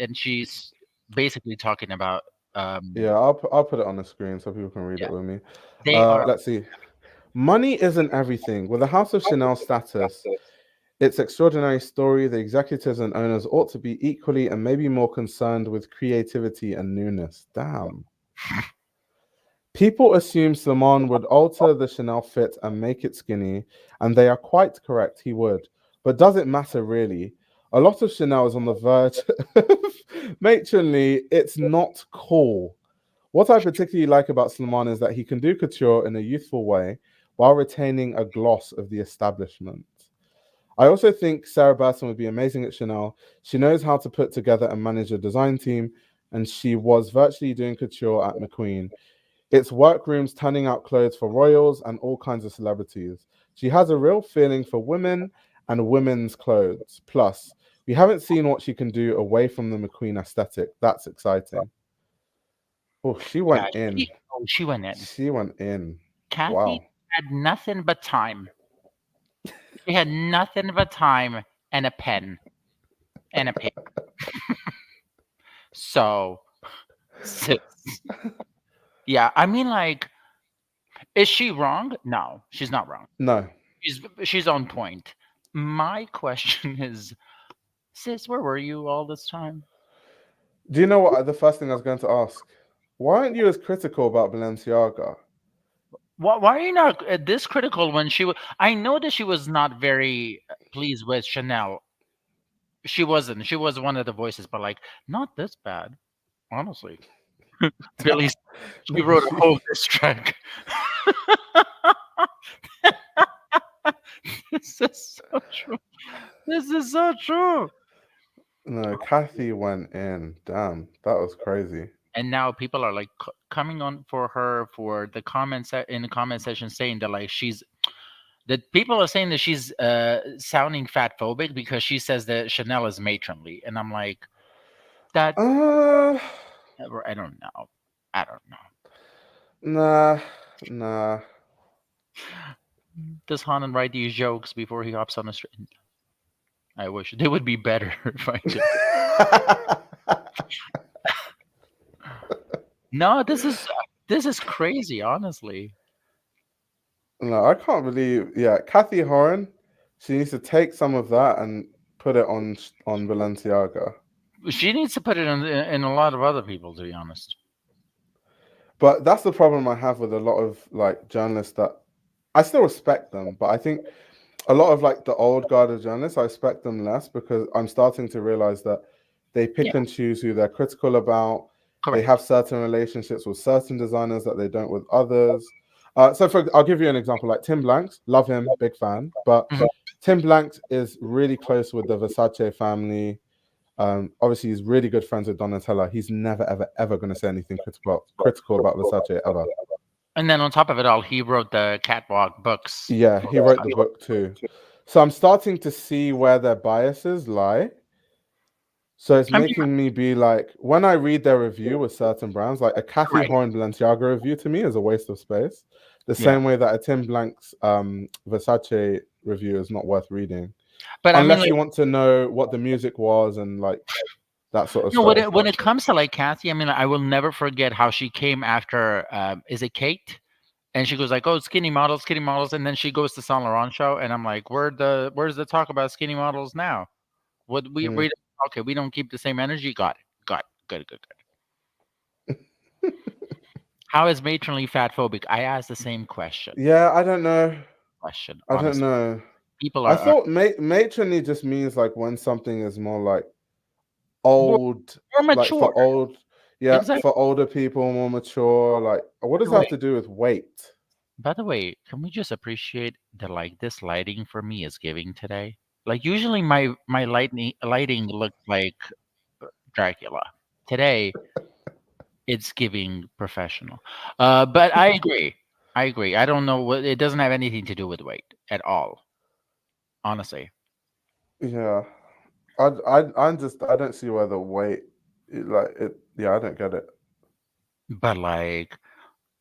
basically talking about Yeah, I'll put it on the screen so people can read yeah, it with me. they are. Let's see. Money isn't everything. With the House of Chanel status, its extraordinary story, the executives and owners ought to be equally and maybe more concerned with creativity and newness. Damn. People assume Salman would alter the Chanel fit and make it skinny, and they are quite correct, he would. But does it matter really? A lot of Chanel is on the verge of matronly, it's not cool. What I particularly like about Salman is that he can do couture in a youthful way while retaining a gloss of the establishment. I also think Sarah Burton would be amazing at Chanel. She knows how to put together and manage a design team, and she was virtually doing couture at McQueen. It's workrooms turning out clothes for royals and all kinds of celebrities. She has a real feeling for women and women's clothes. Plus, we haven't seen what she can do away from the McQueen aesthetic. That's exciting. Oh, she Yeah, went in. she went in. She went in. Kathy Wow. had nothing but time. She had nothing but time and a pen and a paper. So, sis, yeah, I mean, like, is she wrong? No, she's not wrong. No. She's on point. My question is, sis, where were you all this time? Do you know what the first thing I was going to ask? Why aren't you as critical about Balenciaga? Why are you not this critical when she was? I know that she was not very pleased with Chanel. She wasn't. She was one of the voices, but like not this bad, honestly. Billy, she No, wrote a whole diss track. This is so true. This is so true. no, Kathy went in. Damn, that was crazy. And now people are like coming on for her for the comments in the comment section saying that like that people are saying that she's sounding fat phobic because she says that Chanel is matronly, and I'm like that. Uh, I don't know. I don't know. nah. Does Hanan write these jokes before he hops on the street? I wish they would be better if I did. No, this is crazy, honestly. No, I can't believe. Yeah, Kathy Horan, she needs to take some of that and put it on Balenciaga. She needs to put it in a lot of other people, to be honest. But that's the problem I have with a lot of like journalists that I still respect them, but I think a lot of like the old guard of journalists, I respect them less because I'm starting to realize that they pick Yeah, and choose who they're critical about. They correct. have certain relationships with certain designers that they don't with others. I'll give you an example, like Tim Blanks, love him, big fan, but Mhm. Tim Blanks is really close with the Versace family. Obviously, he's really good friends with Donatella. He's never, ever, ever going to say anything critical about Versace ever. And then on top of it all, he wrote the catwalk books. Yeah, he wrote the book too. So I'm starting to see where their biases lie. So it's I mean, making me be like, when I read their review with certain brands, like a Kathy right. Horn Balenciaga review to me is a waste of space. The Yeah. same way that a Tim Blanks Versace review is not worth reading. But I mean, Unless like, you want to know what the music was and like that sort of No, stuff. when it comes to like Kathy, I mean, I will never forget how she came after. Is it Kate? And she goes like, "Oh, skinny models," and then she goes to Saint Laurent show, and I'm like, where's the talk about skinny models now? What we okay, we don't keep the same energy. Got it, good. How is matronly fat phobic? I asked the same question. Yeah, I don't know. I don't Honestly, know. people I are thought matronly just means like when something is more like more, old, more like for mature. old, yeah, Exactly. for older people, more mature. Like, what does that have to do with weight? By the way, can we just appreciate the like this lighting for me is giving today? Like usually my lighting looked like Dracula. Today it's giving professional. But I agree. I agree. I don't know what it doesn't have anything to do with weight at all. Honestly. Yeah, I don't see where the weight, like it. Yeah, I don't get it. But like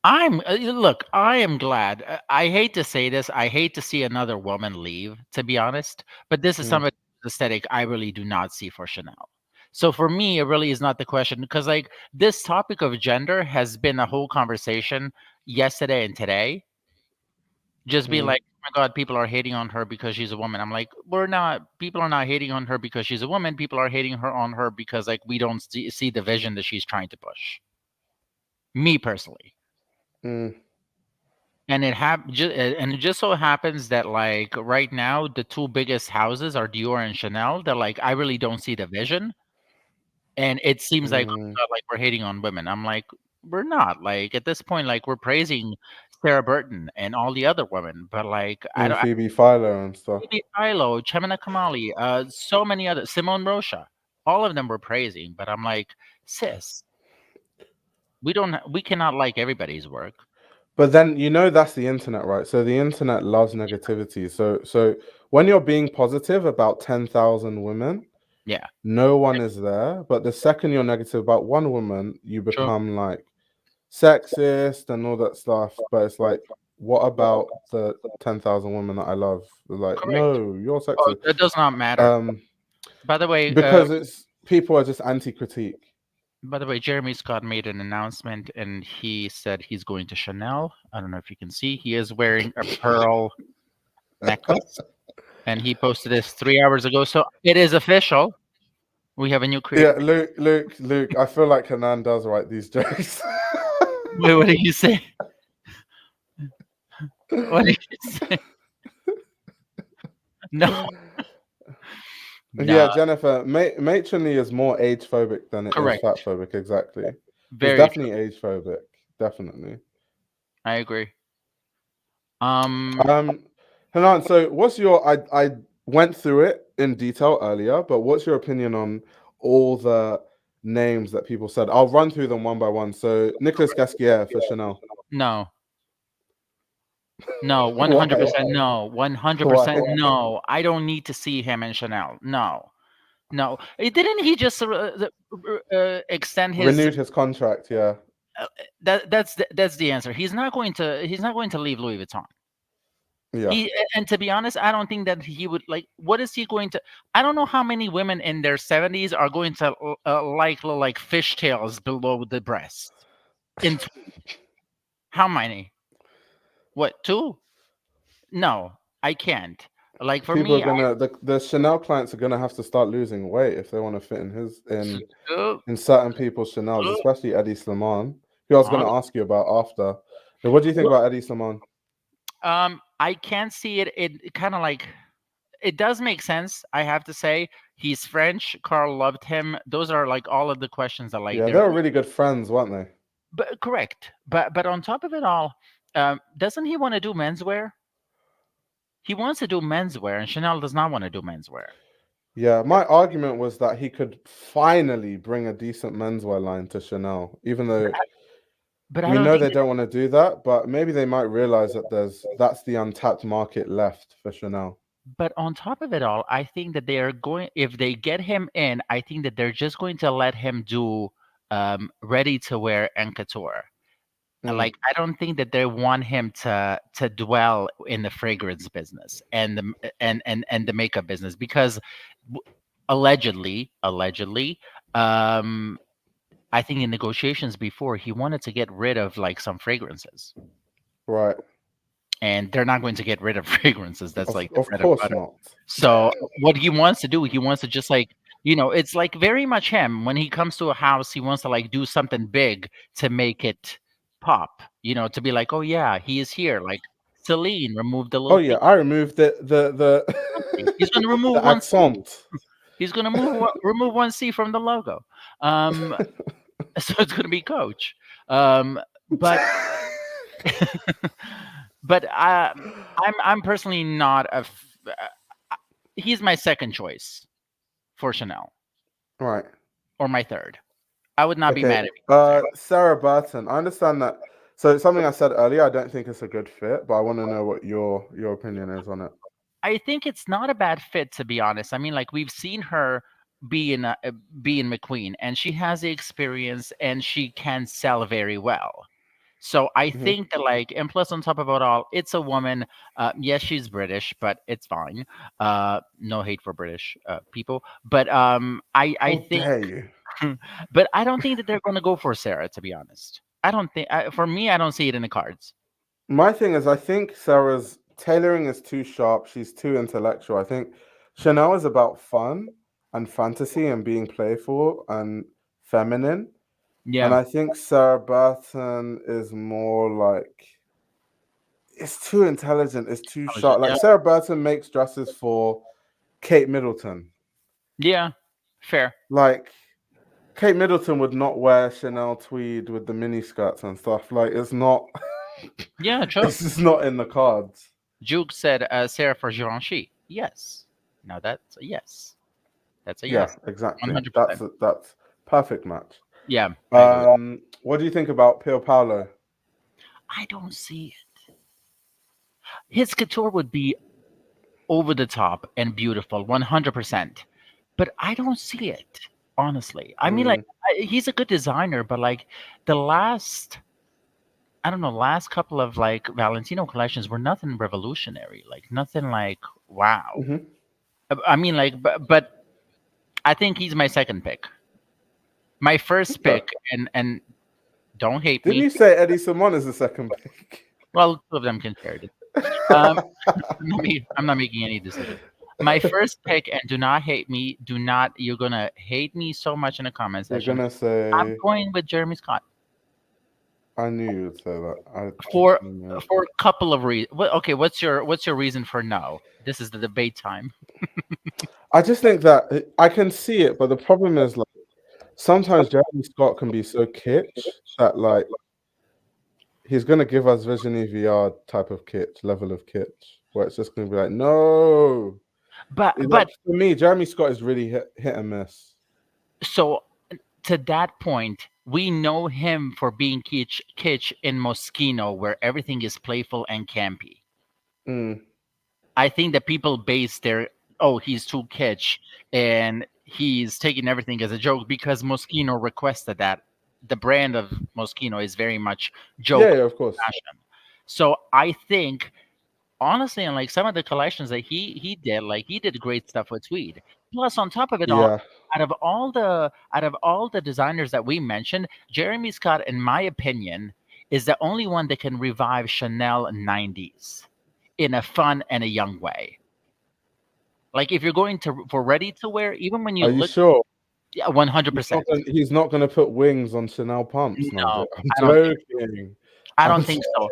look, I am glad. I hate to say this. I hate to see another woman leave, to be honest. But this is Mm, some aesthetic I really do not see for Chanel. So for me, it really is not the question because like this topic of gender has been a whole conversation yesterday and today. Just be mm, like, oh my God, people are hating on her because she's a woman. I'm like, we're not. People are not hating on her because she's a woman. People are hating her on her because like we don't see the vision that she's trying to push. Me personally. mm. And and it just so happens that like right now the two biggest houses are Dior and Chanel. That like I really don't see the vision, and it seems like oh Mm. my God, like we're hating on women. I'm like we're not. Like at this point, like we're praising Sarah Burton and all the other women, but like I And don't. Phoebe Philo and stuff. Phoebe Philo, Chemina Kamali, so many other Simone Rocha, all of them were praising, but I'm like sis, we cannot like everybody's work. But then that's the internet, right? So the internet loves negativity. So when you're being positive about 10,000 women, Yeah, no one is there. But the second you're negative about one woman, you true. become like sexist and all that stuff. But it's like, what about the 10,000 women that I love? Like, Correct. no, you're Oh, sexist. that does not matter. Um, By the way, because it's people are just anti-critique. Jeremy Scott made an announcement and he said he's going to Chanel. I don't know if you can see. He is wearing a pearl necklace and he posted this 3 hours ago. So it is official. We have a new Yeah, creative. Luke. I feel like Hanan does write these jokes. Wait, what did you say? What did you say? No, Yeah, no, Jennifer, matronly is more age phobic than it is fat correct. phobic. Exactly, it's Very true. definitely age phobic. Definitely. I agree. Um, Hanan, so what's your? I went through it in detail earlier, but what's your opinion on all the names that people said? I'll run through them one by one. So Nicolas Gasquier for Chanel. No, no, Why? 100% no, 100% Why? no. I don't need to see him in Chanel. No, no. Didn't he just extend his Renewed his contract. Yeah, that's the answer. He's not going to leave Louis Vuitton. yeah. And to be honest, I don't think that he would like. What is he going to? I don't know how many women in their 70s are going to like fishtails below the breast. In how many? What, two? No, I can't. Like for People are me, gonna the Chanel clients are gonna have to start losing weight if they want to fit in his uh, in certain people's Chanel's, uh, especially Eddie Slimane, who I was gonna ask you about after. Now, what do you think about Eddie Slimane? I can't see it. It kind of like it does make sense. I have to say, he's French. Carl loved him. Those are like all of the questions that like Yeah, they're they were really good friends, weren't they? but correct. But on top of it all, doesn't he want to do menswear? He wants to do menswear, and Chanel does not want to do menswear. Yeah, my argument was that he could finally bring a decent menswear line to Chanel, even though But I we don't know think they don't want to do that, but maybe they might realize that that's the untapped market left for Chanel. But on top of it all, I think that they are going if they get him in, I think that they're just going to let him do ready to wear and couture. Mm, Like I don't think that they want him to dwell in the fragrance business and and the makeup business because allegedly Um, I think in negotiations before, he wanted to get rid of like some fragrances, Right. and they're not going to get rid of fragrances. That's like the Of bread and course butter. not. So what he wants to do, he wants to just like, it's like very much him. When he comes to a house, he wants to like do something big to make it pop. To be like, oh yeah, he is here. Like Celine removed the Oh little yeah, C. I removed He's going to remove the one C. accent. He's going to remove one C from the logo. Um, so it's going to be Coach. But but I'm personally not he's my second choice for Chanel, Right. or my third. I would not be Okay. mad if he was there. Sarah Burton. I understand that. So something I said earlier, I don't think it's a good fit, but I want to know what your opinion is on it. I think it's not a bad fit, to be honest. I mean, like we've seen her be in McQueen, and she has the experience, and she can sell very well. So I Hmm. think that like, and plus on top of it all, it's a woman. Yes, she's British, but it's fine. No hate for British people, but I How think, dare you? but I don't think that they're going to go for Sarah. To be honest, I don't think. For me, I don't see it in the cards. My thing is, I think Sarah's tailoring is too sharp. She's too intellectual. I think Chanel is about fun and fantasy and being playful and feminine. And Yeah, I think Sarah Burton is more like it's too intelligent, it's too sharp. Like yeah, Sarah Burton makes dresses for Kate Middleton. yeah, fair. Like Kate Middleton would not wear Chanel tweed with the mini skirts and stuff. Like it's not Yeah, true. it's just not in the cards. Juke said Sarah for Givenchy. Yes. Now that's a yes. That's a Yeah, yes. exactly. 100%. That's perfect match. Yeah, I agree. What do you think about Pio Paolo? I don't see it. His couture would be over the top and beautiful, 100%. But I don't see it, honestly. I mean, like, Mm, he's a good designer, but like the last, I don't know, last couple of like Valentino collections were nothing revolutionary, like nothing like wow. hmm I mean, like, but I think he's my second pick. My first Okay. pick, and don't hate Didn't me. you say Eddie Simon is the second pick? Well, two of them can share it. Um, I'm not making any decision. My first pick, and do not hate me. Do not. You're gonna hate me so much in the comment You're section. gonna I'm say going with Jeremy Scott I knew you would say that. I for just knew it. for a couple of reasons. Okay, what's your reason for no? This is the debate time. I just think that I can see it, but the problem is like sometimes Jeremy Scott can be so kitsch that like he's gonna give us Virginie Viard type of kitsch, level of kitsch, where it's just gonna be like, no. But Like for me, Jeremy Scott is really hit and miss. so to that point, we know him for being kitsch in Moschino, where everything is playful and campy. Mm. I think that people base their, oh, he's too kitsch and he's taking everything as a joke because Moschino requested that. The brand of Moschino is very much Yeah, joke yeah, of course. fashion. So I think honestly, and like some of the collections that he did, like he did great stuff with Tweed. Plus, on top of it all, Yeah. out of all the designers that we mentioned, Jeremy Scott, in my opinion, is the only one that can revive Chanel 90s in a fun and a young way. Like if you're going to for ready to wear, even when you Are you look, sure? yeah, 100%. He's not gonna put wings on Chanel pumps. No, No, I'm I don't think. joking. I I'm don't think so.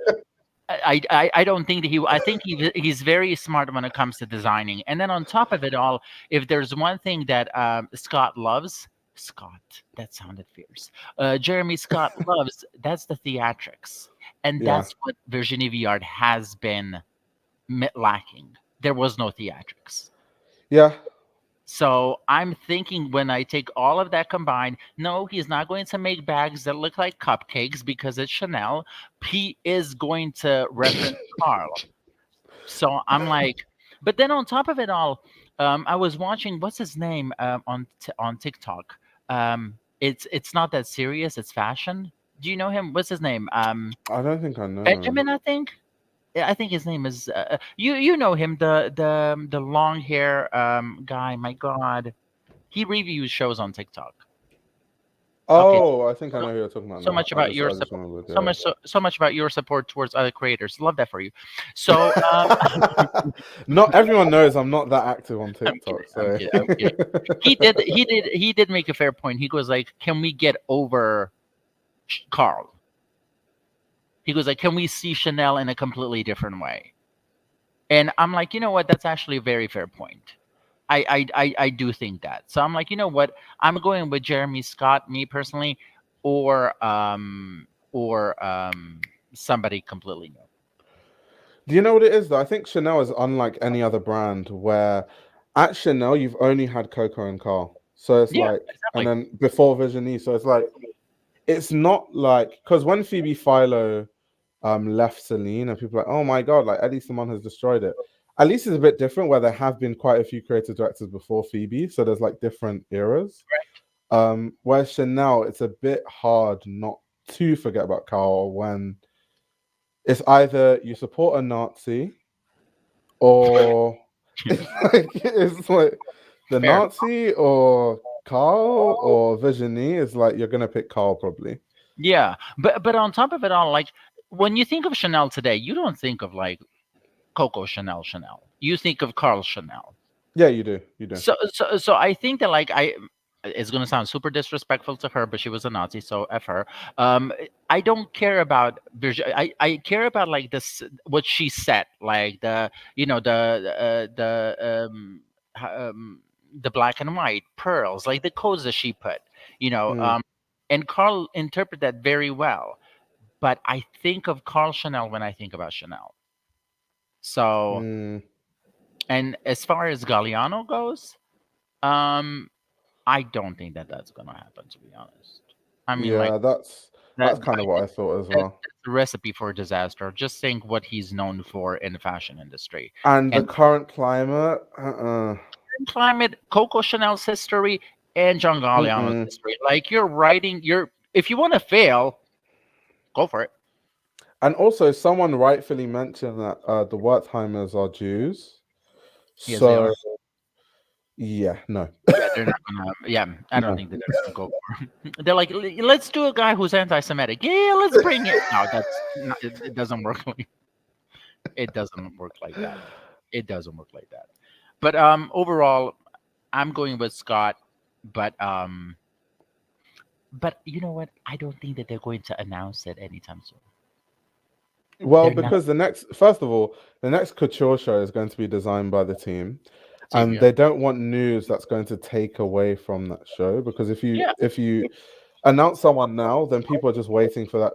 I don't think that he. I think he's very smart when it comes to designing. And then on top of it all, if there's one thing that Scott loves, Scott, that sounded fierce. Jeremy Scott loves, that's the theatrics, and yeah. that's what Virginie Viard has been lacking. There was no theatrics. Yeah. So I'm thinking when I take all of that combined, no, he's not going to make bags that look like cupcakes because it's Chanel. He is going to reference Karl. So I'm like, but then on top of it all, I was watching what's his name on TikTok. It's not that serious. It's fashion. Do you know him? What's his name? I don't think I know. Benjamin, I think. Yeah, I think his name is you know him, the long hair guy. My God, he reviews shows on TikTok. Okay, Oh, I think I so, know who you're talking about so now. much about your I just support. remembered. So Yeah. much, so much about your support towards other creators. Love that for you. So, Not everyone knows I'm not that active on I'm kidding. TikTok, I'm so kidding. I'm kidding. He did make a fair point. He goes like, "Can we get over Carl?" He goes like, "Can we see Chanel in a completely different way?" And I'm like, you know what? That's actually a very fair point. I do think that. So I'm like, you know what? I'm going with Jeremy Scott, me personally, or somebody completely new. do you know what it is though? I think Chanel is unlike any other brand where at Chanel you've only had Coco and Carl. So it's Yeah, like, and exactly. then before Virginie, so it's like it's not like because when Phoebe Philo left Celine and people are like, oh my god, like Eddie Simon has destroyed it. At least it's a bit different where there have been quite a few creative directors before Phoebe, so there's like different eras. Whereas Chanel, it's a bit hard not to forget about Carl when it's either you support a Nazi or it's like the Fair. Nazi or Carl or Virginie is like you're gonna pick Carl probably. Yeah, but on top of it all, like when you think of Chanel today, you don't think of like Coco Chanel Chanel. You think of Carl Chanel. Yeah, you do. You do. So I think that like it's gonna sound super disrespectful to her, but she was a Nazi, so f her. I don't care about I care about like this what she said, like the black and white pearls, like the codes that she put, you know. Mm, And Carl interpreted that very well. But I think of Carl Chanel when I think about Chanel. So, mm. and as far as Galliano goes, um, I don't think that that's gonna happen. To be honest, I mean, like Yeah, that's that. kind of what I thought as well. That's a recipe for disaster. Just think what he's known for in the fashion industry And the and current climate, climate, Coco Chanel's history, and John Galliano's mm-mm. history. Like you're writing, you're if you want to fail, go for it. And also someone rightfully mentioned that the Wertheimers are Jews. Yes, they are. So yeah, no. Yeah, they're not gonna. Yeah, I don't No. think that they're gonna go for. They're like, let's do a guy who's anti-Semitic. Yeah, let's bring it. No, that's not, it doesn't work like it doesn't work like that. It doesn't work like that. But overall, I'm going with Scott. But but you know what? I don't think that they're going to announce it anytime soon. Well, They're not. because first of all, the next couture show is going to be designed by the team, Same and here. they don't want news that's going to take away from that show. Because Yeah, if you announce someone now, then people are just waiting for that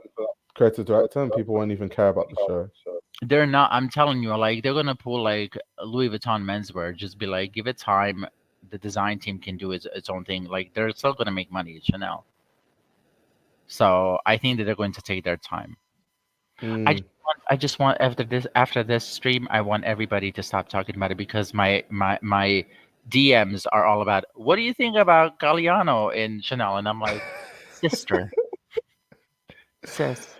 creative director, and people won't even care about the show. they're not. I'm telling you, like they're gonna pull like Louis Vuitton menswear. Just be like, give it time. The design team can do its own thing. Like they're still gonna make money at Chanel. So I think that they're going to take their time. Mm. I just want after this stream, I want everybody to stop talking about it because my DMs are all about what do you think about Galliano in Chanel? And I'm like, sister, sis.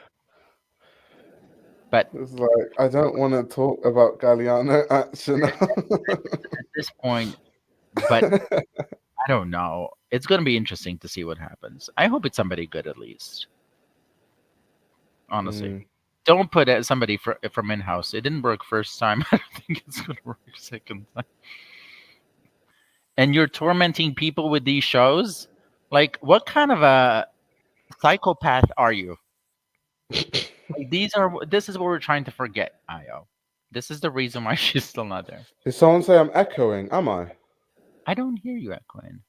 But It's like I don't want to talk about Galliano at Chanel. at this point, but I don't know. It's gonna be interesting to see what happens. I hope it's somebody good at least. Honestly. Mm. Don't put somebody from in-house. It didn't work first time. I don't think it's gonna work second time. And you're tormenting people with these shows? Like, what kind of a psychopath are you? Like, this is what we're trying to forget, Io. This is the reason why she's still not there. Did someone say I'm echoing? Am I? I don't hear you echoing.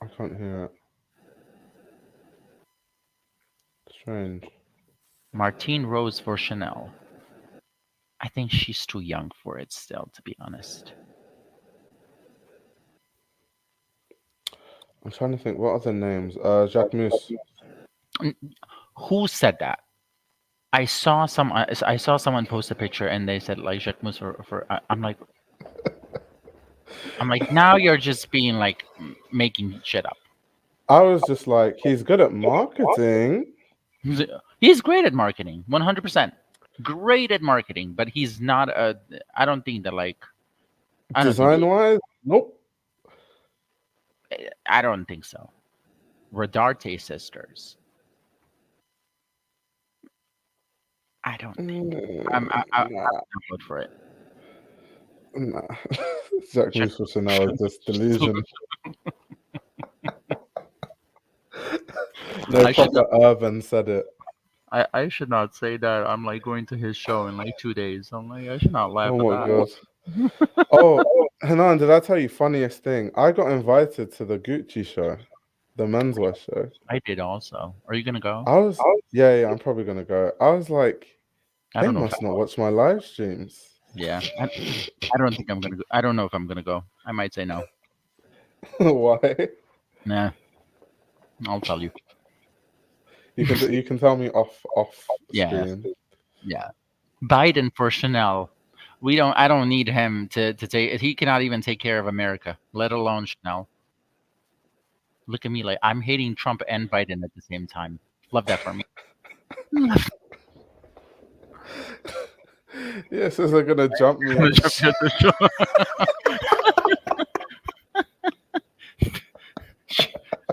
I can't hear it. Strange. Martine Rose for Chanel. I think she's too young for it still, to be honest. I'm trying to think. What other names? Jacques Mus. Who said that? I saw someone post a picture and they said like Jacques Mus for I'm like now you're just being like making shit up. I was just like, he's good at marketing. He's great at marketing, 100%. Great at marketing, but he's not a. I don't think that like. I don't think. Design wise, nope. I don't think so. Rodarte sisters. I don't think I'm Nah, gonna vote for it. nah. Jack Check. Louis for Chanel is just delusion. No I should not, proper urban said it. I should not say that. I'm like going to his show in like 2 days. I'm like I should not laugh Oh at my that. god. Oh, Hanan, did I tell you funniest thing? I got invited to the Gucci show, the menswear show. I did also. Are you gonna go? I was, yeah, I'm probably gonna go. I was like, I they don't know. must not watch my live streams. Yeah, I don't think I'm gonna go. I don't know if I'm gonna go. I might say no. Why? Nah, I'll tell you. You can tell me off Yeah, screen. yeah. Biden for Chanel. We don't. I don't need him to take. He cannot even take care of America, let alone Chanel. Look at me like I'm hating Trump and Biden at the same time. Love that for me. Yes, is they're gonna jump me at the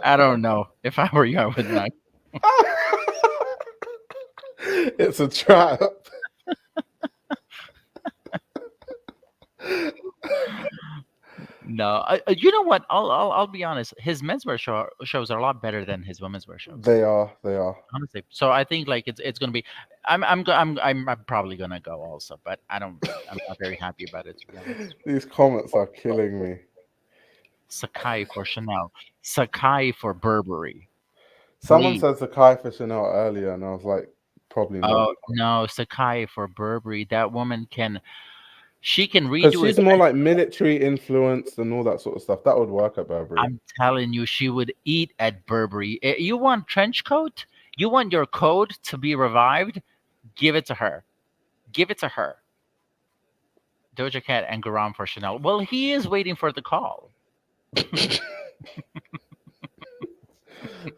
I don't know. If I were you, I would not. It's a trap. No, you know what? I'll be honest. His menswear shows are a lot better than his women's wear shows. They are. Honestly, so I think like it's gonna be. I'm probably gonna go also, but I'm not very happy about it to be honest. These comments are killing me. Sakai for Chanel, Sakai for Burberry. Someone Please. said Sakai for Chanel earlier, and I was like, probably not. Oh no, Sakai for Burberry. That woman can. She can Because redo she's it. more like military influenced and all that sort of stuff. That would work at Burberry. I'm telling you, she would eat at Burberry. You want trench coat? You want your coat to be revived? Give it to her. Give it to her. Doja Cat and Garam for Chanel. Well, he is waiting for the call.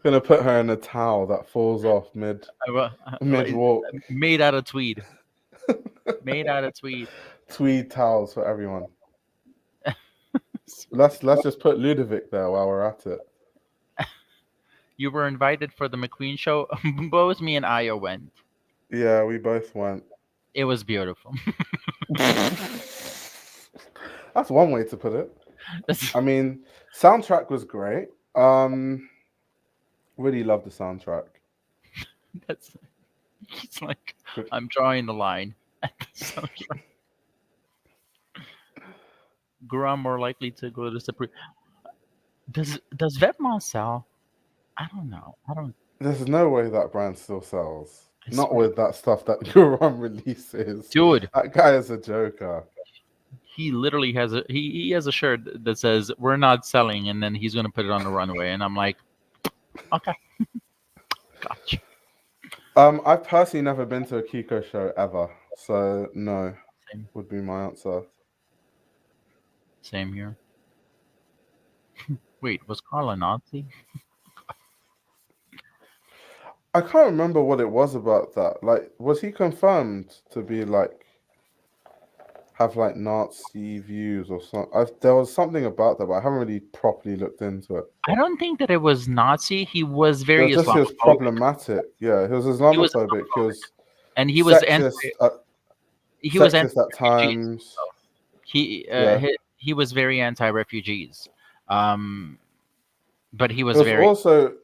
Gonna put her in a towel that falls off mid walk. Made out of tweed. Made out of tweed. Tweed towels for everyone. Let's just put Ludovic there while we're at it. You were invited for the McQueen show. Both me and Aya went. Yeah, we both went. It was beautiful. That's one way to put it. I mean, soundtrack was great. Really loved the soundtrack. It's like I'm drawing the line at the soundtrack. Garam more likely to go to Supreme. Does Vetements sell? I don't know. There's no way that brand still sells. I Not swear. with that stuff that Garam releases. Dude, That guy is a joker. he literally has he has a shirt that says "We're not selling," and then he's gonna put it on the runway, and I'm like, okay, gotcha. I've personally never been to a Kiko show ever, so no Same. would be my answer. Same here. Wait, was Karl a Nazi? I can't remember what it was about that. Like, was he confirmed to be like have like Nazi views or something? There was something about that, but I haven't really properly looked into it. I don't think that it was Nazi. He was It very was just he was Islamophobic. problematic. Yeah, he was Islamophobic. He was And he was sexist. he was Sexist at anti-refugees. times. He he was very anti-refugees. But he was It was very also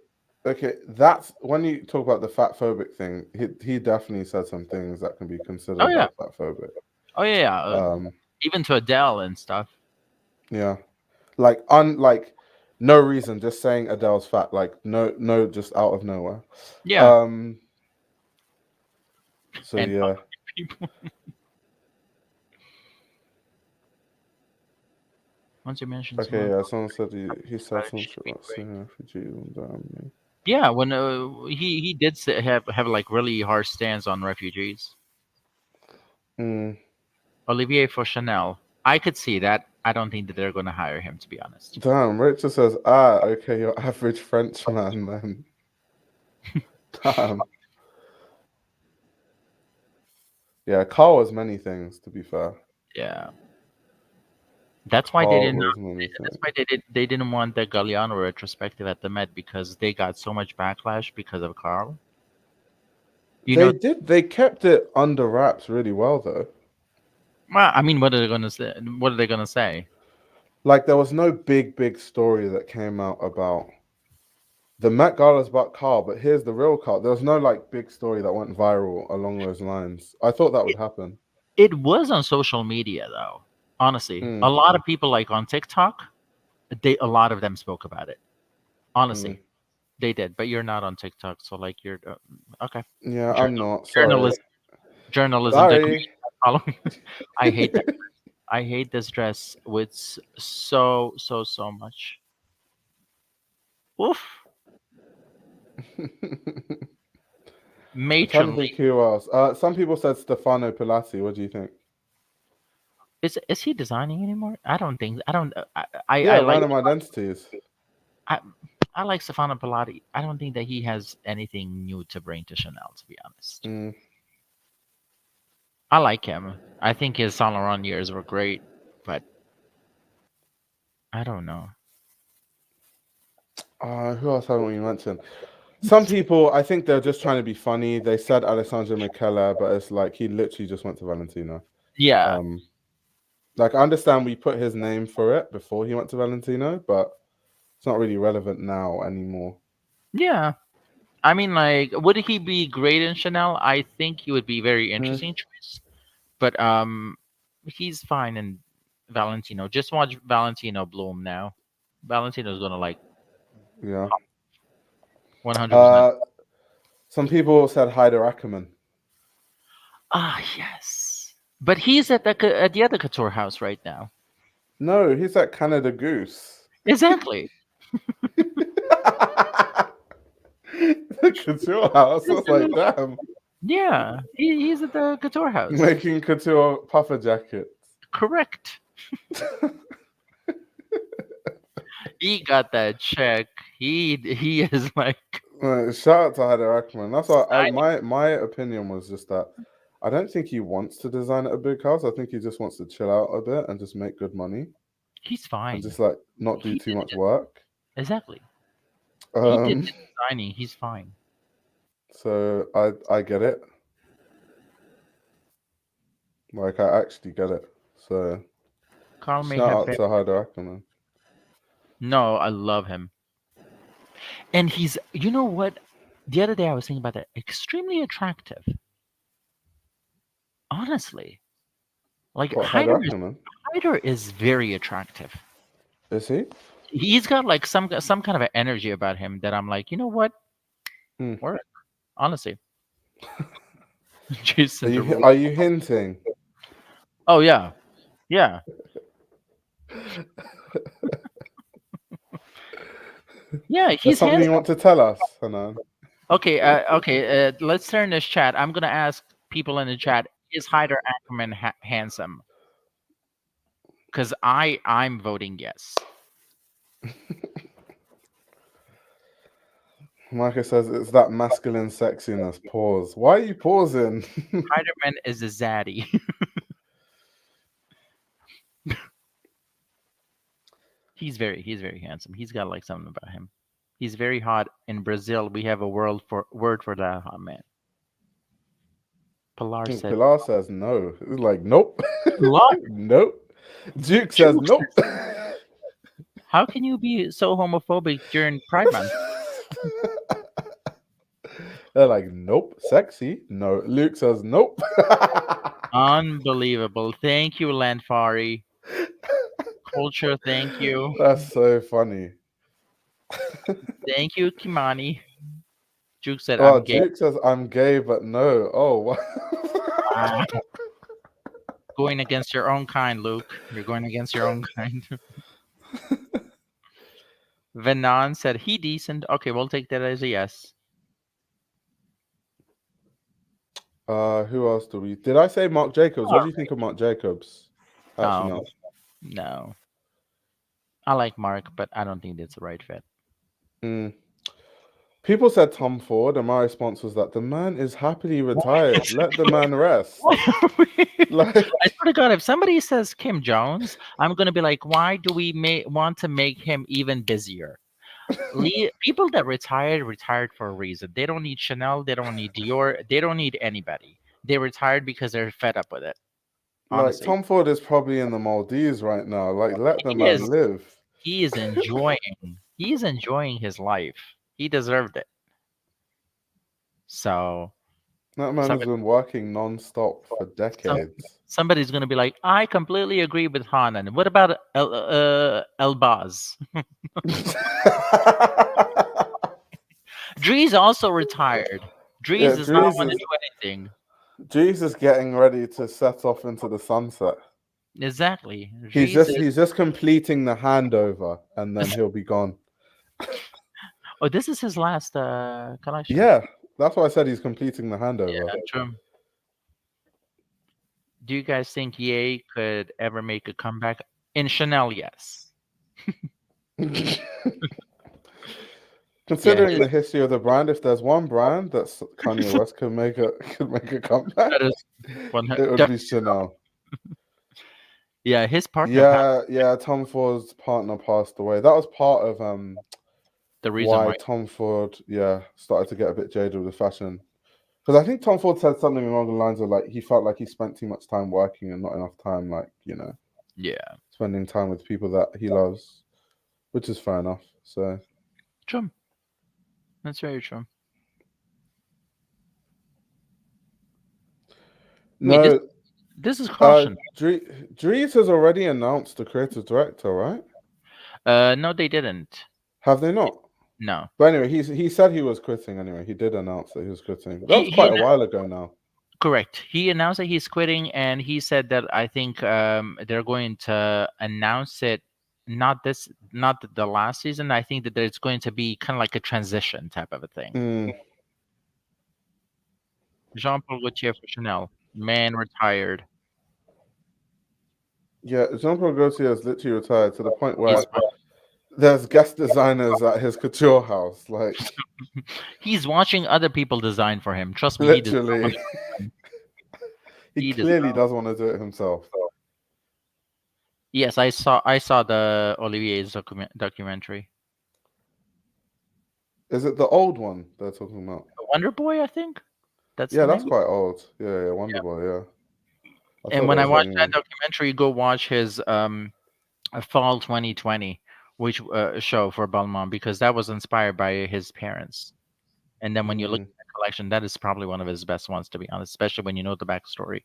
okay. That's when you talk about the fatphobic thing. He definitely said some things that can be considered Oh, yeah. like fatphobic. oh yeah, even to Adele and stuff. Yeah, like no reason, just saying Adele's fat, like no, just out of nowhere. Yeah. So And yeah, people. Once you mentioned okay. someone- Yeah, someone said he said some shit about seeing refugees in Germany. Yeah, when he did have like really harsh stance on refugees. Mm. Olivier for Chanel. I could see that. I don't think that they're going to hire him, to be honest. Damn, Richard says, okay, your average Frenchman then. Damn. Yeah, Carl was many things, to be fair. Yeah. That's why they Carl didn't. was many That's things. why they didn't want the Galliano retrospective at the Met because they got so much backlash because of Carl. You They know, did. They kept it under wraps really well, though. well, I mean, what are they gonna say? What are they gonna say? Like there was no big story that came out about the Met Gala's about Carl, but here's the real Carl. There was no like big story that went viral along those lines. I thought that would happen. It was on social media though. Honestly, Mm, a lot of people like on TikTok, a lot of them spoke about it. mm. Honestly, they did. But you're not on TikTok, so like you're okay. Yeah, Journal, I'm not. Sorry. journalism, journalism technique. Sorry. Following. I hate that. I hate this dress with so much. Oof. I'm trying to think Matronly. who else. Some people said Stefano Pilati. What do you think? Is he designing anymore? I don't think. I don't. Yeah, I like. Random Identities. I, I like Stefano Pilati. I don't think that he has anything new to bring to Chanel. To be honest, Mm. I like him. I think his Saint Laurent years were great, but I don't know. Who else haven't we mentioned? Some people, I think they're just trying to be funny. They said Alessandro Michele, but it's like he literally just went to Valentino. Yeah, Um, like I understand we put his name for it before he went to Valentino, but it's not really relevant now anymore. yeah. I mean, like, would he be great in Chanel? I think he would be very Mm, interesting choice. But he's fine in Valentino. Just watch Valentino bloom now. Valentino's gonna like yeah. 100%. Uh, some people said Hyder Ackerman. Ah, yes. But he's at at the other couture house right now. No, he's at Canada Goose. Exactly. The couture house. I was like, damn, Yeah, he's at the couture house. making couture puffer jackets. Correct. He got that check. He is like Shout out to Hyder Ackerman. That's why I, my opinion was just that I don't think he wants to design at a big house. I think he just wants to chill out a bit and just make good money he's and fine. just like not do He too did much it. work. Exactly. He did Um, the designing. He's fine. so I get it. Like I actually get it. So Carl may shout have out been. to Hyder Ackerman. No, I love him. And he's, you know what? The other day I was thinking about that. Extremely attractive. Honestly. Like What Hyder Ackerman? Hyder is very attractive. Is he? He's got like some kind of an energy about him that I'm like, you know what? Hmm. Work. Honestly. Jason Derulo. Are you hinting? Oh yeah. Yeah. Yeah, There's he's something you handsome. want to tell us, Hanan? Okay, let's turn this chat. I'm gonna ask people in the chat: is Hyder Ackerman handsome? Because I'm voting yes. Micah says it's that masculine sexiness. Pause. Why are you pausing? Hyderman is a zaddy. He's very handsome. He's got like something about him. He's very hot. In Brazil, we have a word for that hot man. Pilar said, Pilar says no. It's like nope, "Pilar, nope. Duke says Juice, nope. how can you be so homophobic during Pride Month?" They're like nope. Sexy? No. Luke says nope. Unbelievable. Thank you, Lanfari. Culture, thank you. That's so funny. Thank you, Kimani. Juke said, Oh, I'm gay. Duke says I'm gay, but no. Oh, wow. Wow. Going against your own kind, Luke. You're going against your own kind. Venan said, he decent. Okay, we'll take that as a yes. Who else do we? Did I say Marc Jacobs? What do you think of Marc Jacobs? Actually, no. No. I like Mark, but I don't think that's the right fit. People said Tom Ford, and my response was that the man is happily retired. Let the man rest. Like, I swear to God, if somebody says Kim Jones, I'm gonna be like, why do we want to make him even busier? People that retired for a reason. They don't need Chanel. They don't need Dior. They don't need anybody. They retired because they're fed up with it. like Honestly, Tom Ford is probably in the Maldives right now. Like, let the he man is. live. He is enjoying. He's enjoying his life. He deserved it. So That man has somebody, been working non-stop for decades. somebody's gonna be like, I completely agree with Hanan. What about Elbaz? Drees also retired. Yeah, Drees does not Drees want to is do anything. Drees is getting ready to set off into the sunset. Exactly. He's Drees just is. he's just completing the handover, and then he'll be gone. Oh, this is his last collection. Yeah, that's why I said he's completing the handover. Yeah, true. Do you guys think Ye could ever make a comeback in Chanel? Yes. Yeah, Considering the history of the brand, if there's one brand that Kanye West could make a comeback, that is one. it would be Chanel. Yeah, his partner Yeah. Tom Ford's partner passed away. That was part of the reason why why. Tom Ford started to get a bit jaded with the fashion. Because I think Tom Ford said something along the lines of like he felt like he spent too much time working and not enough time Yeah, spending time with people that he loves, which is fair enough. So true. That's very true. Wait, no, this is caution. Dries has already announced the creative director, right? No, they didn't. Have they not? No, But anyway, he said he was quitting. Anyway, he did announce that he was quitting. But that was he quite a while ago now. correct. He announced that he's quitting, and he said that I think they're going to announce it not the last season. I think that there's going to be kind of like a transition type of a thing. Mm. Jean-Paul Gaultier for Chanel, man retired. Yeah, Jean-Paul Gaultier is literally retired to the point where He's there's guest designers at his couture house. Like he's watching other people design for him. Trust me, he does not want literally, to. he Does clearly not. does want to do it himself. Yes, I saw the Olivier's documentary. Is it the old one they're talking about? Wonder Boy, I think that's Yeah, the that's name. quite old. Yeah, Wonder Boy. Yeah. I And thought when that I was the watched new that one. documentary, go watch his Fall 2020, which show for Balmain, because that was inspired by his parents. And then when you look at the collection, that is probably one of his best ones, to be honest, especially when you know the backstory.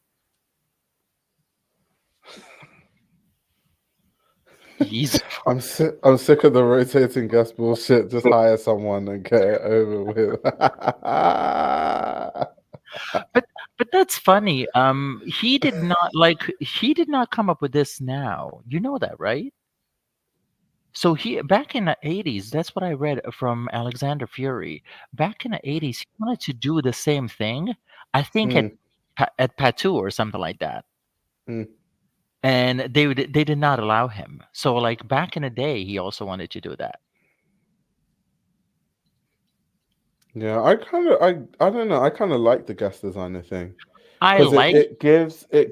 He's I'm sick of the rotating guest bullshit. Just hire someone and get it over with. but that's funny. He did not come up with this now. You know that, right? So he back in the 80s, that's what I read from Alexander Fury. Back in the 80s, he wanted to do the same thing. I think Mm, at Patou or something like that. mm. And they did not allow him. So like back in the day, he also wanted to do that. Yeah, I don't know. I kind of like the guest designer thing I because like it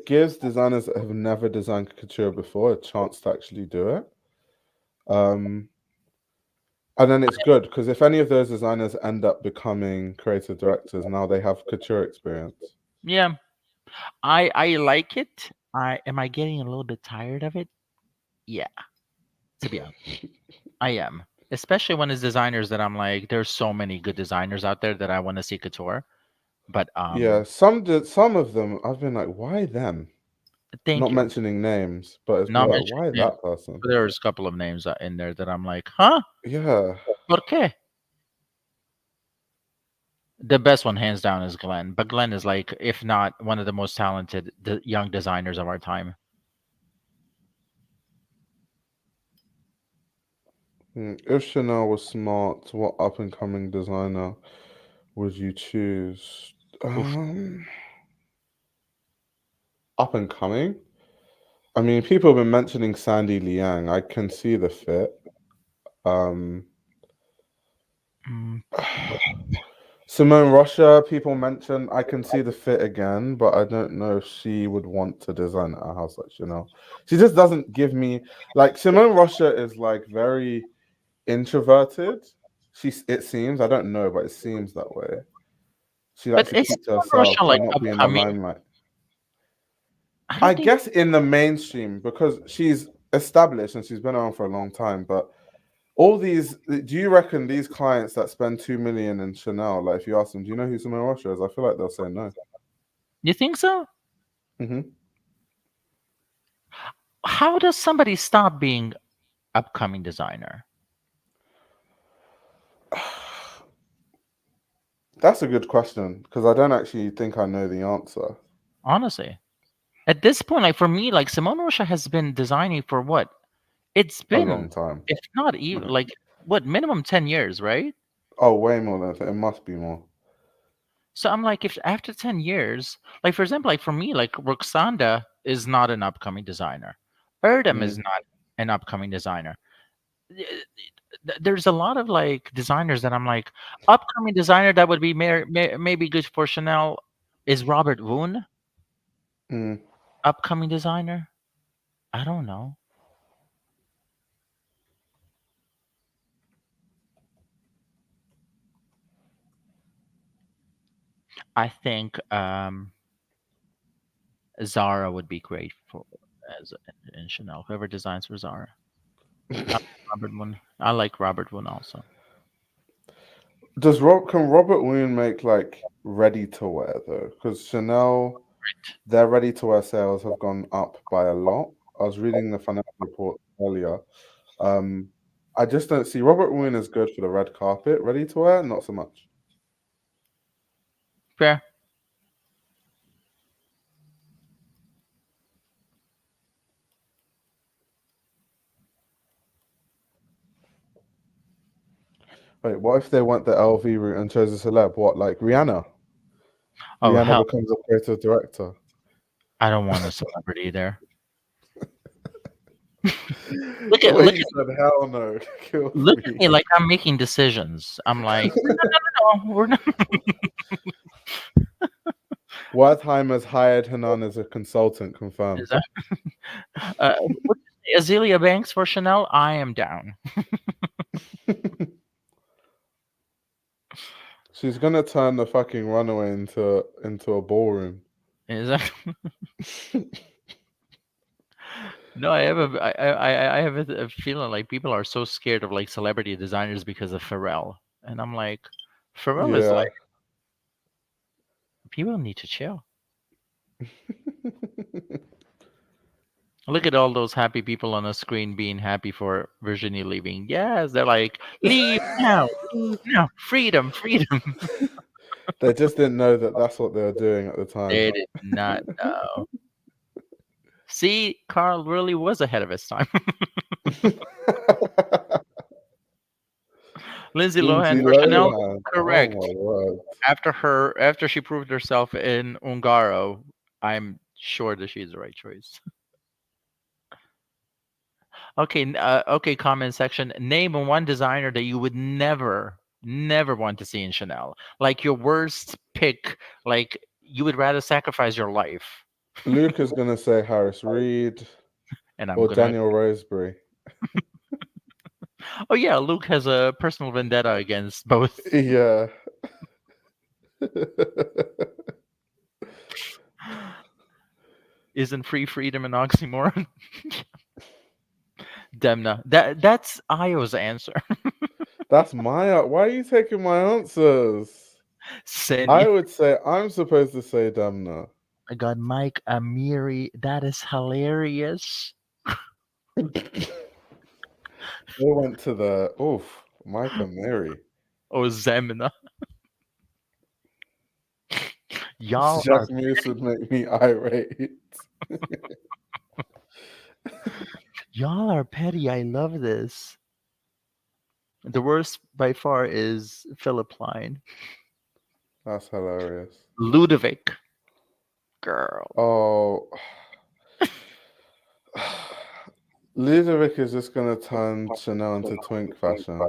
gives designers that have never designed couture before a chance to actually do it. Um, and then it's good because if any of those designers end up becoming creative directors, now they have couture experience. yeah, I like it. I getting a little bit tired of it? Yeah, to be honest. I am. Especially when it's designers that I'm like, there's so many good designers out there that I want to see couture. But Yeah, some of them I've been like, why them? thank Not you. mentioning names, but it's been Not like, mentioning why names. that person? There's a couple of names in there that I'm like, huh? Yeah. ¿Por qué? The best one, hands down, is Glenn. But Glenn is like, if not one of the most talented young designers of our time. If Chanel was smart, what up and coming designer would you choose? Oof. Up and coming? I mean, people have been mentioning Sandy Liang. I can see the fit. Um, Mm, Simone Rocha, people mention. I can see the fit again, but I don't know if she would want to design a house like Chanel. She just doesn't give me like Simone Rocha is like very introverted. It seems, I don't know, but it seems that way. She likes but to is keep to Russia herself like and not be in the upcoming? limelight. I I don't think. guess in the mainstream because she's established and she's been around for a long time, but all these, do you reckon these clients that spend 2 million in Chanel, like if you ask them, do you know who Simone Rocha is? I feel like they'll say no. You think so? Hmm. How does somebody stop being upcoming designer? That's a good question because I don't actually think I know the answer. Honestly, at this point, like for me, like Simone Rocha has been designing for what? It's A been, long time. if not even Yeah. like what, minimum 10 years, right? Oh, way more than that. It must be more. So I'm like, if after 10 years, like for example, like for me, like Roxanda is not an upcoming designer. Erdem is Mm. not an upcoming designer. There's a lot of like designers that I'm like, upcoming designer that would be maybe good for Chanel is Robert Woon, Mm. upcoming designer. I don't know. I think Zara would be great for as in Chanel. Whoever designs for Zara. I like Robert Woon. I like Robert Woon also. Can Robert Woon make like ready to wear though? Because Chanel, their ready to wear sales have gone up by a lot. I was reading the financial report earlier. Um, I just don't see Robert Woon is good for the red carpet. Ready to wear, not so much. Fair. Wait, what if they went the LV route and chose a celeb? What, like Rihanna? Oh Rihanna hell, becomes a creative director. I don't want a celebrity there. Look The at way look you at said hell no kills look at me. me like I'm making decisions. I'm like, no, we're not. Wertheimer's hired Hanan as a consultant, Is confirmed. that, what did you say, Azealia Banks for Chanel? I am down. She's gonna turn the fucking runaway into a ballroom. Is that no? I have I have a feeling like people are so scared of like celebrity designers because of Pharrell, and I'm like, Pharrell is Yeah. like people need to chill. Look at all those happy people on the screen being happy for Virginie leaving. Yes, they're like, leave now, freedom, freedom. They just didn't know that that's what they were doing at the time. They did not know. See, Carl really was ahead of his time. Lindsay Lohan Lindsay for Chanel, Lohan. Oh correct. my word. After she proved herself in Ungaro, I'm sure that she's the right choice. Okay, okay. Comment section. Name one designer that you would never want to see in Chanel. Like your worst pick. Like you would rather sacrifice your life. Luke is gonna say Harris Reed And I'm or gonna. Daniel Roseberry. Oh yeah, Luke has a personal vendetta against both. Yeah. Isn't free freedom an oxymoron? Demna. That's Io's answer. That's my. Why are you taking my answers? I Seni. would say I'm supposed to say Damna. I got Mike Amiri. That is hilarious. They went to the Mike and Mary. Oh, Zemna. Y'all are Jack Muse would make me irate. y'all are petty. I love this. The worst by far is Philip Line. That's hilarious. Ludovic. Girl. Oh, Ludovic is just gonna turn Chanel into twink fashion,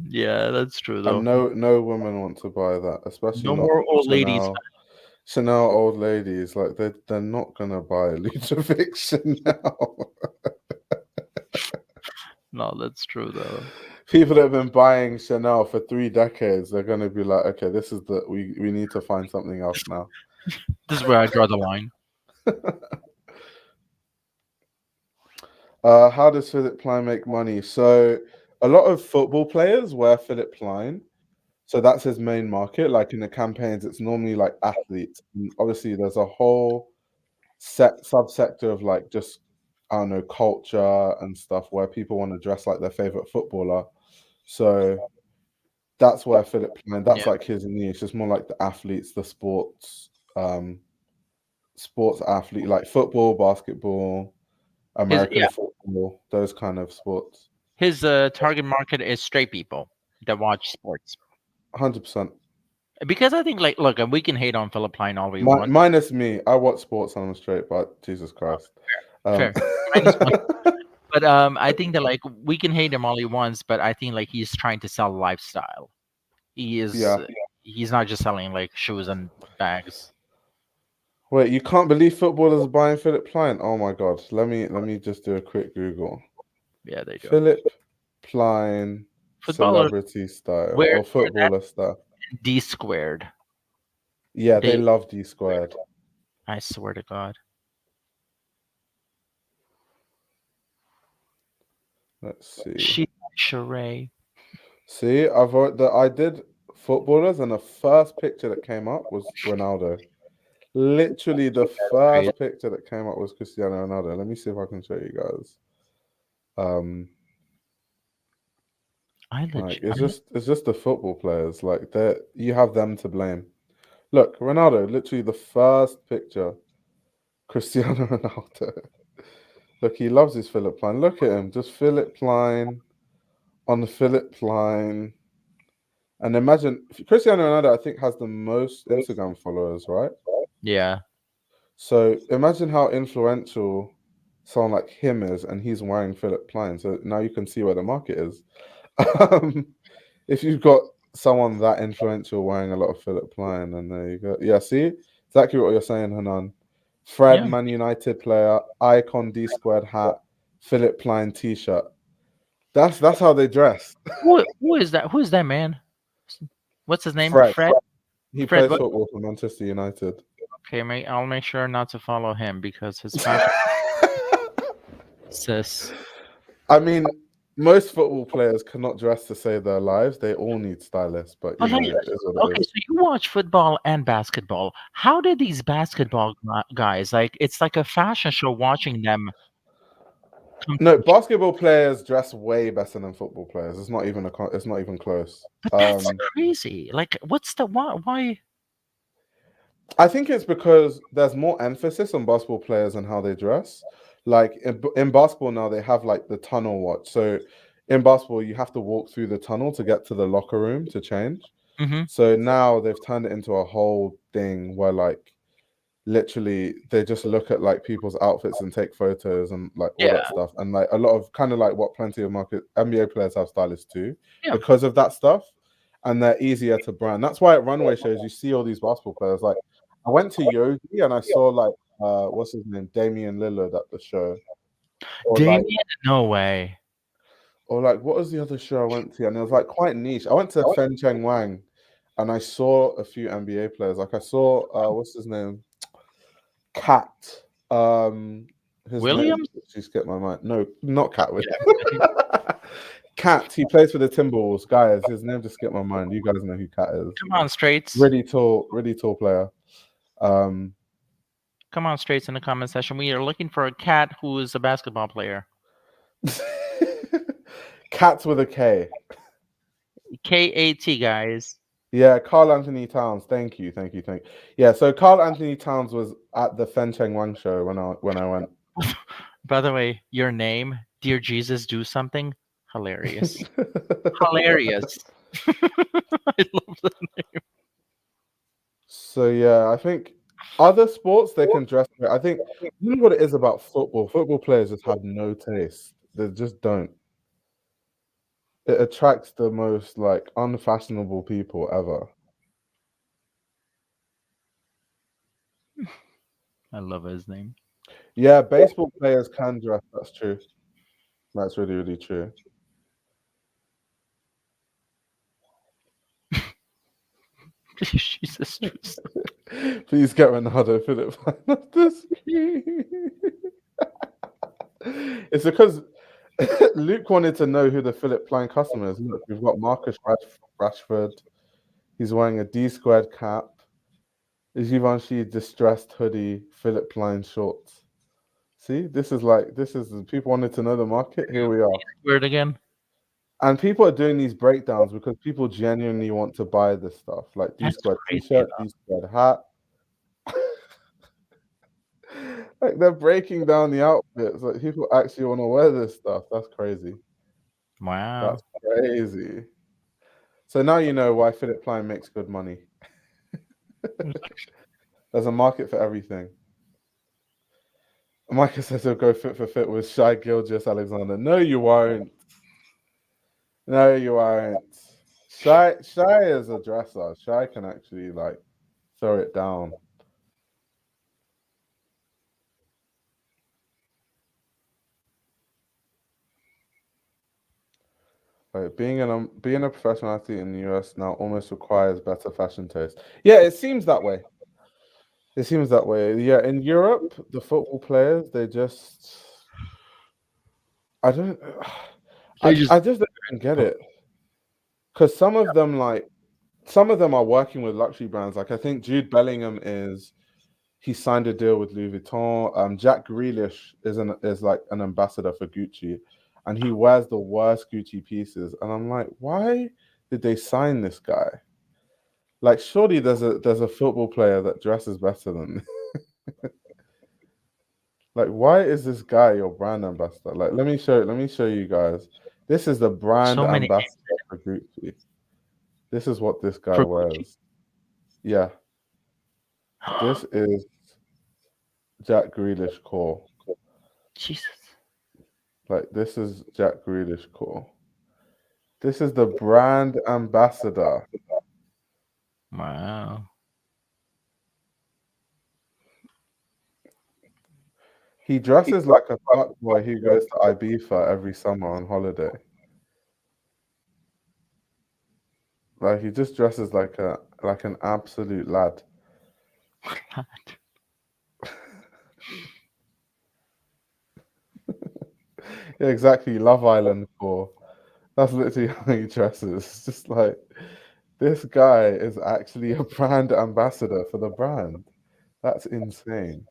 Yeah, that's true though. and no women want to buy that, especially No not more old ladies. Chanel old ladies. Like they're not gonna buy Ludovic Chanel. No, that's true though. People that have been buying Chanel for 3 decades, they're gonna be like, okay, this is we need to find something else now. This is where I draw the line. How does Philip Plein make money? So a lot of football players wear Philip Plein. So that's his main market. Like in the campaigns, it's normally like athletes. And obviously, there's a whole subsector of like just, I don't know, culture and stuff where people want to dress like their favorite footballer. So that's where Philip Plein, that's Yeah. like his niche. It's more like the athletes, the sports athlete, like football, basketball, American football, those kind of sports. His target market is straight people that watch sports. 100%. Because I think, like, look, we can hate on Philip Plein all we want. Minus me. I watch sports and I'm straight, but Jesus Christ. Fair. Minus one. But I think that, like, we can hate him all he wants, but I think, like, he's trying to sell lifestyle. He is. Yeah. He's not just selling, like, shoes and bags. Wait, you can't believe footballers are buying Philip Plein? Oh my God. Let me just do a quick Google. Yeah, they do. Philip Plein celebrity style or footballer style. D squared. Yeah, they love D squared. I swear to God. Let's see. She Sheree. See, I did footballers, and the first picture that came up was Ronaldo. Literally, the first picture that came up was Cristiano Ronaldo. Let me see if I can show you guys. It's just the football players. Like you have them to blame. Look, Ronaldo. Literally, the first picture, Cristiano Ronaldo. Look, he loves his Philip Plein. Look at him, just Philip Plein on the Philip Plein. And imagine Cristiano Ronaldo, I think, has the most Instagram followers, right? Yeah. So imagine how influential someone like him is, and he's wearing Philip Plein. So now you can see where the market is. If you've got someone that influential wearing a lot of Philip Plein, and there you go. Yeah, see? Exactly what you're saying, Hanan. Fred, Man United player, icon D squared hat, Philip Plein t-shirt. That's how they dress. Who is that? Who is that man? What's his name? Fred? He plays football for Manchester United. Okay, I'll make sure not to follow him because his fashion sis. I mean, most football players cannot dress to save their lives. They all need stylists, but you know, it is what it is. So you watch football and basketball. How did these basketball guys, like, it's like a fashion show watching them? No, basketball players dress way better than football players. It's not even close. But that's crazy. Like, what's the why? I think it's because there's more emphasis on basketball players and how they dress. Like in basketball now, they have like the tunnel watch. So in basketball, you have to walk through the tunnel to get to the locker room to change. Mm-hmm. So now they've turned it into a whole thing where like literally they just look at like people's outfits and take photos and like all that stuff. And like a lot of kind of like what plenty of NBA players have stylists too because of that stuff. And they're easier to brand. That's why at runway shows you see all these basketball players. Like I went to Yogi and I saw like what's his name, Damian Lillard at the show. Damian, no way. Or like what was the other show I went to? And it was like quite niche. I went to Fen Cheng Wang, and I saw a few NBA players. Like I saw what's his name, Cat. His Williams. She skipped my mind. No, not Cat Williams. Cat. He plays for the Timberwolves, guys. His name just skipped my mind. You guys know who Cat is. Come on, Straits. Really tall player. Come on, Straits, in the comment section. We are looking for a cat who is a basketball player. Cats with a K. K-A-T, guys. Yeah, Karl Anthony Towns. Thank you. Yeah, so Karl Anthony Towns was at the Fen Cheng Wang show when I went. By the way, your name, Dear Jesus, Do Something. Hilarious. Hilarious. I love that name. So yeah, I think other sports they can dress. I think you know what it is about football. Football players just have no taste. They just don't. It attracts the most like unfashionable people ever. I love his name. Yeah, baseball players can dress. That's true. That's really, really true. Jesus Christ. Please get Ronaldo Philip off the screen. It's because Luke wanted to know who the Philip Plein customer is. Look, we've got Marcus Rashford. He's wearing a D squared cap. Givenchy distressed hoodie, Philip Plein shorts. See, this is people wanted to know the market. Here we are. Word again. And people are doing these breakdowns because people genuinely want to buy this stuff, like D That's squared crazy. t-shirt, D squared hat. Like they're breaking down the outfits. Like people actually want to wear this stuff. That's crazy. Wow. That's crazy. So now you know why Philip Plein makes good money. There's a market for everything. Micah says he'll go fit for fit with Shai Gilgeous-Alexander. No, you won't. No, you won't. Shai is a dresser. Shai can actually like throw it down. Like being a professional athlete in the US now almost requires better fashion taste. Yeah, it seems that way. It seems that way. Yeah, in Europe, the football players, they just I don't They just I just don't get it. Because some of them are working with luxury brands. Like I think Jude Bellingham he signed a deal with Louis Vuitton. Jack Grealish is like an ambassador for Gucci, and he wears the worst Gucci pieces. And I'm like, why did they sign this guy? Like, surely there's a football player that dresses better than. Like, why is this guy your brand ambassador? Like, let me show you guys. This is the brand so many ambassador for Gucci. This is what this guy for wears. Yeah, this is Jack Grealish core. Jesus. Like, this is Jack Grealish core. This is the brand ambassador. Wow. He dresses like a fuckboy who goes to Ibiza every summer on holiday. Like, he just dresses like an absolute lad. Yeah, exactly. Love Island core. That's literally how he dresses. It's just like this guy is actually a brand ambassador for the brand. That's insane.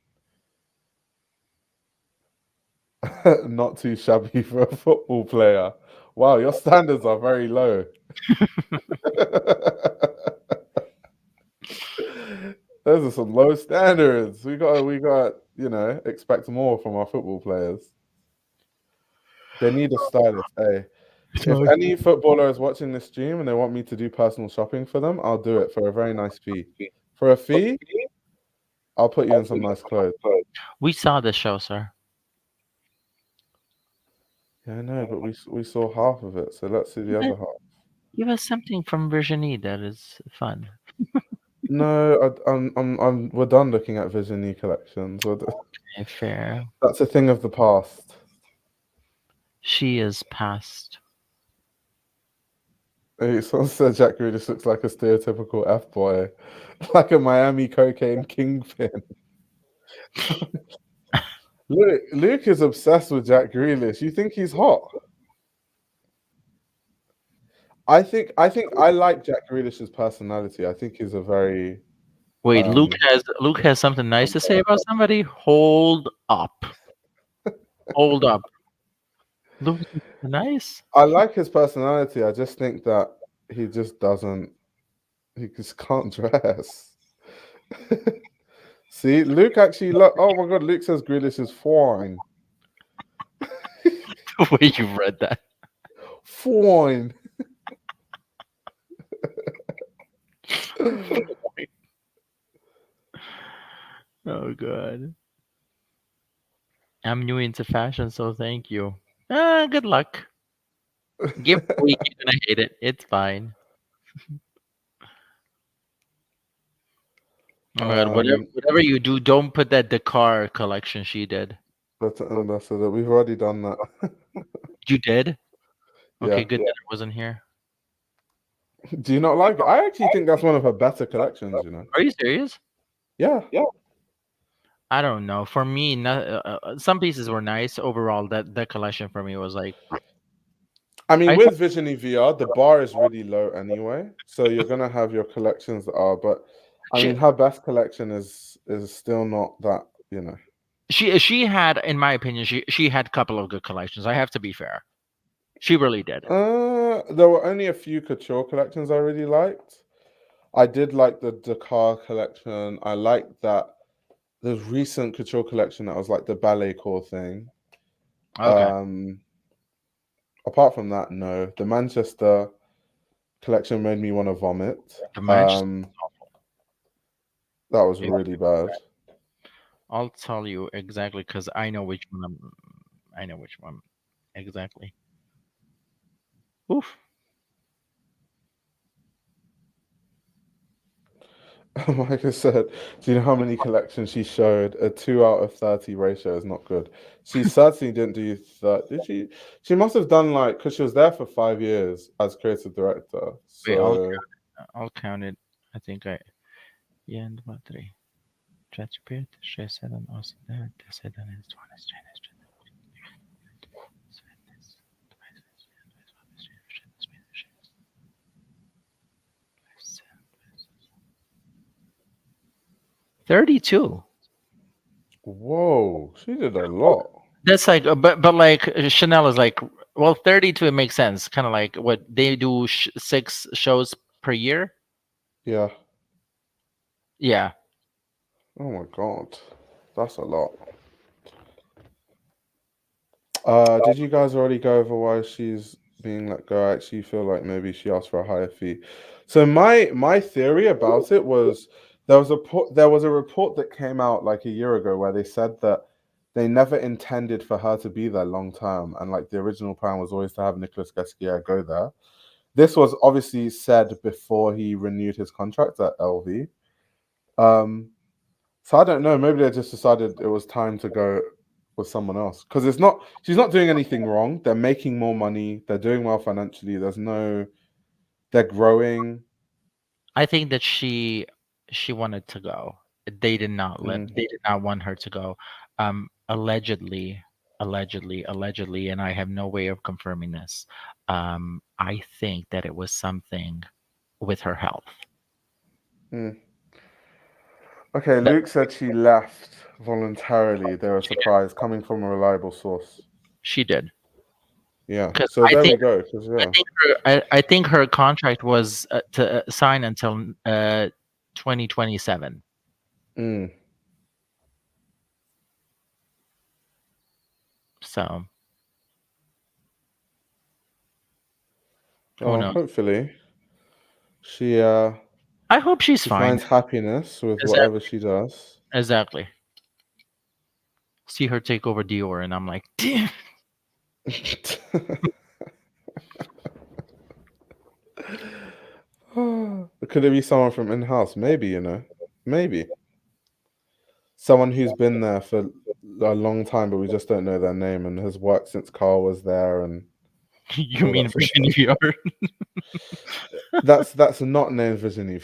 Not too shabby for a football player. Wow, your standards are very low. Those are some low standards. We got, expect more from our football players. They need a stylist. Hey, if any footballer is watching this stream and they want me to do personal shopping for them, I'll do it for a very nice fee. For a fee, I'll put you in some nice clothes. We saw the show, sir. Yeah, I know, but we saw half of it, so let's see the other half. Give us something from Virginie that is fun. No, we're done looking at Virginie collections. Okay, fair. That's a thing of the past. She is past. Hey, someone said Jack Grealish looks like a stereotypical F-boy, like a Miami cocaine kingpin. Luke is obsessed with Jack Grealish. You think he's hot? I think I like Jack Grealish's personality. I think he's a very Wait, Luke has something nice to say about somebody? Hold up. Hold up. Luke is nice? I like his personality. I just think that he just can't dress. See, Luke actually oh my god, Luke says Grealish is fine. The way you read that. Fine. Oh god. I'm new into fashion, so thank you. Good luck. Give it a week, you're gonna hate it. It's fine. Oh my god, um, whatever you do, don't put that Dakar collection she did. that's an ambassador. We've already done that. You did? Okay, Yeah. good that it wasn't here. Do you not like it? I actually think that's one of her better collections. You know. Are you serious? Yeah. I don't know. For me, some pieces were nice. Overall, that collection for me was like I mean, I with Virginie Viard, the bar is really low anyway. So you're gonna have your collections that are, but I she mean, her best collection is still not that. You know. she had, in my opinion, she had a couple of good collections. I have to be fair. She really did. There were only a few couture collections I really liked. I did like the Dakar collection. I liked that the recent couture collection that was like the ballet core thing. Okay. Um, Apart from that, no. The Manchester collection made me want to vomit. The Manchester. That was really bad. I'll tell you exactly because I know which one. I know which one exactly. Oof. Like I said, do you know how many collections she showed? A 2 out of 30 ratio is not good. She certainly didn't do that. Did she? She must have done like, because she was there for 5 years as creative director. Wait, So I'll count it. I think I. Yeah, and what three? Chatpit, Shesedan, Osida, Desedan, and Swanis, Chinese, 32. whoa, she did a lot. That's like, but like Chanel is like, well, 32. It makes sense. Kind of like what they do, 6 shows per year. Yeah. Yeah, Oh my god, that's a lot. Did you guys already go over why she's being let go? I actually feel like maybe she asked for a higher fee. So my theory about it was there was a report that came out like a year ago where they said that they never intended for her to be there long term, and like the original plan was always to have Nicolas Gasquier go there. This was obviously said before he renewed his contract at LV. Um, so I don't know. Maybe they just decided it was time to go with someone else because it's not. She's not doing anything wrong. They're making more money. They're doing well financially. There's no. They're growing. I think that she wanted to go. They did not let. Mm, They did not want her to go. Allegedly, and I have no way of confirming this. I think that it was something with her health. mm. Okay, That Luke said she left voluntarily. They're a surprise coming from a reliable source. she did. Yeah. Because So there we go. 'Cause, yeah. I think her contract was to sign until 2027. Mm. So who Oh, knows? hopefully I hope she's she fine. finds happiness with whatever Exactly. she does. Exactly. See her take over Dior, and I'm like, damn. Could it be someone from in-house? Maybe, maybe someone who's been there for a long time, but we just don't know their name and has worked since Carl was there and You all mean that sort of Virginie stuff. Viard? That's not named Virginie.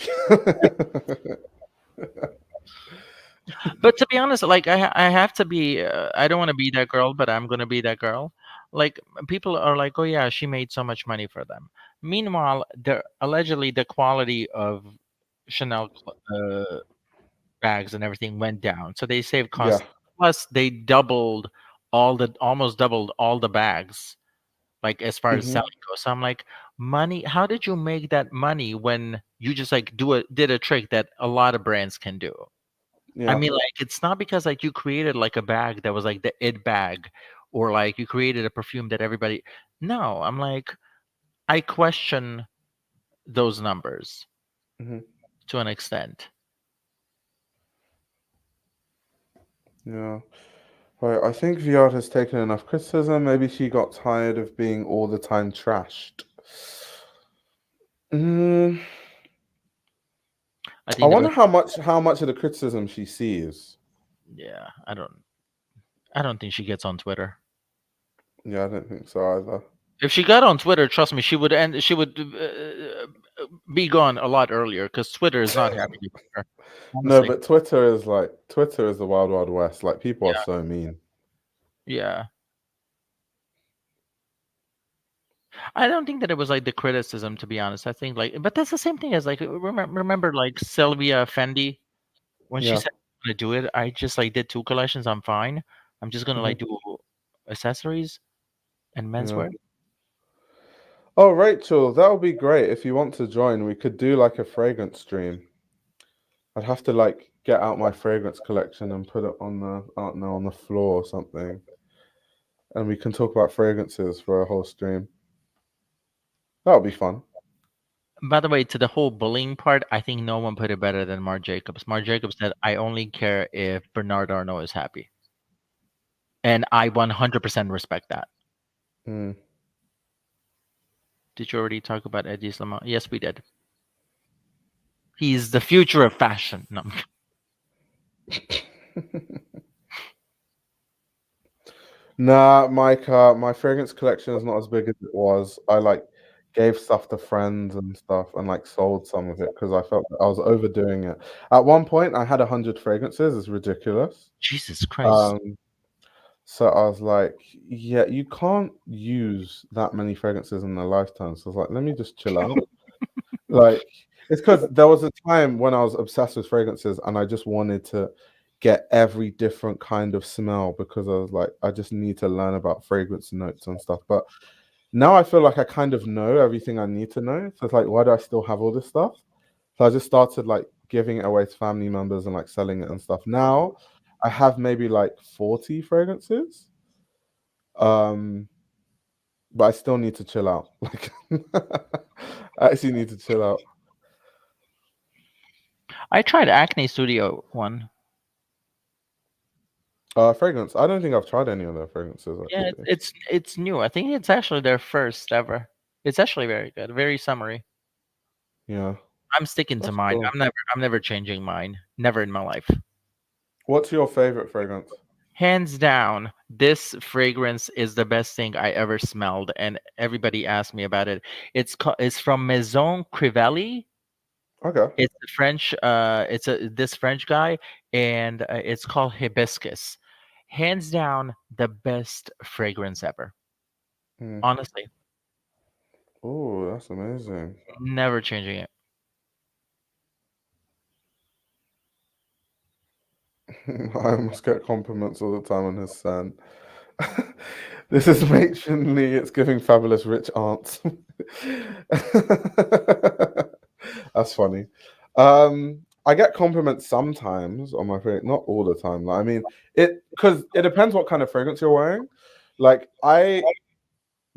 But to be honest, like I have to be. I don't want to be that girl, but I'm gonna be that girl. Like people are like, oh yeah, she made so much money for them. Meanwhile, allegedly the quality of Chanel bags and everything went down, so they saved Yeah. costs. Plus, they almost doubled all the bags, like as far as Hmm. selling goes. So I'm like, money. How did you make that money when you just like did a trick that a lot of brands can do? I Yeah. mean, like, it's not because like you created like a bag that was like the it bag, or like you created a perfume that everybody. No, I'm like, I question those numbers Hmm. to an extent. Yeah. Right, I think Viard has taken enough criticism. Maybe she got tired of being all the time trashed. Mm, I I think there wonder was, how much of the criticism she sees. yeah. I don't think she gets on Twitter. Yeah, I don't think so either. If she got on Twitter, trust me, she would end. She would be gone a lot earlier because Twitter is not happy with her. No, Honestly, but Twitter is the wild wild west. Like people are yeah, so mean. yeah. I don't think that it was like the criticism, to be honest. I think like, but that's the same thing as like remember like Sylvia Fendi when she Yeah. said I'm gonna do it. I just like did two collections. I'm fine. I'm just gonna like Hmm. do accessories and Yeah. menswear. Oh, Rachel, that would be great. If you want to join, we could do like a fragrance stream. I'd have to like get out my fragrance collection and put it on the, I don't know, on the floor or something. And we can talk about fragrances for a whole stream. That would be fun. By the way, to the whole bullying part, I think no one put it better than Marc Jacobs. Marc Jacobs said, "I only care if Bernard Arnault is happy," and I 100% respect that. Mm. Did you already talk about Eddie Slimane? Yes, we did. He's the future of fashion. No. Nah, Mike, my fragrance collection is not as big as it was. I like gave stuff to friends and stuff and like sold some of it because I felt that I was overdoing it. At one point, I had 100 fragrances. It's ridiculous. Jesus Christ. Um, so I was like, yeah, you can't use that many fragrances in a lifetime. So I was like, let me just chill out. Like, it's because there was a time when I was obsessed with fragrances and I just wanted to get every different kind of smell because I was like, I just need to learn about fragrance notes and stuff. But now I feel like I kind of know everything I need to know. So it's like, why do I still have all this stuff? So I just started like giving it away to family members and like selling it and stuff. Now I have maybe like 40 fragrances. Um, but I still need to chill out. Like I actually need to chill out. I tried Acne Studio one. Fragrance. I don't think I've tried any of their fragrances Yeah, actually. it's new. I think it's actually their first ever. It's actually very good, very summery. Yeah, I'm sticking to that's mine. cool. I'm never changing mine. Never in my life. What's your favorite fragrance? Hands down, this fragrance is the best thing I ever smelled, and everybody asked me about it. It's from Maison Crivelli. Okay. It's a French. It's a this French guy, and it's called Hibiscus. Hands down, the best fragrance ever. Mm. Honestly, Oh, that's amazing. never changing it. I must get compliments all the time on his son. This is matronly. It's giving fabulous rich aunts. That's funny. I get compliments sometimes on my fragrance, not all the time. Like, I mean, it because it depends what kind of fragrance you're wearing. Like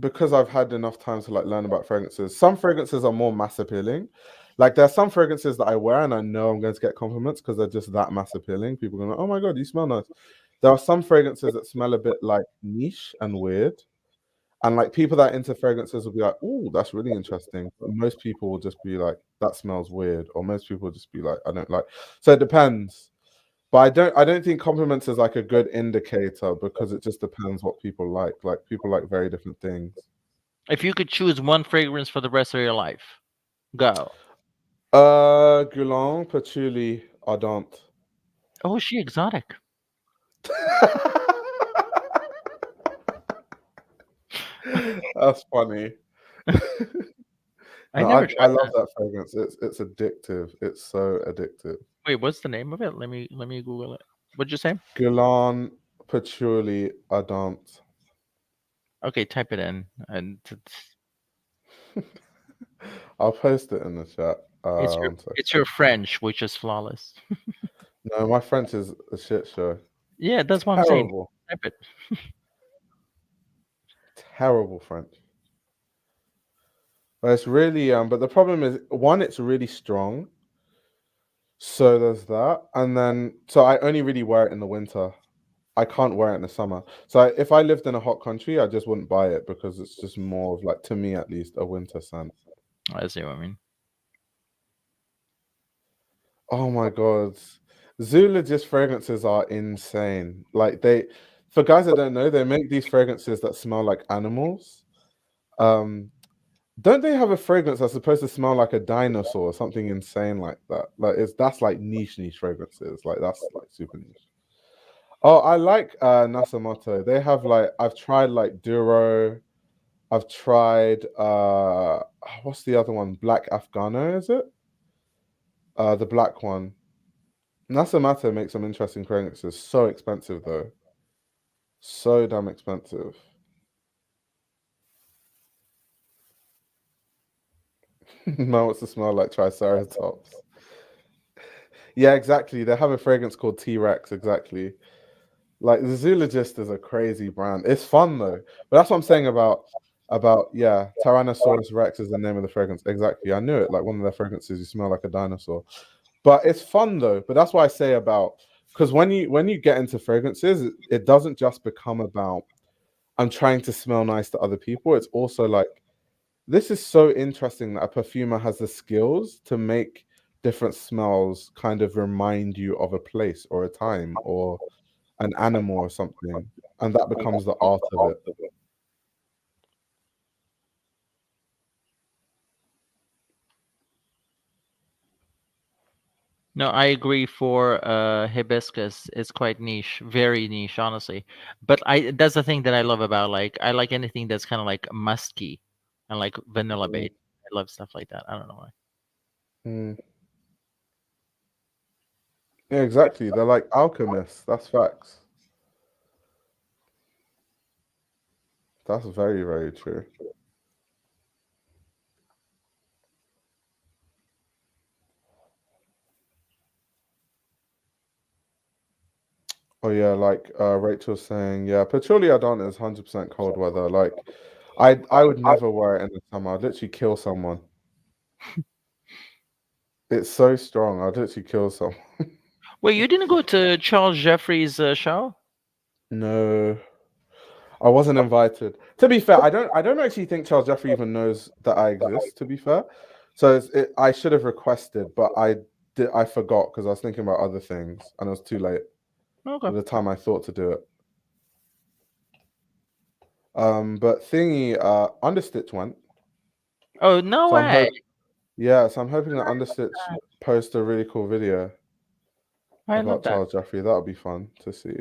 because I've had enough time to like learn about fragrances. Some fragrances are more mass appealing. Like there's some fragrances that I wear and I know I'm going to get compliments because they're just that mass appealing. People are going, "Oh my god, you smell nice." There are some fragrances that smell a bit like niche and weird, and like people that are into fragrances will be like, "Oh, that's really interesting." But most people will just be like, "That smells weird," or most people will just be like, "I don't like." So it depends. But I don't think compliments is like a good indicator because it just depends what people like. Like people like very different things. If you could choose one fragrance for the rest of your life, go. Guerlain, Patchouli, Ardente. Oh, is she exotic? That's funny. I No, never I tried love that. that fragrance. It's addictive. It's so addictive. Wait, what's the name of it? Let me Google it. What'd you say? Guerlain, Patchouli, Ardente. Okay, type it in, and I'll post it in the chat. it's your One sec. it's your French, which is flawless. No, my French is a shit show. Yeah, that's what I'm saying. Terrible, Type it. terrible French. But it's really but the problem is one, it's really strong. So there's that, and then so I only really wear it in the winter. I can't wear it in the summer. So if I lived in a hot country, I just wouldn't buy it because it's just more of like, to me at least, a winter scent. I see what I mean. Oh my god. Zoologist fragrances are insane. Like for guys that don't know, they make these fragrances that smell like animals. Um, don't they have a fragrance that's supposed to smell like a dinosaur or something insane like that? Like that's like niche fragrances. Like that's like super niche. Oh, I like Nasomoto. They have like I've tried like Duro. I've tried what's the other one? Black Afghano, is it? The black one. Nasomoto makes some interesting fragrances. So expensive though. So damn expensive. Man wants to smell like Triceratops. Yeah, exactly. They have a fragrance called T-Rex, exactly. Like the Zoologist is a crazy brand. It's fun though. But that's what I'm saying about yeah, Tyrannosaurus Rex is the name of the fragrance. Exactly. I knew it. Like one of their fragrances, you smell like a dinosaur. But it's fun though. But that's why I say about because when you get into fragrances, it doesn't just become about I'm trying to smell nice to other people. It's also like this is so interesting that a perfumer has the skills to make different smells kind of remind you of a place or a time or an animal or something, and that becomes the art of it. No, I agree. For hibiscus, it's quite niche, very niche, honestly. But I that's the thing that I love about, like, I like anything that's kind of like musky and like vanilla Mm, based. I love stuff like that. I don't know why. mm. Yeah, exactly. They're like alchemists. That's facts. That's very, very true. Oh yeah, like Rachel's saying, yeah, Patchouli Adon is 100% cold weather. Like, I would never wear it in the summer. I'd literally kill someone. It's so strong. I'd literally kill someone. Wait, you didn't go to Charles Jeffrey's show? No, I wasn't invited. To be fair, I don't actually think Charles Jeffrey even knows that I exist. To be fair, so I should have requested, but I forgot because I was thinking about other things and it was too late Okay. by the time I thought to do it. But thingy, Understitch went, Oh, no so way. so I'm hoping that Understitch post a really cool video I love about that. Charles Jeffrey. That would be fun to see.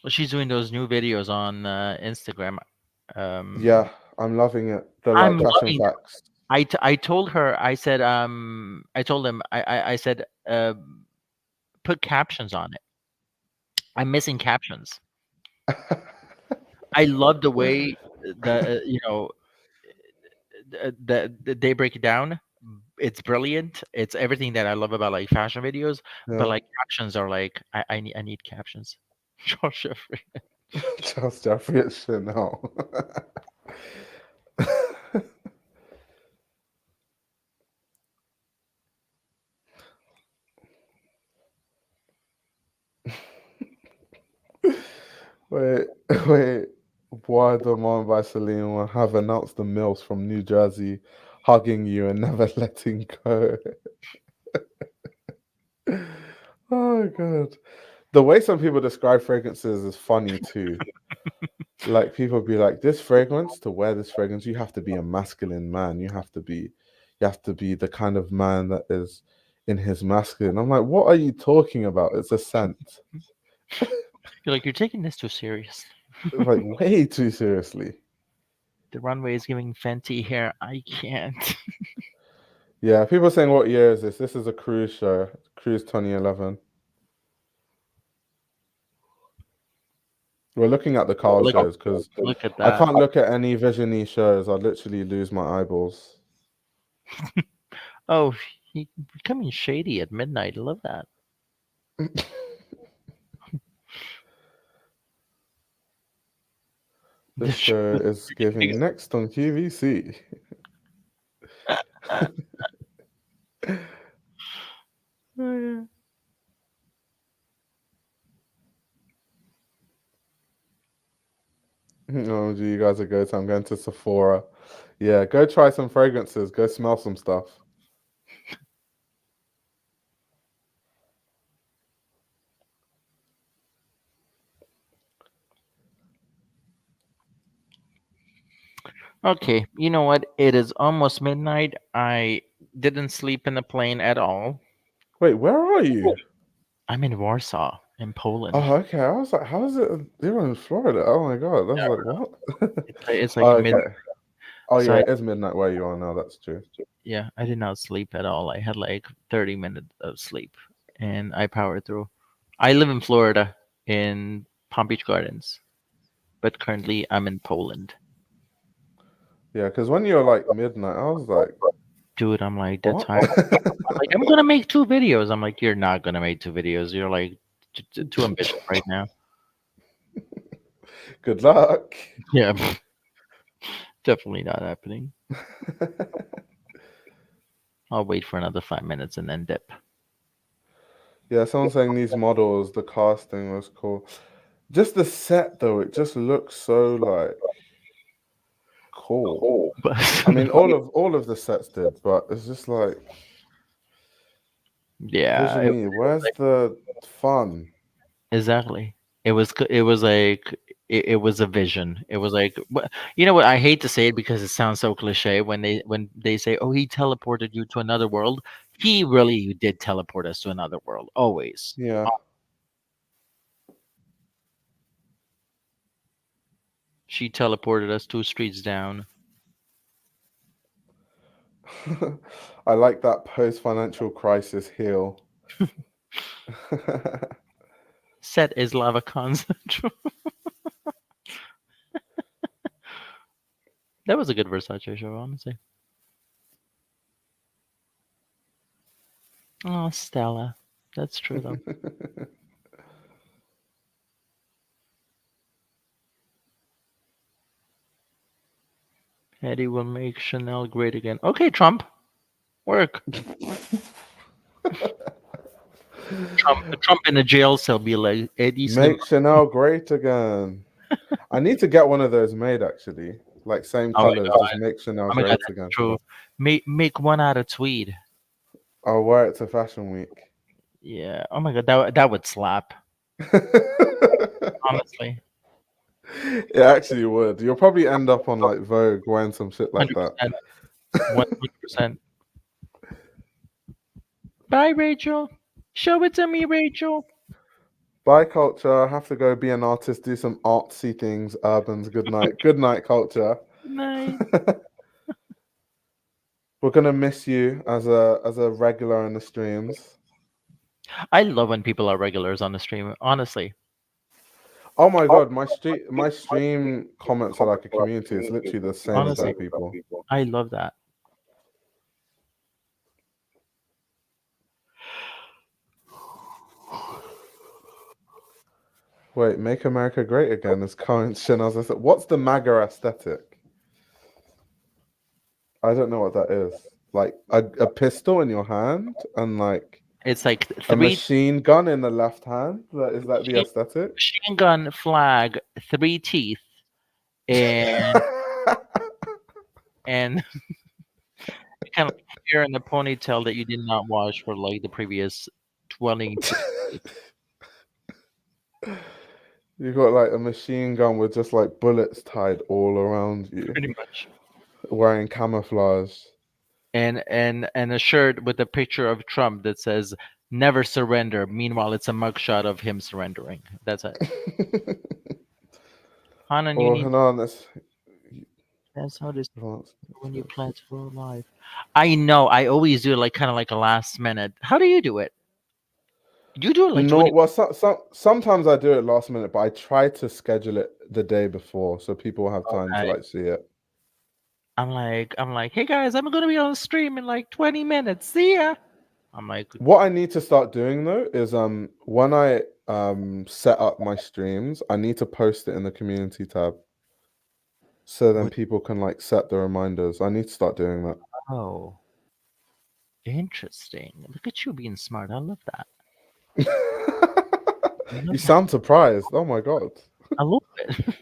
She's doing those new videos on Instagram. Yeah, I'm loving it. The I'm like fashion loving them. facts. I told her, I said, I told him, I said, put captions on it. I'm missing captions. I love the way they break it down. It's brilliant. It's everything that I love about like fashion videos. But Yeah, like captions are like, I need captions. Josh Jeffrey. Charles Jeffrey at Chanel. Wait, wait. Bois de Monde by Celine will have announced the MILFs from New Jersey hugging you and never letting go. Oh, God. The way some people describe fragrances is funny too. Like people be like, this fragrance, to wear this fragrance, you have to be a masculine man. You have to be the kind of man that is in his masculine. I'm like, what are you talking about? It's a scent. You're like, you're taking this too serious. Like way too seriously. The runway is giving Fenty hair. I can't. Yeah, people are saying, what year is this? This is a cruise show, Cruise 2011. We're looking at the Carl Look, shows because look at I that. can't look at any Virginie shows. I'd literally lose my eyeballs. Oh, he becoming shady at midnight. I love that. This show is giving next on QVC. Oh, you guys are good. So I'm going to Sephora. Yeah, go try some fragrances. Go smell some stuff. Okay, you know what? It is almost midnight. I didn't sleep in the plane at all. Wait, where are you? I'm in Warsaw, in Poland. Oh, okay. I was like, how is it? You're in Florida. Oh my God. I was like, what? It's Oh, like mid. okay. Oh, So yeah, it is midnight where you are now. That's true. yeah, I did not sleep at all. I had like 30 minutes of sleep, and I powered through. I live in Florida, in Palm Beach Gardens, but currently I'm in Poland. Yeah, because when you're like midnight, I was like, Dude, I'm like dead what? tired. I'm like, I'm gonna make 2 videos. I'm like, you're not gonna make 2 videos. You're like too ambitious right now. Good luck. Yeah, definitely not happening. I'll wait for another 5 minutes and then dip. Yeah, someone's saying these models, the casting was cool. Just the set though, it just looks so like cool. But I mean, all of the sets did, but it's just like yeah, Virginie, where's the fun? exactly. It was like it was a vision. It was like you know what, I hate to say it because it sounds so cliche when they say, "Oh, he teleported you to another world." He really did teleport us to another world always. Yeah. She teleported us 2 streets down. I like that post-financial crisis heel. Set is lava concentrate. That was a good Versace show, honestly. Oh, Stella. That's true though. Eddie will make Chanel great again. Okay, Trump. Work. Trump in a jail cell be like, Eddie Slim. Make Chanel great again. I need to get one of those made actually. Like same Oh my colors, god. just make Chanel Oh my god, great again. that's true. Make one out of tweed. I'll wear it to Fashion Week. Yeah. Oh my god, that would slap. Honestly. It actually would. You'll probably end up on like Vogue wearing some shit like that. 100%. 100%. Bye, Rachel. Show it to me, Rachel. Bye, culture. I have to go be an artist, do some artsy things. Urbans, good night. Good night, culture. Good night. We're gonna miss you as a regular in the streams. I love when people are regulars on the stream, honestly. Oh my god, my stream comments are like a community. It's literally the same Honestly. exact people. I love that. Wait, make America great again is current Chanel's. What's the MAGA aesthetic? I don't know what that is. Like a pistol in your hand and like It's like a three machine gun in the left hand. Is that the aesthetic? machine gun flag, 3 teeth, and and kind of hair in the ponytail that you did not wash for like the previous 20. You got like a machine gun with just like bullets tied all around you, Pretty much. wearing camouflage. And a shirt with a picture of Trump that says "Never surrender." Meanwhile, it's a mugshot of him surrendering. That's it. Hanan, you Oh, need. Hanan, That's how this that's when you plan to go live. I know. I always do it like kind of like a last minute. How do you do it? You do it like no. 20. Well, sometimes I do it last minute, but I try to schedule it the day before so people have time to Okay. like see it. I'm like, hey guys, I'm gonna be on stream in like 20 minutes. See ya. I'm like, What I need to start doing though is when I set up my streams, I need to post it in the community tab so then what? people can like set the reminders. I need to start doing that. Oh, interesting. Look at you being smart. I love that. I You love that. sound surprised. Oh my god. A little bit.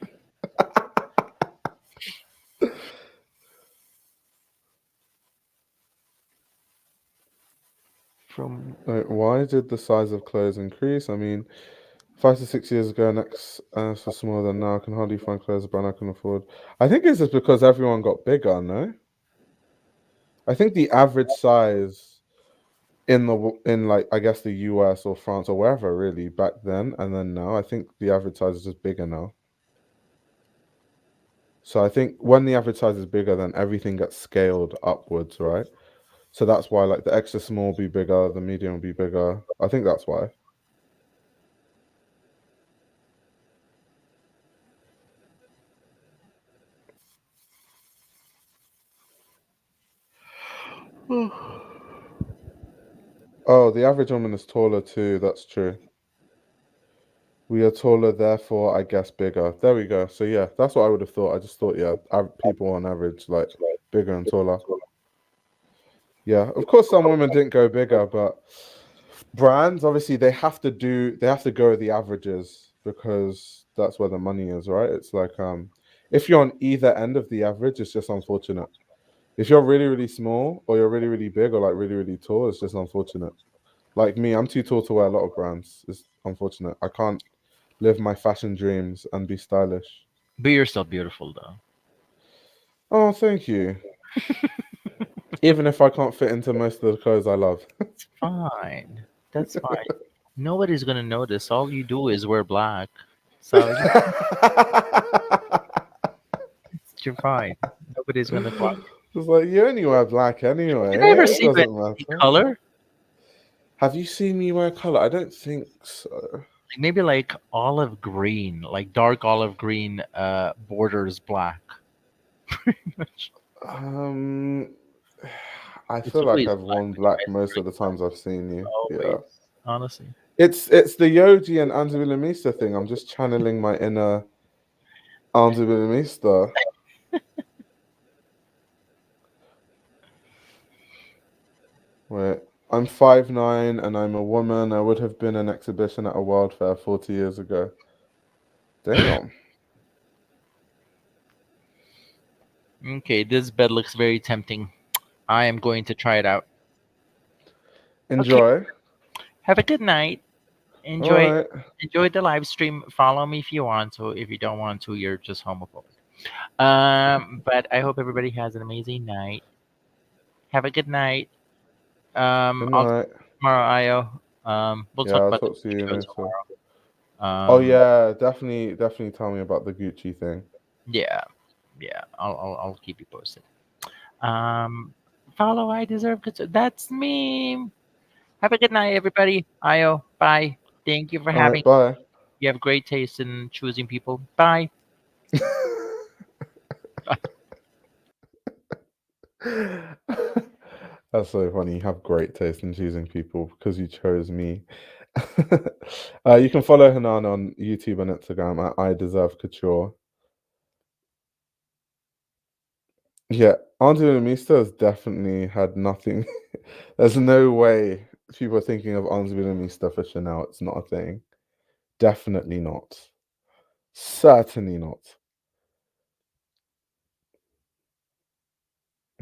From Why did the size of clothes increase? I mean, 5 to 6 years ago, next was smaller than now. I can hardly find clothes a brand I can afford. I think it's just because everyone got bigger, no? I think the average size in like I guess the US or France or wherever really back then and then now, I think the average size is just bigger now. So I think when the average size is bigger, then everything gets scaled upwards, right? So that's why like the extra small will be bigger, the medium will be bigger. I think that's why. Oh, the average woman is taller too. That's true. We are taller, therefore, I guess bigger. There we go. So yeah, that's what I would have thought. I just thought, yeah, people on average like bigger and taller. Yeah, of course, some women didn't go bigger, but brands obviously they have to go with the averages because that's where the money is, right? It's like if you're on either end of the average, it's just unfortunate. If you're really, really small or you're really, really big or like really, really tall, it's just unfortunate. Like me, I'm too tall to wear a lot of brands. It's unfortunate. I can't live my fashion dreams and be stylish. but you're still beautiful though. Oh, thank you. Even if I can't fit into most of the clothes I love. It's fine. That's fine. Nobody's gonna notice. All you do is wear black, so you're fine. Nobody's gonna clock. It's like you only wear black Did I ever anyway. It see you doesn't in matter. color? Have you seen me wear color? I don't think so. Maybe like olive green, like dark olive green, borders black. Pretty much. Um, I It's feel like always I've black worn with you black guys most of wearing the times I've seen you. always. Yeah. Honestly. It's the Yoji and Anzu Willemista thing. I'm just channeling my inner Anzu Willemista. Wait, I'm 5'9" and I'm a woman. I would have been an exhibition at a World Fair 40 years ago. Damn. Okay, this bed looks very tempting. I am going to try it out. Okay, Enjoy. have a good night. All Enjoy right. enjoy the live stream. Follow me if you want to. If you don't want to, you're just homophobic. But I hope everybody has an amazing night. Have a good night. Good I'll talk night. tomorrow, Io. We'll Yeah, talk I'll about the talk to you show later. tomorrow. Oh yeah, definitely tell me about the Gucci thing. Yeah, yeah. I'll keep you posted. Um, follow. I deserve good. That's me. Have a good night, everybody. Io. Bye. Thank you for All having. right, bye. You have great taste in choosing people. Bye. That's so funny. You have great taste in choosing people because you chose me. You can follow Hanan on YouTube and Instagram at I Deserve Couture. Yeah, Angelina Mista has definitely had nothing. There's no way people are thinking of Angelina Mista for Chanel. It's not a thing. Definitely not. Certainly not.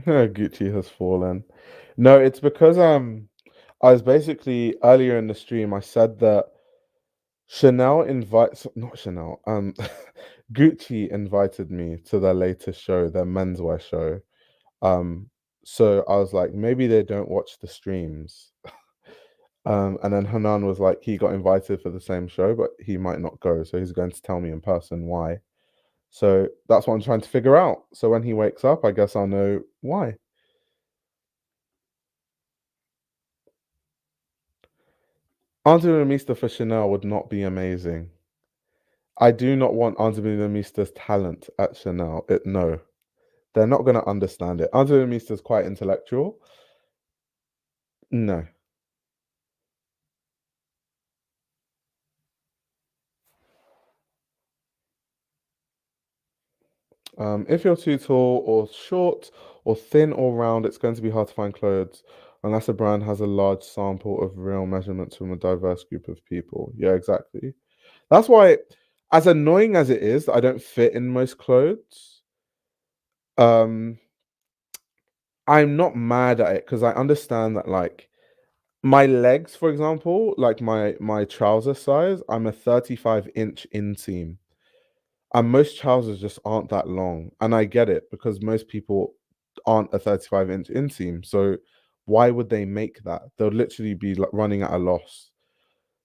Gucci has fallen. No, it's because I was basically earlier in the stream I said that Chanel invites not Chanel, Gucci invited me to their latest show, their menswear show. Um, so I was like, maybe they don't watch the streams. And then Hanan was like, he got invited for the same show, but he might not go. So he's going to tell me in person why. So that's what I'm trying to figure out. So when he wakes up, I guess I'll know why. Angelina Mista for Chanel would not be amazing. I do not want Angelina Mista's talent at Chanel. No, they're not going to understand it. Angelina Mista's quite intellectual. No. If you're too tall or short or thin or round, it's going to be hard to find clothes unless a brand has a large sample of real measurements from a diverse group of people. Yeah, exactly. That's why, as annoying as it is, I don't fit in most clothes. Um, I'm not mad at it because I understand that, like, My legs, for example, like my trouser size, I'm a 35-inch inseam. And most trousers just aren't that long. And I get it because most people aren't a 35-inch inseam. So why would they make that? They'll literally be like running at a loss.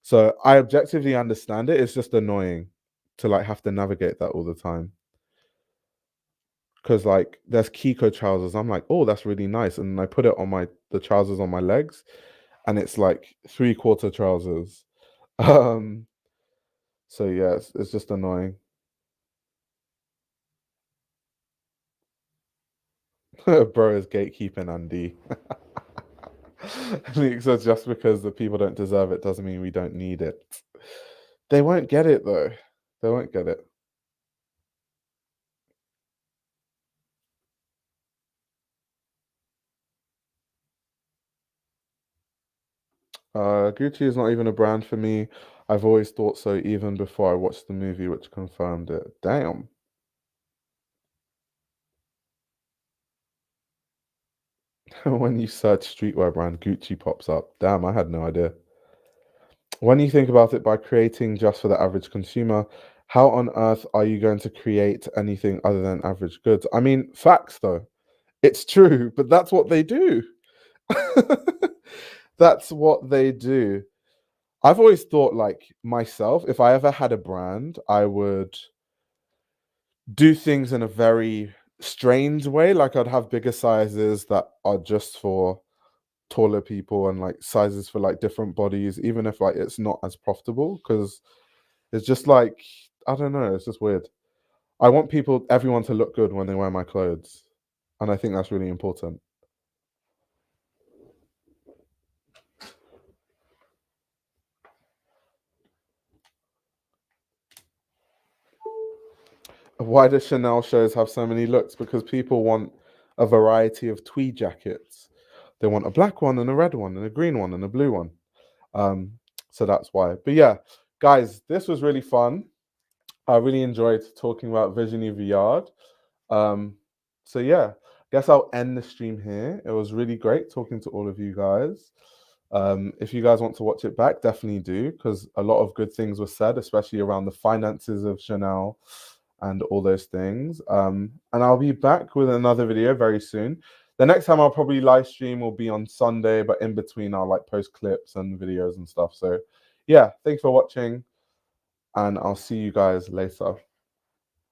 So I objectively understand it. It's just annoying to like have to navigate that all the time. Because like there's Kiko trousers. I'm like, oh, that's really nice. And I put it on the trousers on my legs, and it's like 3/4 trousers. So yeah, it's just annoying. Bro is gatekeeping Andy. Luke says just because the people don't deserve it doesn't mean we don't need it. They won't get it though. They won't get it. Gucci is not even a brand for me. I've always thought so even before I watched the movie, which confirmed it. Damn. When you search streetwear brand, Gucci pops up. Damn, I had no idea. When you think about it, by creating just for the average consumer, how on earth are you going to create anything other than average goods? I mean, facts though. It's true, but that's what they do. That's what they do. I've always thought, like myself, if I ever had a brand, I would do things in a very strange way. Like I'd have bigger sizes that are just for taller people and like sizes for like different bodies, even if like it's not as profitable, because it's just like, I don't know, it's just weird. I want everyone to look good when they wear my clothes. And I think that's really important. Why do Chanel shows have so many looks? Because people want a variety of tweed jackets. They want a black one and a red one and a green one and a blue one. So that's why. But yeah, guys, this was really fun. I really enjoyed talking about Virginie Viard. So yeah, guess I'll end the stream here. It was really great talking to all of you guys. If you guys want to watch it back, definitely do, because a lot of good things were said, especially around the finances of Chanel and all those things. And I'll be back with another video very soon. The next time I'll probably live stream will be on Sunday, but in between I'll like post clips and videos and stuff. So yeah, thanks for watching, and I'll see you guys later.